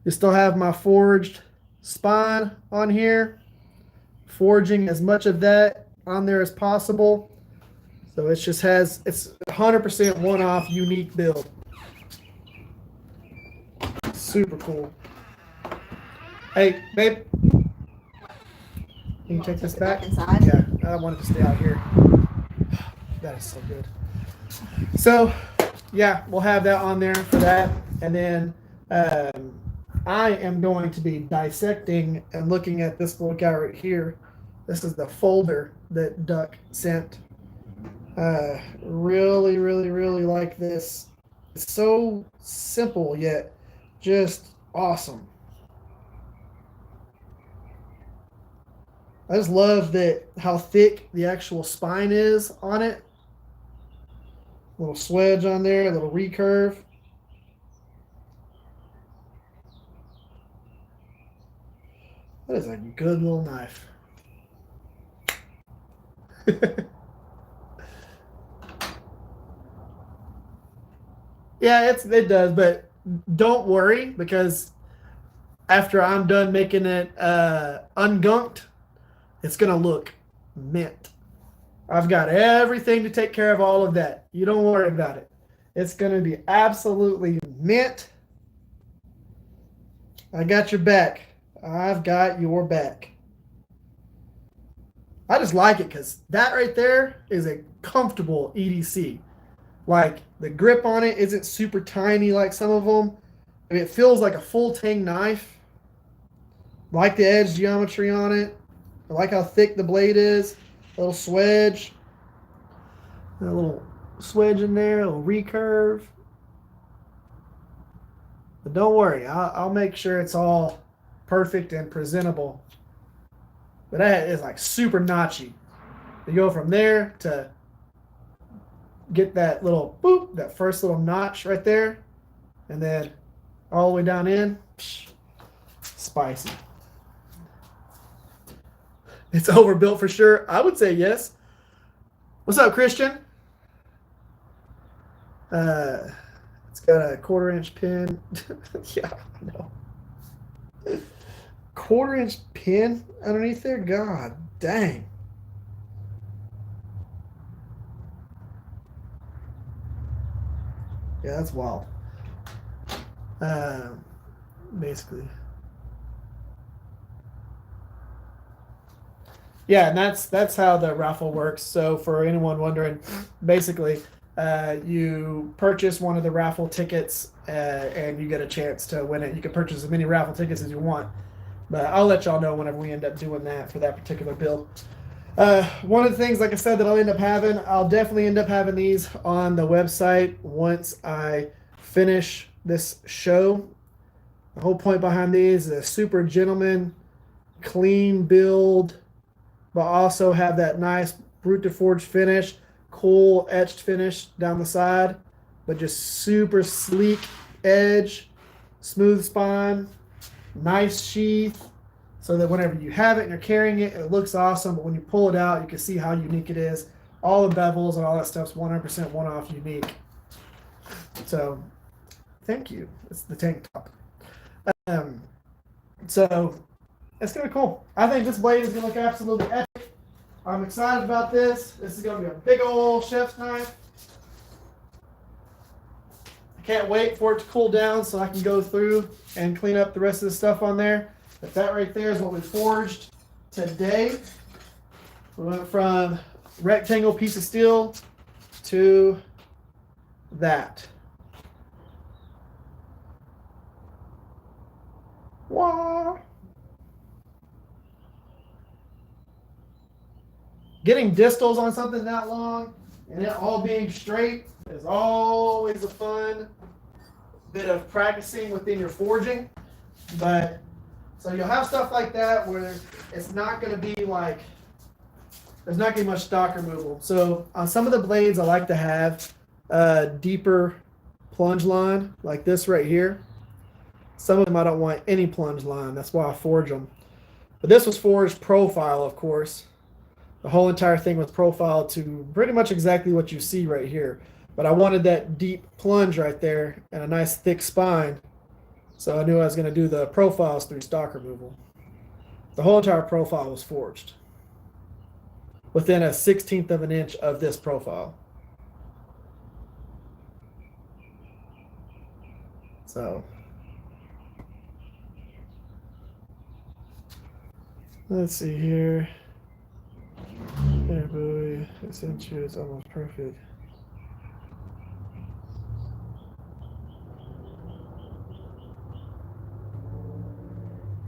you still have my forged spine on here. Forging as much of that on there as possible. So it just has, it's 100% one-off, unique build. Super cool. Hey, babe. Can you take this back? Inside? Yeah, I want it to stay out here. That is so good. So, yeah, we'll have that on there for that. And then I am going to be dissecting and looking at this little guy right here. This is the folder that Duck sent. Really, really, really like this. It's so simple yet just awesome. I just love that how thick the actual spine is on it. Little swedge on there, a little recurve. That is a good little knife. Yeah, it does, but don't worry, because after I'm done making it ungunked, it's gonna look mint. I've got everything to take care of all of that. You don't worry about it. It's gonna be absolutely mint. I got your back. I've got your back. I just like it because that right there is a comfortable EDC. Like, the grip on it isn't super tiny like some of them. I mean, it feels like a full tang knife. Like the edge geometry on it. I like how thick the blade is. A little swedge. A little swedge in there, a little recurve. But don't worry, I'll make sure it's all perfect and presentable. But that is like super notchy. You go from there to get that little boop, that first little notch right there, and then all the way down in, spicy. It's overbuilt for sure. I would say yes. What's up, Christian? It's got a 1/4-inch pin. Yeah, I know. 1/4-inch pin underneath there? God dang. Yeah, that's wild. Basically. Yeah, and that's how the raffle works. So for anyone wondering, basically, you purchase one of the raffle tickets and you get a chance to win it. You can purchase as many raffle tickets as you want, but I'll let y'all know whenever we end up doing that for that particular build. One of the things, like I said, that I'll definitely end up having these on the website once I finish this show. The whole point behind these is a super gentleman, clean build, but also have that nice brute to forge finish, cool etched finish down the side, but just super sleek edge, smooth spine, nice sheath, so that whenever you have it and you're carrying it, it looks awesome, but when you pull it out, you can see how unique it is. All the bevels and all that stuff's 100% one-off unique. So, thank you. It's the tank top. So, it's going to be cool. I think this blade is going to look absolutely epic. I'm excited about this. This is going to be a big old chef's knife. I can't wait for it to cool down so I can go through and clean up the rest of the stuff on there. But that right there is what we forged today. We went from rectangle piece of steel to that. Wow. Getting distals on something that long and it all being straight is always a fun bit of practicing within your forging. But so you'll have stuff like that where it's not going to be like, there's not going to be much stock removal. So on some of the blades, I like to have a deeper plunge line like this right here. Some of them I don't want any plunge line. That's why I forge them. But this was forged profile, of course. The whole entire thing was profiled to pretty much exactly what you see right here. But I wanted that deep plunge right there and a nice thick spine. So I knew I was going to do the profiles through stock removal. The whole entire profile was forged. within a 1/16 of an inch of this profile. So let's see here. There, buoy, 6 inches, almost perfect.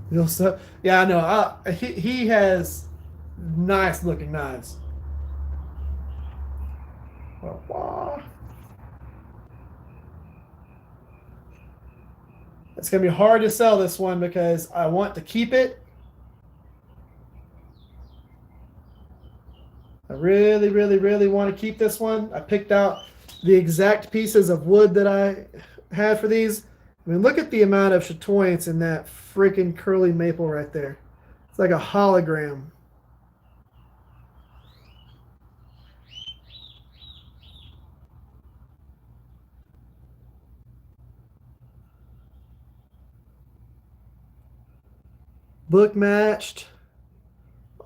You'll so, yeah, I know. He has nice looking knives. It's gonna be hard to sell this one because I want to keep it. I really, really, really want to keep this one. I picked out the exact pieces of wood that I had for these. I mean, look at the amount of chatoyance in that freaking curly maple right there. It's like a hologram. Book matched.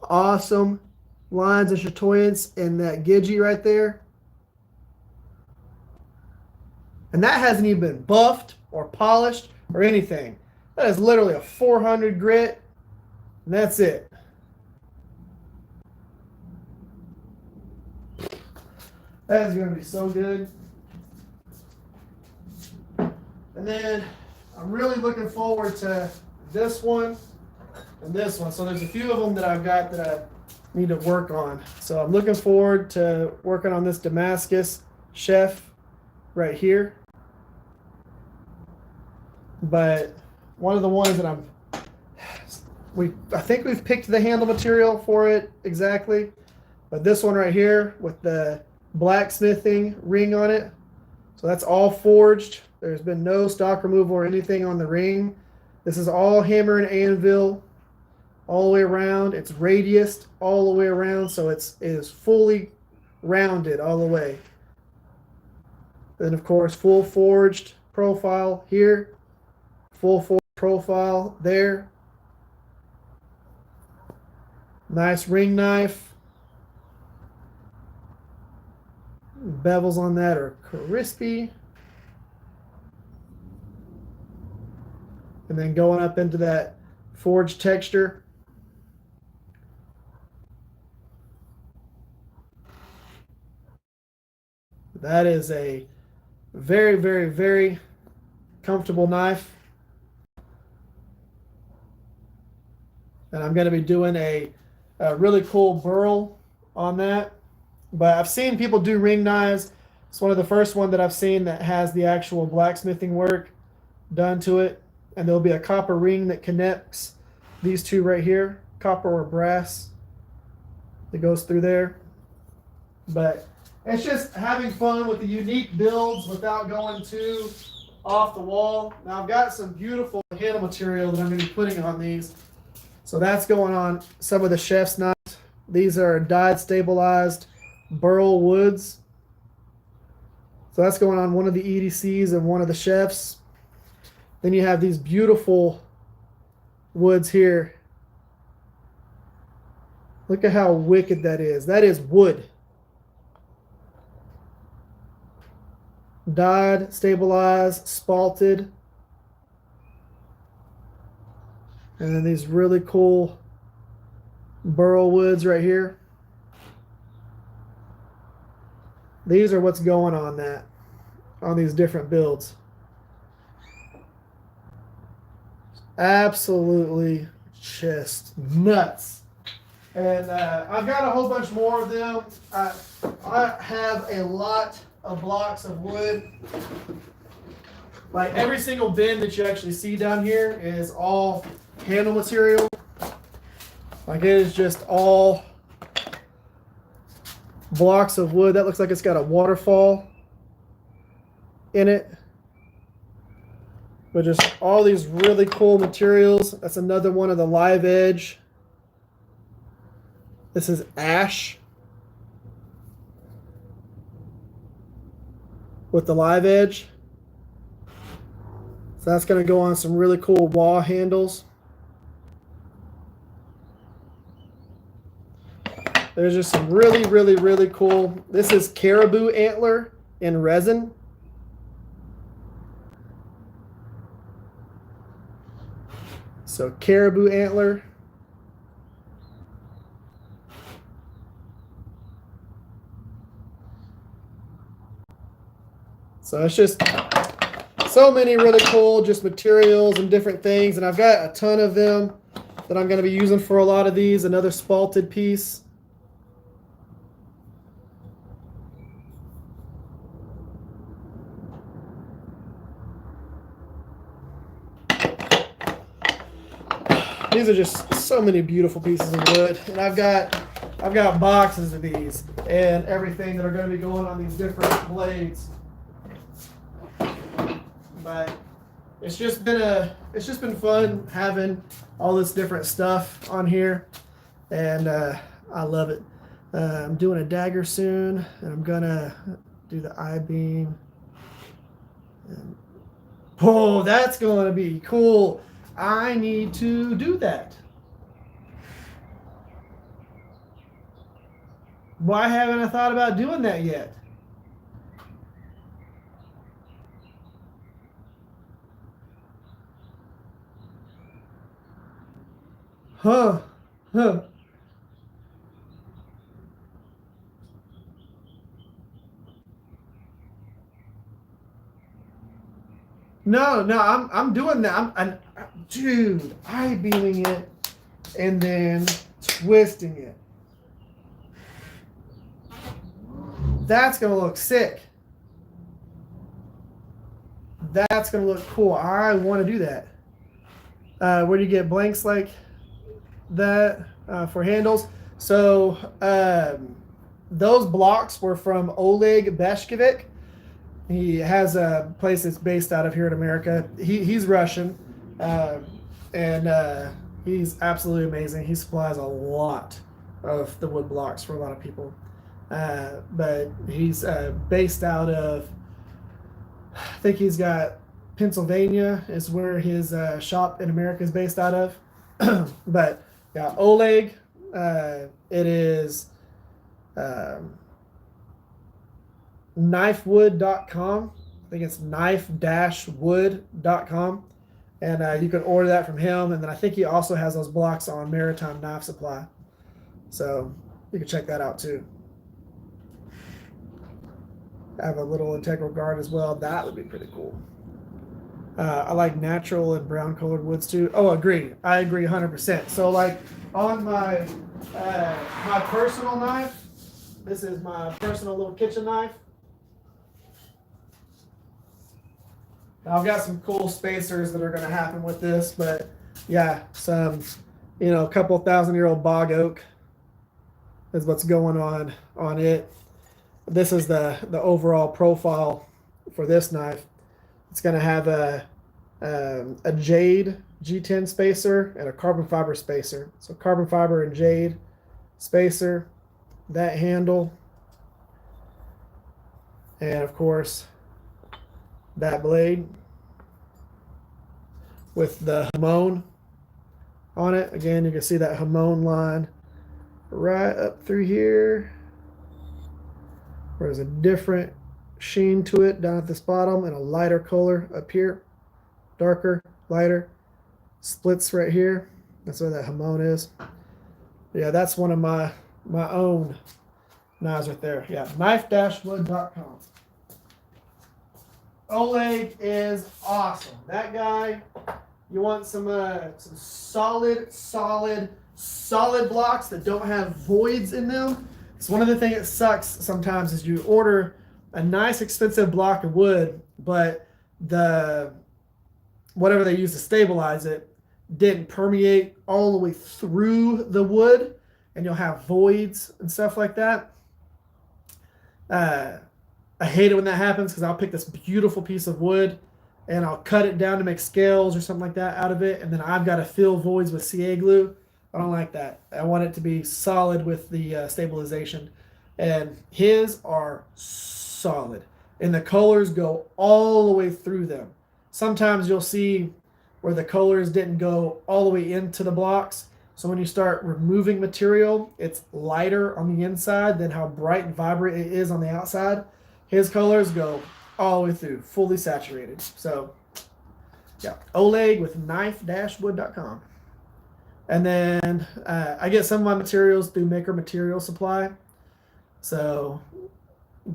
Awesome lines of chatoyance in that Gidgee right there. And that hasn't even been buffed or polished or anything. That is literally a 400 grit, and that's it. That is going to be so good. And then I'm really looking forward to this one and this one. So there's a few of them that I've got that I need to work on. So I'm looking forward to working on this Damascus chef right here. But one of the ones that I think we've picked the handle material for it exactly. But this one right here with the blacksmithing ring on it. So that's all forged. There's been no stock removal or anything on the ring. This is all hammer and anvil all the way around. It's radiused all the way around, so it is fully rounded all the way. Then of course, full forged profile here, full forged profile there. Nice ring knife. Bevels on that are crispy. And then going up into that forged texture. That is a very, very, very comfortable knife. And I'm going to be doing a really cool burl on that. But I've seen people do ring knives. It's one of the first one that I've seen that has the actual blacksmithing work done to it. And there'll be a copper ring that connects these two right here, copper or brass, that goes through there. But it's just having fun with the unique builds without going too off the wall. Now I've got some beautiful handle material that I'm going to be putting on these. So that's going on some of the chef's knives. These are dyed stabilized burl woods. So that's going on one of the EDCs and one of the chefs. Then you have these beautiful woods here. Look at how wicked that is. That is wood. Dyed, stabilized, spalted. And then these really cool burl woods right here. These are what's going on these different builds. Absolutely just nuts. And I've got a whole bunch more of them. I have a lot of blocks of wood. Like every single bin that you actually see down here is all handle material. Like it is just all blocks of wood. That looks like it's got a waterfall in it. But just all these really cool materials. That's another one of the live edge. This is ash with the live edge. So that's going to go on some really cool wall handles. There's just some really, really, really cool. This is caribou antler in resin. So caribou antler. So it's just so many really cool just materials and different things. And I've got a ton of them that I'm going to be using for a lot of these. Another spalted piece. These are just so many beautiful pieces of wood. And I've got boxes of these and everything that are going to be going on these different blades. But it's just been fun having all this different stuff on here, and I love it. I'm doing a dagger soon, and I'm gonna do the I-beam. Oh, that's gonna be cool. I need to do that. Why haven't I thought about doing that yet? Huh. No, I'm doing that. Dude, I-beaming it and then twisting it. That's gonna look sick. That's gonna look cool. I want to do that. Where do you get blanks like that for handles? So those blocks were from Oleg Beshkovich. He has a place that's based out of here in America. He's Russian, and he's absolutely amazing. He supplies a lot of the wood blocks for a lot of people. But he's based out of, I think he's got Pennsylvania is where his shop in America is based out of. But yeah, Oleg, it is knifewood.com. I think it's knife-wood.com. And you can order that from him. And then I think he also has those blocks on Maritime Knife Supply. So you can check that out too. Have a little integral guard as well. That would be pretty cool. I like natural and brown colored woods too. Oh, agree. I agree 100%. So like on my my personal knife, this is my personal little kitchen knife. Now, I've got some cool spacers that are going to happen with this, but yeah, some, a couple 1,000-year-old bog oak is what's going on it. This is the overall profile for this knife. It's going to have a jade G10 spacer and a carbon fiber spacer. So carbon fiber and jade spacer, that handle, and of course that blade with the hamon on it. Again, you can see that hamon line right up through here. There's a different sheen to it down at this bottom and a lighter color up here. Darker, lighter. Splits right here. That's where that hamon is. Yeah, that's one of my own knives right there. Yeah, knife-wood.com. Oleg is awesome. That guy, you want some solid blocks that don't have voids in them. It's one of the things that sucks sometimes is you order a nice expensive block of wood, but the whatever they use to stabilize it didn't permeate all the way through the wood, and you'll have voids and stuff like that. I hate it when that happens because I'll pick this beautiful piece of wood and I'll cut it down to make scales or something like that out of it, and then I've got to fill voids with CA glue. I don't like that. I want it to be solid with the stabilization, and his are solid, and the colors go all the way through them. Sometimes you'll see where the colors didn't go all the way into the blocks, So when you start removing material, it's lighter on the inside than how bright and vibrant it is on the outside. His colors go all the way through, fully saturated. So yeah, Oleg with knife-wood.com. And then I get some of my materials through Maker Material Supply. So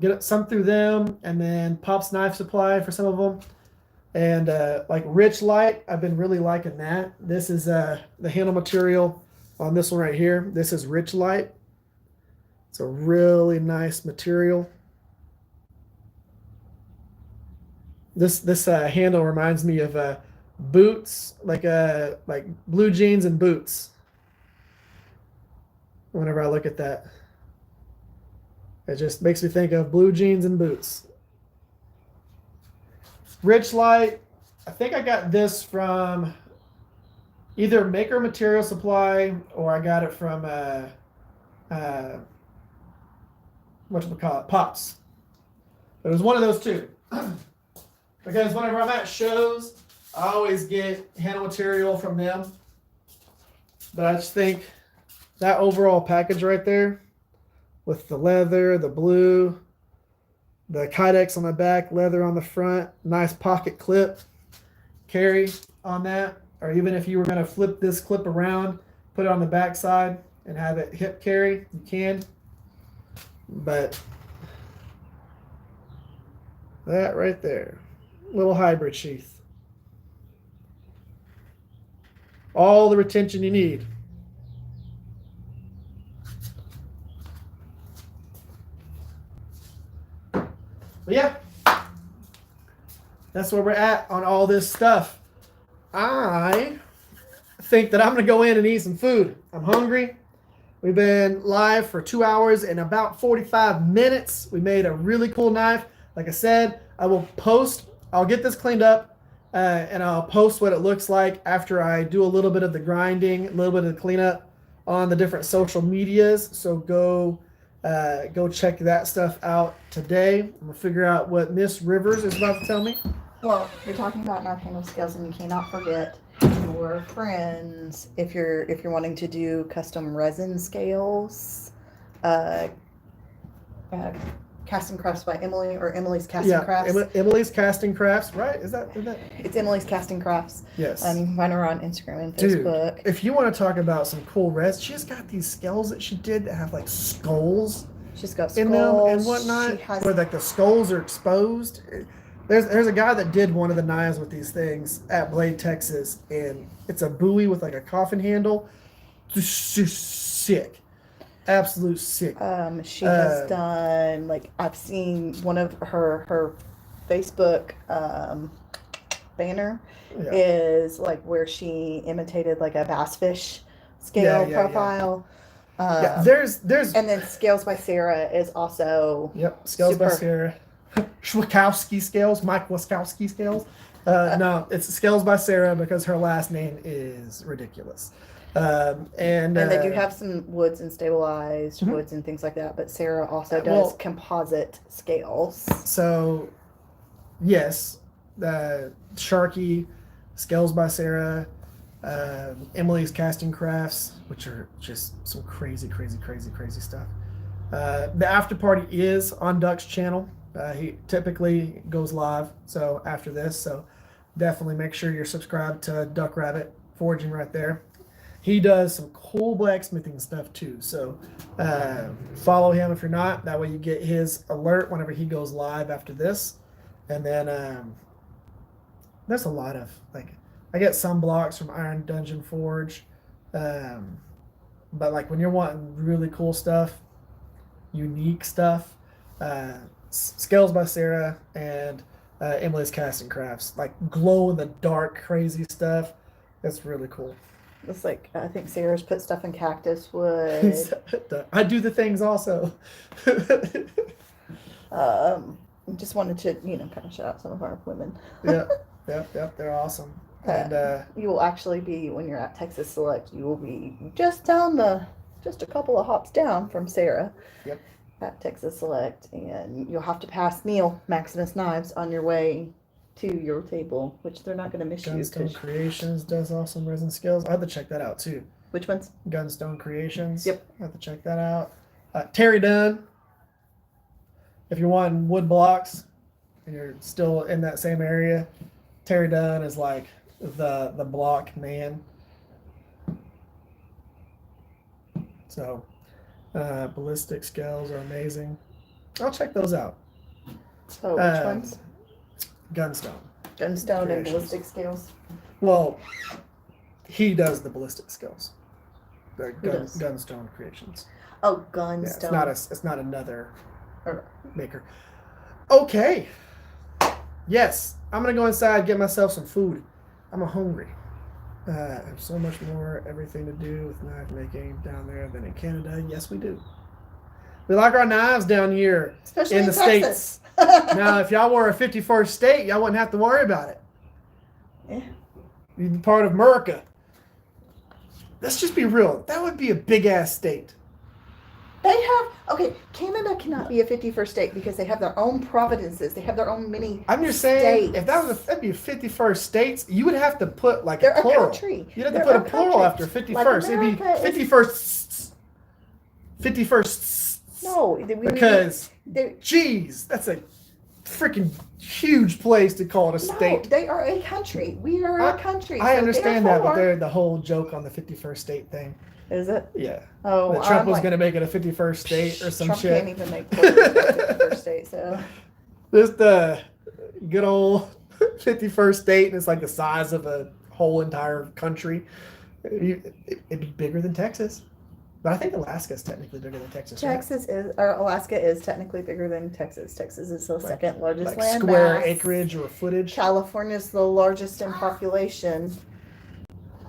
get some through them, and then Pop's Knife Supply for some of them. And like Rich Light, I've been really liking that. This is the handle material on this one right here. This is Rich Light. It's a really nice material. This handle reminds me of boots, like blue jeans and boots. Whenever I look at that, it just makes me think of blue jeans and boots. Rich Light, I think I got this from either Maker Material Supply or I got it from whatchamacallit, Pops. It was one of those two. Because whenever I'm at shows, I always get handle material from them. But I just think that overall package right there with the leather, the blue, the Kydex on the back, leather on the front, nice pocket clip carry on that. Or even if you were going to flip this clip around, put it on the back side and have it hip carry, you can. But that right there, little hybrid sheath. All the retention you need. But yeah, that's where we're at on all this stuff. I think that I'm going to go in and eat some food. I'm hungry. We've been live for 2 hours and about 45 minutes. We made a really cool knife. Like I said, I'll get this cleaned up and I'll post what it looks like after I do a little bit of the grinding, a little bit of the cleanup on the different social medias. So go check that stuff out today. I'm going to figure out what Miss Rivers is about to tell me. Well, you're talking about knife handle scales, and you cannot forget your friends if you're wanting to do custom resin scales. Casting Crafts by Emily, or Emily's Casting Crafts. Emily's Casting Crafts, right? Is that? It's Emily's Casting Crafts. Yes. You can find her on Instagram and Facebook. Dude, if you want to talk about some cool resin, she's got these scales that she did that have like skulls. She's got in skulls them and whatnot, where like the skulls are exposed. There's a guy that did one of the knives with these things at Blade, Texas, and it's a buoy with like a coffin handle. Just sick. Absolute sick. She has done, like, I've seen one of her Facebook banner is like where she imitated like a bass fish scale profile. There's and then Scales by Sarah is also Scales by Sarah. Schwakowski scales, Mike Waskowski scales. No, it's Scales by Sarah because her last name is ridiculous. And they do have some woods and stabilized woods and things like that, but Sarah also does composite scales. So, yes, Sharky, Scales by Sarah, Emily's Casting Crafts, which are just some crazy stuff. The after party is on Duck's channel. He typically goes live, so after this, so definitely make sure you're subscribed to Duck Rabbit Forging right there. He does some cool blacksmithing stuff too, so follow him if you're not. That way you get his alert whenever he goes live after this. And then there's a lot of, like, I get some blocks from Iron Dungeon Forge, but like when you're wanting really cool stuff, unique stuff, Scales by Sarah and Emily's Casting Crafts, like glow in the dark crazy stuff. That's really cool. It's like, I think Sarah's put stuff in cactus wood. I do the things also. Just wanted to, kind of shout out some of our women. Yep, they're awesome. And you will actually be, when you're at Texas Select, you will be just a couple of hops down from Sarah. Yep. At Texas Select, and you'll have to pass Neil Maximus Knives on your way to your table, which they're not going to miss you. Gunstone Creations does awesome resin scales. I have to check that out too. Which ones? Gunstone Creations. Yep. I have to check that out. Terry Dunn. If you're wanting wood blocks and you're still in that same area, Terry Dunn is like the block man. So, ballistic scales are amazing. I'll check those out. Oh, which ones? Gunstone. Gunstone and Creations. ballistic scales. Well, he does the ballistic scales. The Who does? Gunstone Creations. Oh, Yeah, Gunstone. it's not another Or- maker. Okay. Yes, I'm gonna go inside, get myself some food. I'm hungry. I have so much more everything to do with knife making down there than in Canada. Yes, we do. We like our knives down here Especially in the Texas. States. Now, if y'all were a 51st state, y'all wouldn't have to worry about it. Yeah. You'd be part of America. Let's just be real. That would be a big ass state. Canada cannot be a 51st state because they have their own provinces. They have their own mini I'm just saying, states. if that'd be 51st states, you would have to put like They're a plural. country. You'd have to They're put a a plural country. after 51st. Like It'd be America is- 51st. 51st. No, Because, they geez, that's a freaking huge place to call it a no, state. they are a country. We are a country. I so understand that, but therefore- they're the whole joke on the 51st state thing. Is it? Yeah. Oh, That Trump I'm was like, going to make it a 51st state or some Trump shit. can't even make Puerto Rico a 51st state. So This the good old 51st state, and it's like the size of a whole entire country. It'd be bigger than Texas, but I think Alaska is technically bigger than Texas. Right? Alaska is technically bigger than Texas. Texas is the second largest Like land square mass. acreage or footage. California is the largest in population.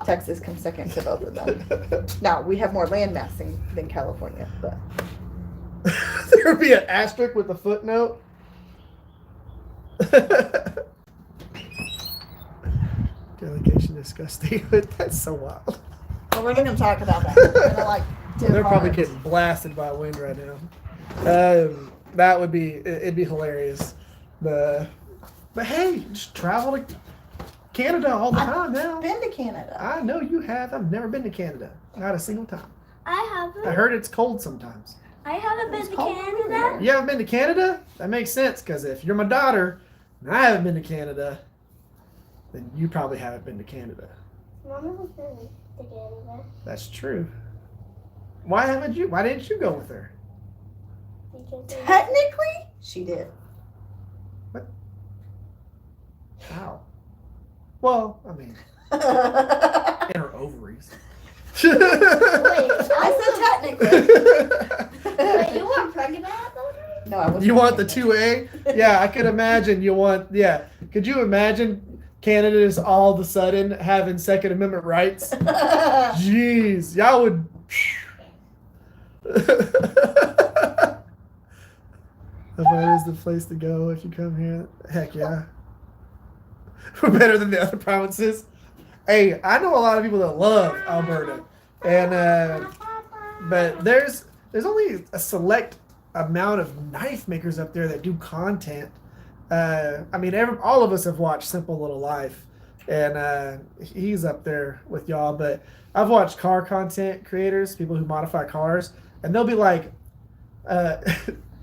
Texas comes second to both of them. Now we have more land mass than California, but There would be an asterisk with a footnote. Delegation discuss statehood. That's so wild. well, we're gonna talk about that. We're gonna like do They're probably hard. getting blasted by wind right now. That would be it'd be hilarious. But hey, just travel to Canada all the time now. Been to Canada. I know you have. I've never been to Canada. Not a single time. I haven't. I heard it's cold sometimes. I haven't been It's to cold over Canada. there. You haven't been to Canada? That makes sense, because if you're my daughter and I haven't been to Canada, then you probably haven't been to Canada. Mama has been to Canada. That's true. Why didn't you go with her? Because Technically, she did. How? Well, I mean, in her ovaries. I said technically. Wait, you weren't pregnant at that? No, I wasn't. You want the 2A? Yeah, I could imagine Could you imagine Canada is all of a sudden having Second Amendment rights? Jeez, y'all would. Havana is the place to go if you come here. Heck yeah. We're better than the other provinces. Hey, I know a lot of people that love Alberta, and but there's only a select amount of knife makers up there that do content. I mean, all of us have watched Simple Little Life, and he's up there with y'all. But I've watched car content creators, people who modify cars, and they'll be like,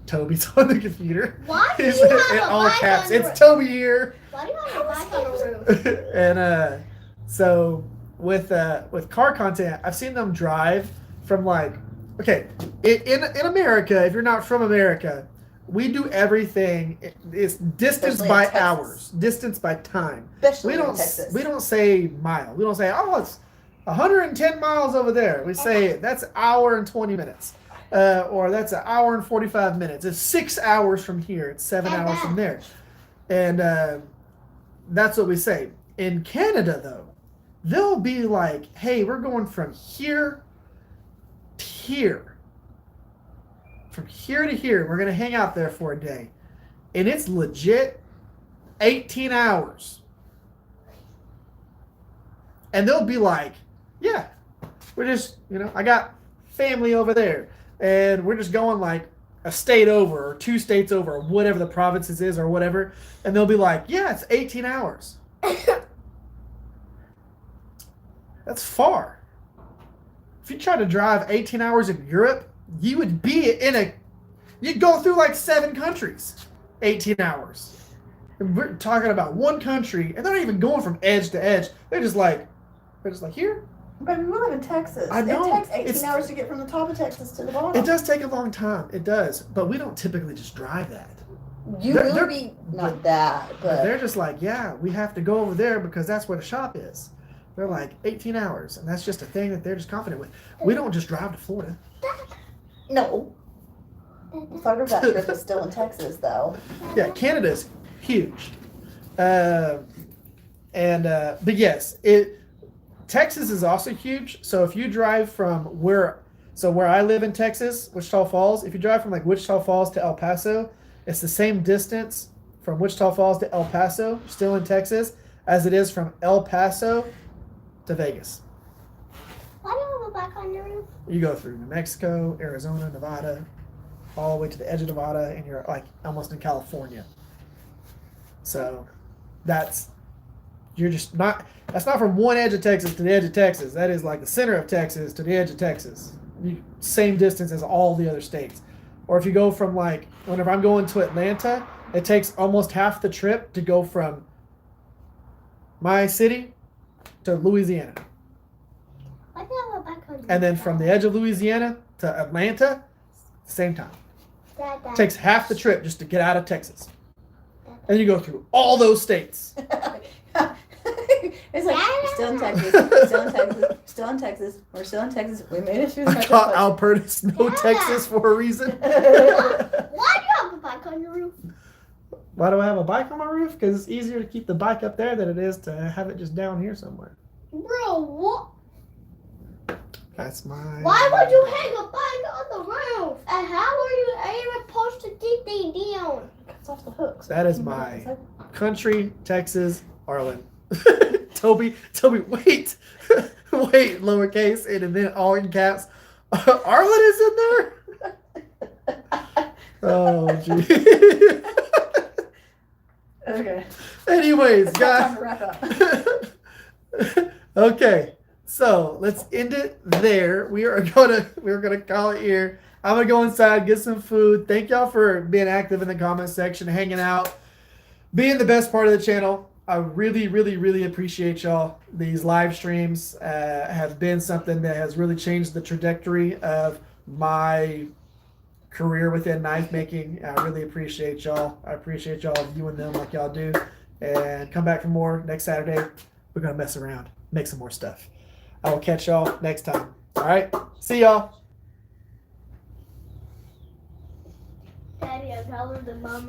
Toby's on the computer. Why do He's you in have a all bike caps. on the It's roof? Toby here. Why do you have a bike on the roof? And so with car content, I've seen them drive from like, okay, in America, if you're not from America, we do everything. It's distance Especially by in Texas. hours, distance by time. Especially We in don't Texas. we don't say mile. We don't say, oh, it's 110 miles over there. We say that's an hour and 20 minutes. Or that's an hour and 45 minutes. It's 6 hours from here. It's 7 hours from there. And that's what we say. In Canada, though, they'll be like, hey, we're going from here to here. From here to here. We're going to hang out there for a day. And it's legit 18 hours. And they'll be like, yeah, we're just, I got family over there. And we're just going like a state over or 2 states over or whatever the provinces is or whatever. And they'll be like, yeah, it's 18 hours. That's far. if you try to drive 18 hours in Europe, you would be you'd go through like 7 countries, 18 hours. And we're talking about one country, and they're not even going from edge to edge. They're just like here. But we live in Texas. I know. It takes 18 hours to get from the top of Texas to the bottom. It does take a long time. It does, but we don't typically just drive that. You They're- really they're- be not that, But but they're just like, yeah, we have to go over there because that's where the shop is. They're like 18 hours, and that's just a thing that they're just confident with. We don't just drive to Florida. no. Part of that trip is still in Texas, though. Yeah, Canada's huge. But yes, Texas is also huge. So if you drive from where I live in Texas, Wichita Falls, if you drive from like Wichita Falls to El Paso, it's the same distance from Wichita Falls to El Paso, still in Texas, as it is from El Paso to Vegas. Why do you have a back on your roof? You go through New Mexico, Arizona, Nevada, all the way to the edge of Nevada, and you're like almost in California. So that's not from one edge of Texas to the edge of Texas. That is like the center of Texas to the edge of Texas. Same distance as all the other states. Or if you go from like, whenever I'm going to Atlanta, it takes almost half the trip to go from my city to Louisiana. Why do you have a back on your And then roof? from the edge of Louisiana to Atlanta, same time. Dad. Takes half the trip just to get out of Texas. And you go through all those states. It's like, we're still in Texas, still in Texas, we're still in Texas. We made it through the I metro caught question. Albertus, no Yeah. Texas for a reason. Why do you have a back on your roof? Why do I have a bike on my roof? Because it's easier to keep the bike up there than it is to have it just down here somewhere. Bro, what? That's my... Why would you hang a bike on the roof? And how are you even supposed to get things down? It's off the hooks. That is my country, Texas, Arlen. Toby, wait. Wait, lowercase, and then all in caps. Arlen is in there? Oh, gee. Okay. Anyways, It's about time guys. to wrap up. Okay, so let's end it there. We're gonna call it here. I'm gonna go inside, get some food. Thank y'all for being active in the comment section, hanging out, being the best part of the channel. I really, really, really appreciate y'all. These live streams have been something that has really changed the trajectory of my career within knife making. I really appreciate y'all. I appreciate y'all viewing them like y'all do. And come back for more next Saturday. We're going to mess around, make some more stuff. I will catch y'all next time. All right. See y'all. Daddy, I'm telling the mommy.